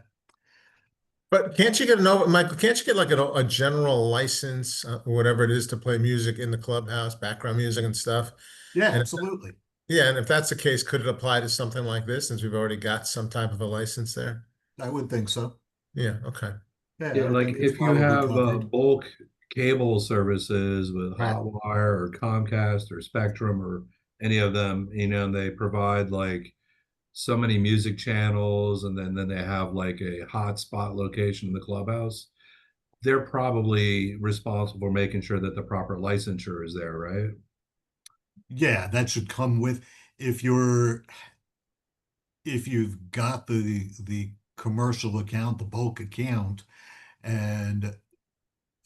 But can't you get Michael, can't you get like a general license, or whatever it is, to play music in the clubhouse, background music and stuff? Yeah, And absolutely. yeah, and if that's the case, could it apply to something like this since we've already got some type of a license there? I would think so. Yeah, okay. Yeah, Yeah, I like think it's if you probably have covered. bulk cable services with Right. Hotwire or Comcast or Spectrum or any of them, and they provide like so many music channels, and then they have like a hotspot location in the clubhouse. they're probably responsible for making sure that the proper licensure is there, right? Yeah, that should come with, if you've got the commercial account, the bulk account, and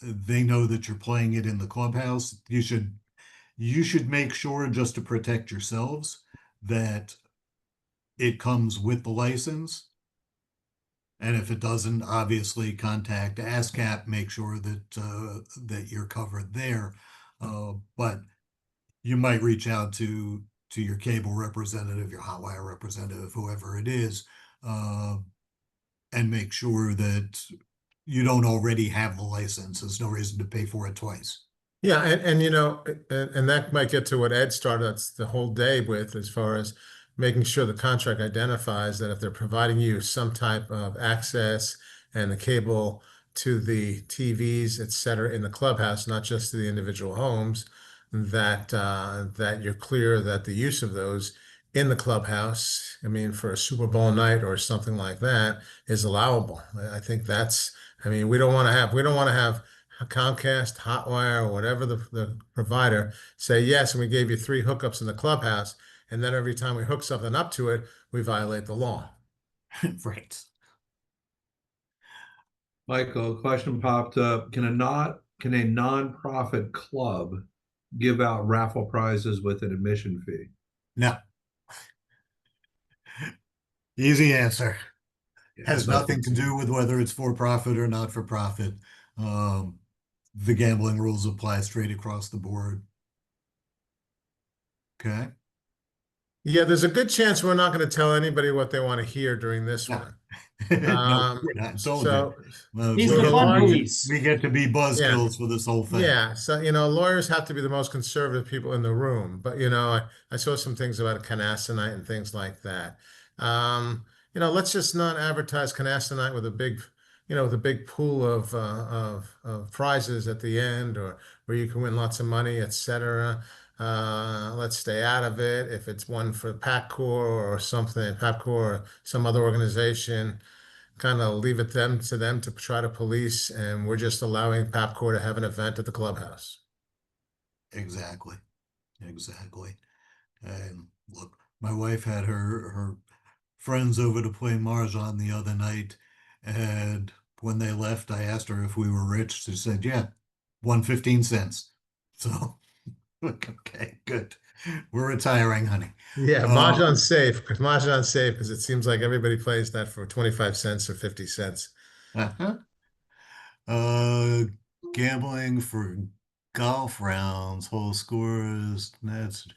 they know that you're playing it in the clubhouse, you should make sure, just to protect yourselves, that it comes with the license. And if it doesn't, obviously contact ASCAP, make sure that you're covered there. But you might reach out to your cable representative, your hotwire representative, whoever it is, and make sure that you don't already have the license. There's no reason to pay for it twice. Yeah, and you know, and that might get to what Ed started the whole day with, as far as making sure the contract identifies that if they're providing you some type of access and the cable to the TVs, et cetera, in the clubhouse, not just to the individual homes, that you're clear that the use of those in the clubhouse, I mean, for a Super Bowl night or something like that, is allowable. I think I mean, we don't want to have Comcast, Hotwire, or whatever the provider say, yes, and we gave you 3 hookups in the clubhouse, and then every time we hook something up to it, we violate the law. Right. Michael, a question popped up. Can a nonprofit club give out raffle prizes with an admission fee? No. Easy answer. Yeah, Has nothing to do with whether it's for profit or not for profit. The gambling rules apply straight across the board. Okay. Yeah, there's a good chance we're not going to tell anybody what they want to hear during this No. one. No, we're not. Told you. So, He's So the the fun large- police. We get to be buzzkills for this whole thing. yeah, so lawyers have to be the most conservative people in the room. But I saw some things about Canastonite and things like that. Let's just not advertise Canastonite with a big pool of prizes at the end, or where you can win lots of money, etc. Let's stay out of it. If it's one for PACCOR or something, PACCOR or some other organization, kind of leave it to them to try to police, and we're just allowing PAPCOR to have an event at the clubhouse. Exactly. Exactly. And look, my wife had her friends over to play Mahjong the other night, and when they left, I asked her if we were rich. She said, yeah, won 15 cents. So, okay, good. We're retiring, honey. Yeah, Mahjong's safe because it seems like everybody plays that for 25 cents or 50 cents. Uh-huh. Gambling for golf rounds, whole scores, that's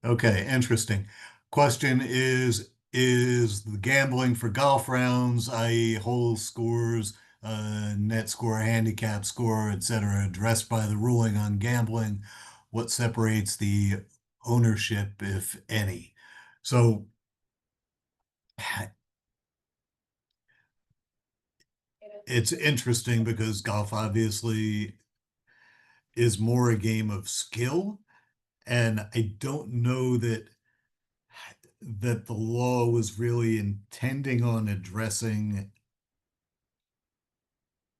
okay, interesting. Question is the gambling for golf rounds, i.e. whole scores, net score, handicap score, etc., addressed by the ruling on gambling? What separates the ownership, if any? So it's interesting because golf obviously is more a game of skill, and I don't know that the law was really intending on addressing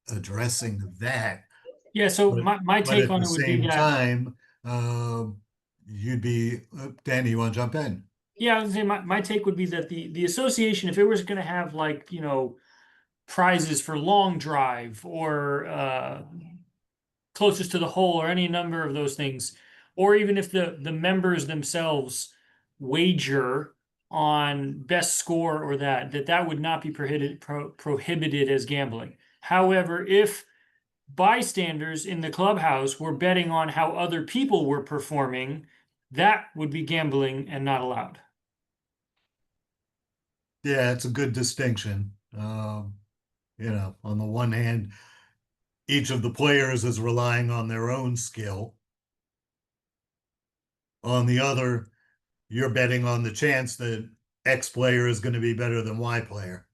that. Yeah, so But- my But take at on the it would be same that, time, you'd be, Danny, you want to jump in? yeah, I was gonna say my take would be that the association, if it was gonna have like, prizes for long drive or closest to the hole or any number of those things, or even if the members themselves wager on best score or that would not be prohibited as gambling. However, if bystanders in the clubhouse were betting on how other people were performing, that would be gambling and not allowed. Yeah, it's a good distinction. On the one hand, each of the players is relying on their own skill. On the other, you're betting on the chance that X player is going to be better than Y player.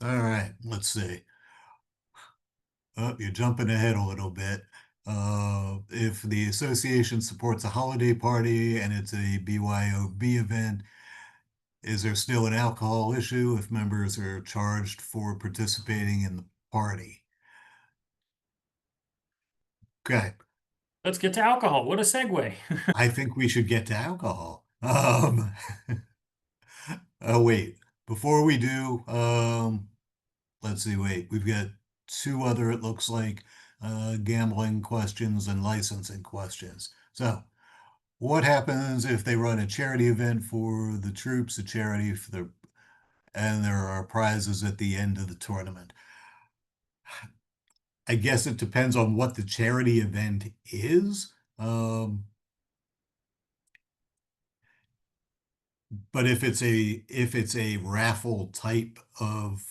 All right, let's see. Oh, you're jumping ahead a little bit. If the association supports a holiday party and it's a BYOB event, is there still an alcohol issue if members are charged for participating in the party? Okay, Let's get to alcohol. What a segue. I think we should get to alcohol. Oh wait, before we do, let's see, wait, we've got two other, it looks like, gambling questions and licensing questions. So, what happens if they run a charity event for the troops, a charity for the, and there are prizes at the end of the tournament? I guess it depends on what the charity event is. But if it's a raffle type of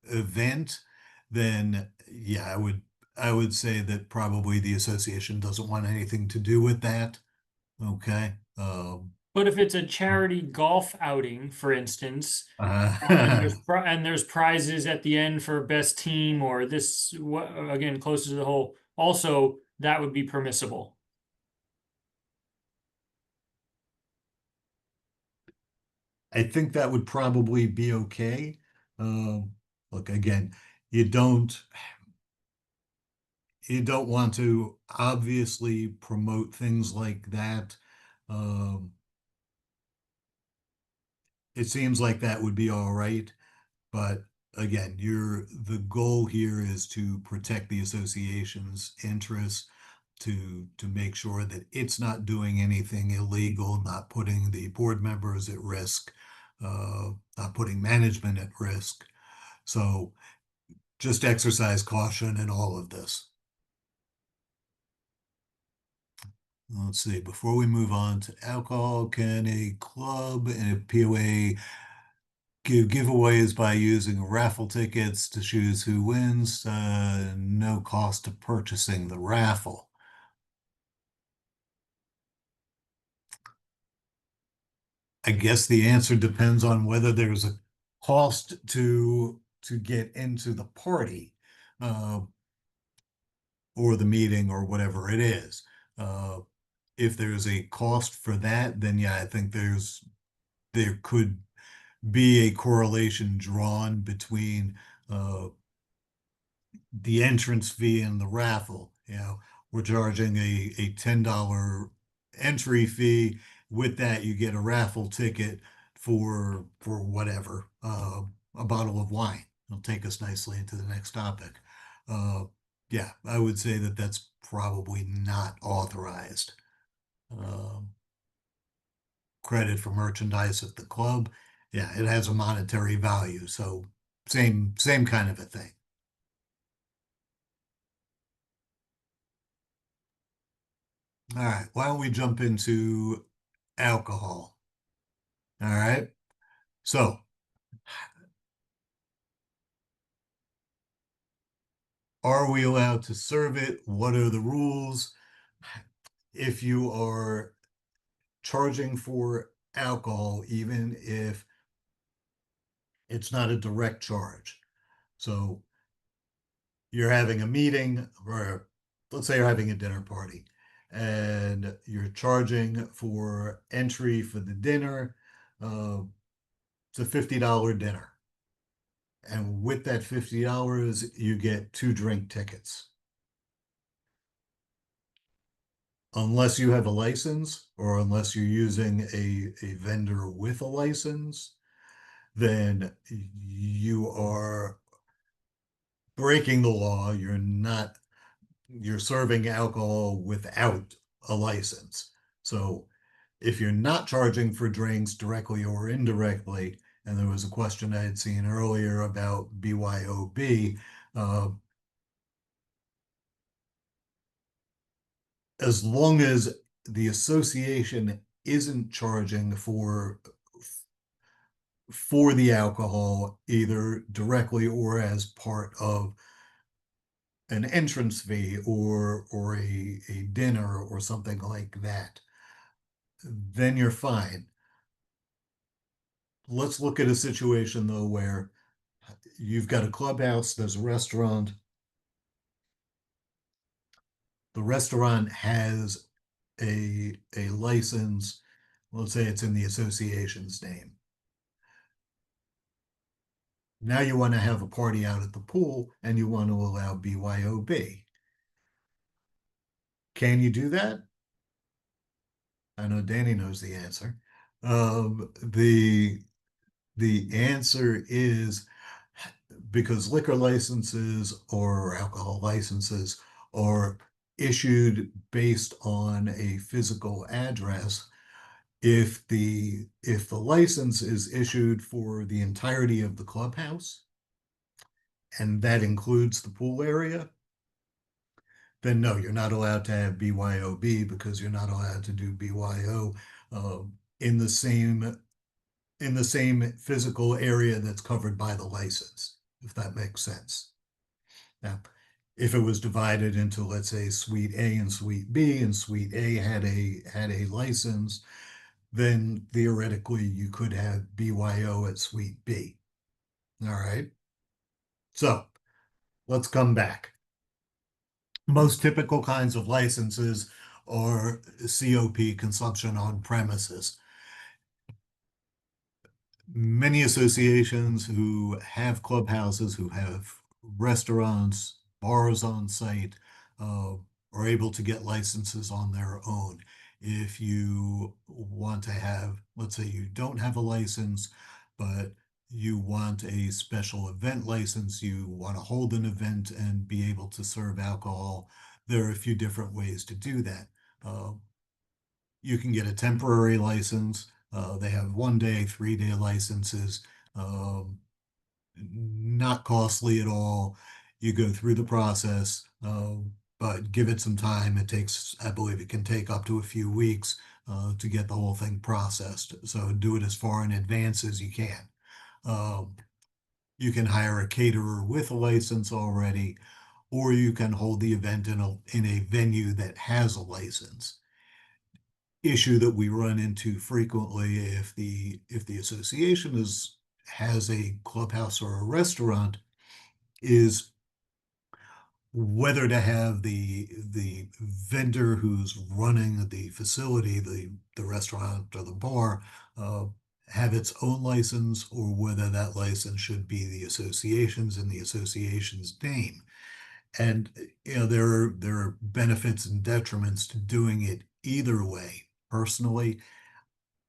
event, then yeah, I would say that probably the association doesn't want anything to do with that. Okay. But if it's a charity golf outing, for instance, Uh, and there's prizes at the end for best team or this, what, again, closer to the whole, also that would be permissible. I think that would probably be okay. Look, again, you don't you don't want to obviously promote things like that. Um, it seems like that would be all right, but again, the goal here is to protect the association's interests, to make sure that it's not doing anything illegal, not putting the board members at risk, not putting management at risk. So just exercise caution in all of this. Let's see, before we move on to alcohol, can a club and a POA give giveaways by using raffle tickets to choose who wins? No cost of purchasing the raffle. I guess the answer depends on whether there's a cost to get into the party, uh, or the meeting or whatever it is. If there's a cost for that, then yeah, I think there could be a correlation drawn between the entrance fee and the raffle. You know, we're charging a $10 entry fee. With that, you get a raffle ticket for whatever, a bottle of wine. It'll take us nicely into the next topic. Yeah, I would say that that's probably not authorized. Um, Credit for merchandise at the club, yeah, it has a monetary value, so same kind of a thing. All right, why don't we jump into alcohol? All right, so are we allowed to serve it? What are the rules? If you are charging for alcohol, even if it's not a direct charge, so you're having a meeting, or let's say you're having a dinner party, and you're charging for entry for the dinner. It's a $50 dinner. And with that $50, you get 2 drink tickets. Unless you have a license, or unless you're using a vendor with a license, then you are breaking the law. You're serving alcohol without a license. So if you're not charging for drinks directly or indirectly, and there was a question I had seen earlier about BYOB, as long as the association isn't charging for the alcohol, either directly or as part of an entrance fee or a dinner or something like that, then you're fine. Let's look at a situation though where you've got a clubhouse, there's a restaurant. The restaurant has a license. Let's say it's in the association's name. Now you want to have a party out at the pool and you want to allow BYOB. Can you do that? I know Danny knows the answer. The answer is, because liquor licenses or alcohol licenses are issued based on a physical address, if the license is issued for the entirety of the clubhouse, and that includes the pool area, then no, you're not allowed to have BYOB, because you're not allowed to do BYO in the same physical area that's covered by the license, if that makes sense. Now, if it was divided into, let's say, Suite A and Suite B, and Suite A had a license, then theoretically you could have BYO at Suite B. All right. So let's come back. Most typical kinds of licenses are COP, consumption on premises. Many associations who have clubhouses, who have restaurants, bars on site, are able to get licenses on their own. If you want to have, let's say you don't have a license, but you want a special event license, you want to hold an event and be able to serve alcohol, there are a few different ways to do that. You can get a temporary license. They have 1-day, 3-day licenses, not costly at all. You go through the process, but give it some time. It takes, I believe it can take up to a few weeks to get the whole thing processed. So do it as far in advance as you can. You can hire a caterer with a license already, or you can hold the event in a venue that has a license. Issue that we run into frequently, if the association has a clubhouse or a restaurant, is whether to have the vendor who's running the facility, the restaurant or the bar, have its own license, or whether that license should be the association's in the association's name. And there are benefits and detriments to doing it either way. Personally,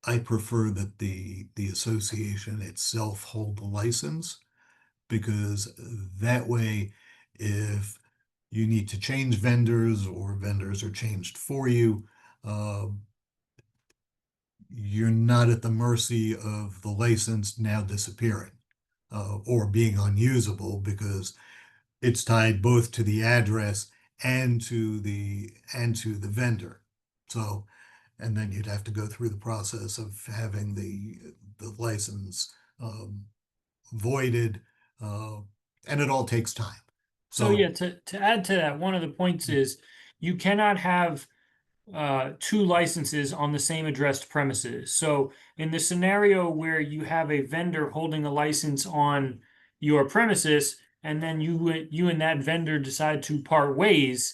I prefer that the association itself hold the license, because that way, if you need to change vendors or vendors are changed for you, you're not at the mercy of the license now disappearing or being unusable, because it's tied both to the address and to the vendor. So, and then you'd have to go through the process of having the license voided, and it all takes time. So yeah, to add to that, one of the points is you cannot have two licenses on the same addressed premises. So in the scenario where you have a vendor holding a license on your premises, and then you and that vendor decide to part ways,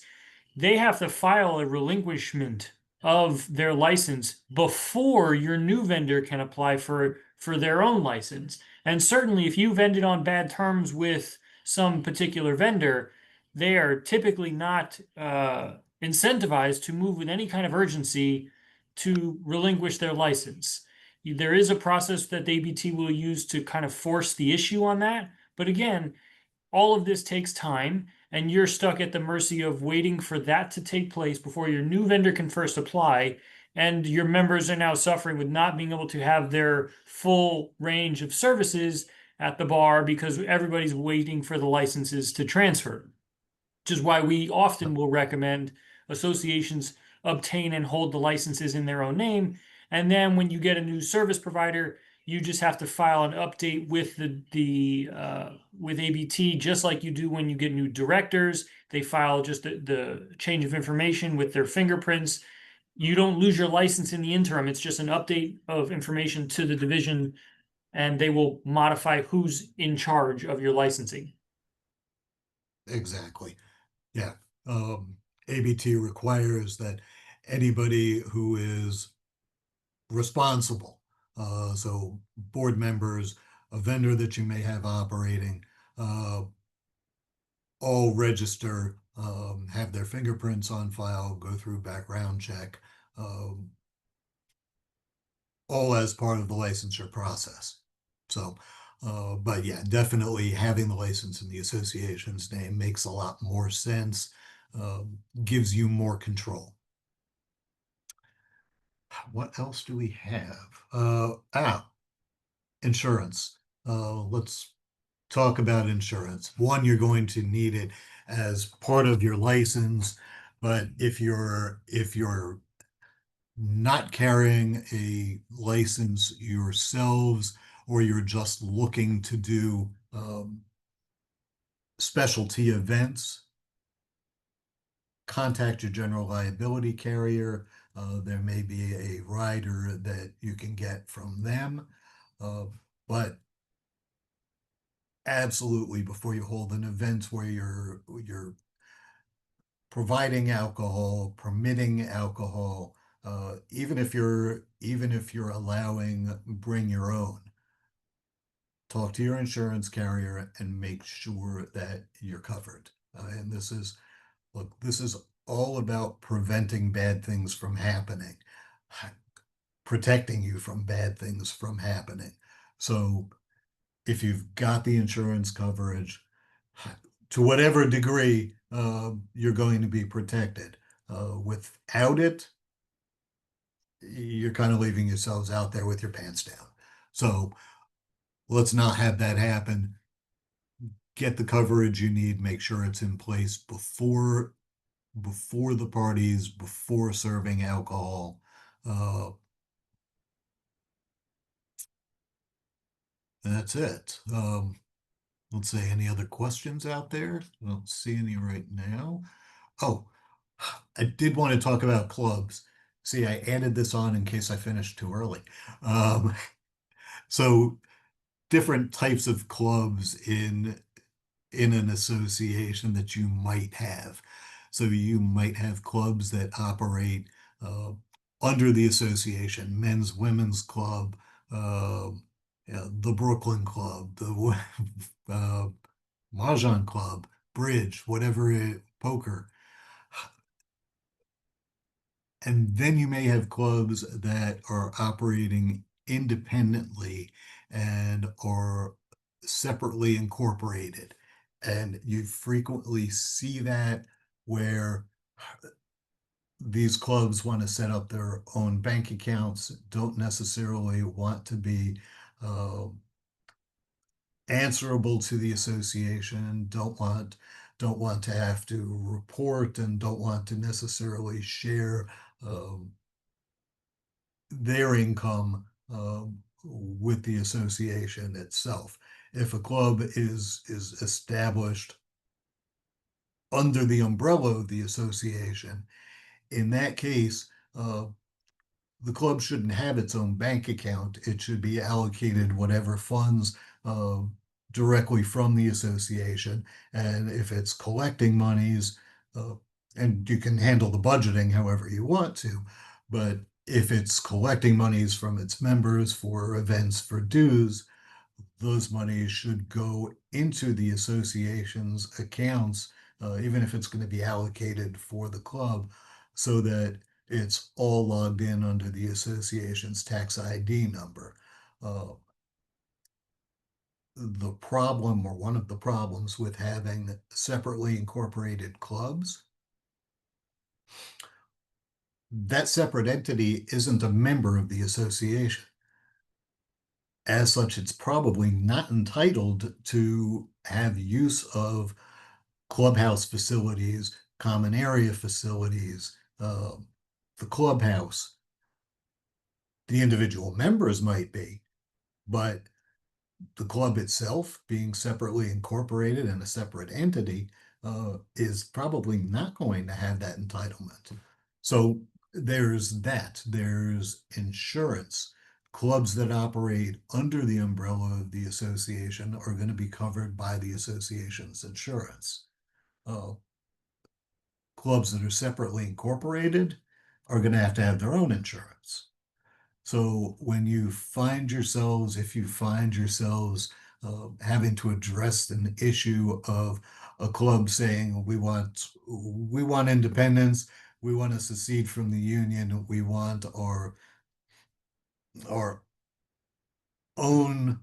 they have to file a relinquishment of their license before your new vendor can apply for their own license. And certainly if you've ended on bad terms with some particular vendor, they are typically not incentivized to move with any kind of urgency to relinquish their license. There is a process that the ABT will use to kind of force the issue on that. But again, all of this takes time, and you're stuck at the mercy of waiting for that to take place before your new vendor can first apply. And your members are now suffering with not being able to have their full range of services at the bar because everybody's waiting for the licenses to transfer. Which is why we often will recommend associations obtain and hold the licenses in their own name. And then when you get a new service provider, you just have to file an update with with ABT, just like you do when you get new directors. They file just the change of information with their fingerprints. You don't lose your license in the interim. It's just an update of information to the division, and they will modify who's in charge of your licensing. Exactly. Yeah. ABT requires that anybody who is responsible. So board members, a vendor that you may have operating, all register, have their fingerprints on file, go through background check, all as part of the licensure process. So, but yeah, definitely having the license in the association's name makes a lot more sense, gives you more control. What else do we have? Insurance. Let's talk about insurance. One, you're going to need it as part of your license, but if you're not carrying a license yourselves, or you're just looking to do specialty events, contact your general liability carrier. There may be a rider that you can get from them, but absolutely, before you hold an event where you're providing alcohol, permitting alcohol, even if you're allowing bring your own, talk to your insurance carrier and make sure that you're covered. And this is all about preventing bad things from happening, protecting you from bad things from happening. So if you've got the insurance coverage, to whatever degree, you're going to be protected. Without it, you're kind of leaving yourselves out there with your pants down. So let's not have that happen. Get the coverage you need, make sure it's in place before the parties, before serving alcohol. That's it. Let's see, any other questions out there? I don't see any right now. Oh, I did want to talk about clubs. See, I added this on in case I finished too early. So different types of clubs in an association that you might have. So you might have clubs that operate under the association: men's, women's club, the Brooklyn Club, the Mahjong Club, bridge, poker. And then you may have clubs that are operating independently and are separately incorporated. And you frequently see that where these clubs want to set up their own bank accounts, don't necessarily want to be answerable to the association, don't want to have to report, and don't want to necessarily share their income with the association itself. If a club is established under the umbrella of the association, in that case, the club shouldn't have its own bank account. It should be allocated whatever funds directly from the association. And if it's collecting monies, and you can handle the budgeting however you want to, but if it's collecting monies from its members for events, for dues, those monies should go into the association's accounts, even if it's going to be allocated for the club, so that it's all logged in under the association's tax ID number. The problem, or one of the problems, with having separately incorporated clubs, that separate entity isn't a member of the association. As such, it's probably not entitled to have use of clubhouse facilities, common area facilities, the clubhouse. The individual members might be, but the club itself, being separately incorporated and a separate entity, is probably not going to have that entitlement. So there's that. There's insurance. Clubs that operate under the umbrella of the association are going to be covered by the association's insurance. Clubs that are separately incorporated are going to have their own insurance. So when you find yourselves, if you find yourselves having to address an issue of a club saying we want independence, we want to secede from the union, we want our own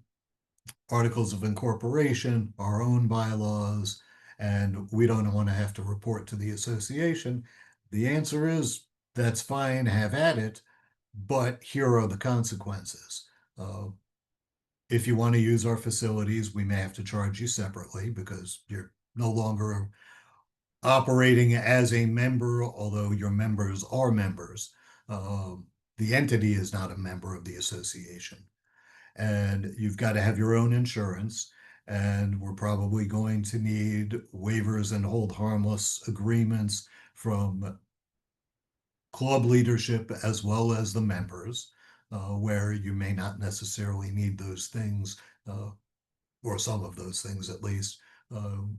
articles of incorporation, our own bylaws, and we don't want to have to report to the association. The answer is that's fine, have at it, but here are the consequences. If you want to use our facilities, we may have to charge you separately because you're no longer operating as a member, although your members are members. The entity is not a member of the association. And you've got to have your own insurance. And we're probably going to need waivers and hold harmless agreements from club leadership as well as the members, where you may not necessarily need those things, or some of those things at least,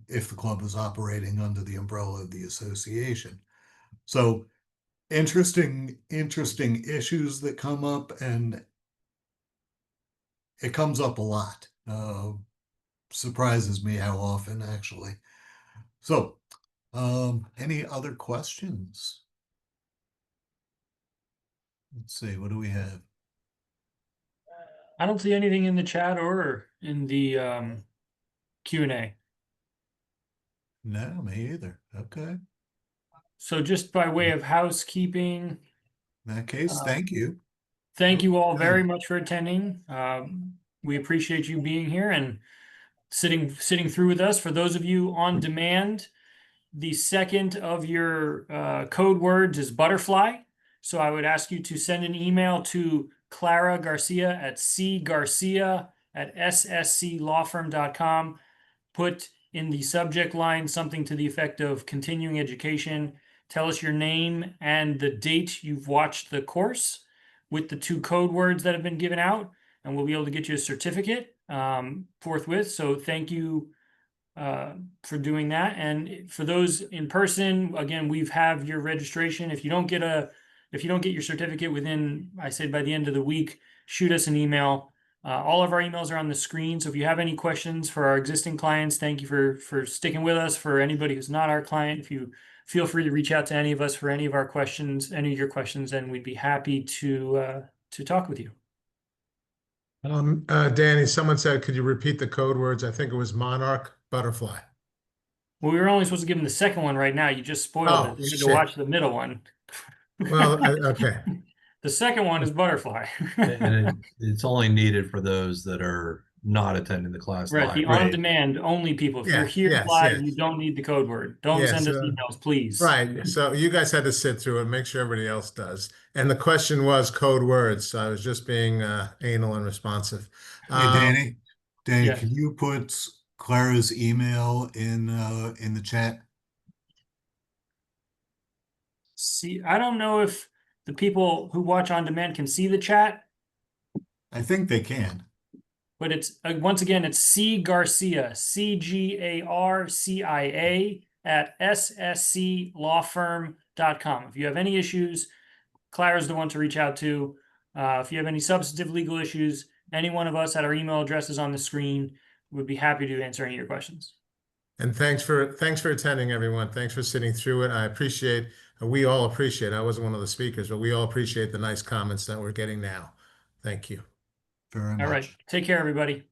if the club is operating under the umbrella of the association. So interesting issues that come up, and it comes up a lot. Surprises me how often, actually. So, any other questions? Let's see, what do we have? I don't see anything in the chat or in the Q&A. No, me either. Okay. So just by way of housekeeping, In that case, thank you. thank you all Okay. very much for attending. We appreciate you being here and sitting through with us. For those of you on demand, the second of your code words is butterfly. So I would ask you to send an email to Clara Garcia at cgarcia@ssclawfirm.com. Put in the subject line something to the effect of continuing education. Tell us your name and the date you've watched the course with the 2 code words that have been given out, and we'll be able to get you a certificate forthwith. So thank you for doing that. And for those in person, again, we've have your registration. If you don't get your certificate within, I said by the end of the week, shoot us an email. All of our emails are on the screen. So if you have any questions for our existing clients, thank you for sticking with us. For anybody who's not our client, if you feel free to reach out to any of us for any of our questions, any of your questions, and we'd be happy to talk with you. Danny, someone said, could you repeat the code words? I think it was monarch, butterfly. Well, we were only supposed to give them the second one right now. You just spoiled Oh, it. We need to shit. watch the middle one. Well, okay. The second one is butterfly. And it's only needed for those that are not attending the class Right, live. the on-demand only people. If you're Yeah, here yes, live, yes. you don't need the code word. Don't Yes, send us emails, please. Right. So you guys had to sit through it, make sure everybody else does. And the question was code words. So I was just being anal and responsive. Hey, Danny, Yes. can you put Clara's email in the chat? See, I don't know if the people who watch on demand can see the chat, I think they can. but it's once again, it's C Garcia, CGARCIA @ssclawfirm.com. If you have any issues, Clara's the one to reach out to. If you have any substantive legal issues, any one of us at our email address is on the screen. We'd be happy to answer any of your questions. And thanks for attending, everyone. Thanks for sitting through it. We all appreciate, I wasn't one of the speakers, but we all appreciate the nice comments that we're getting now. Thank you. Very much. All right. Take care, everybody.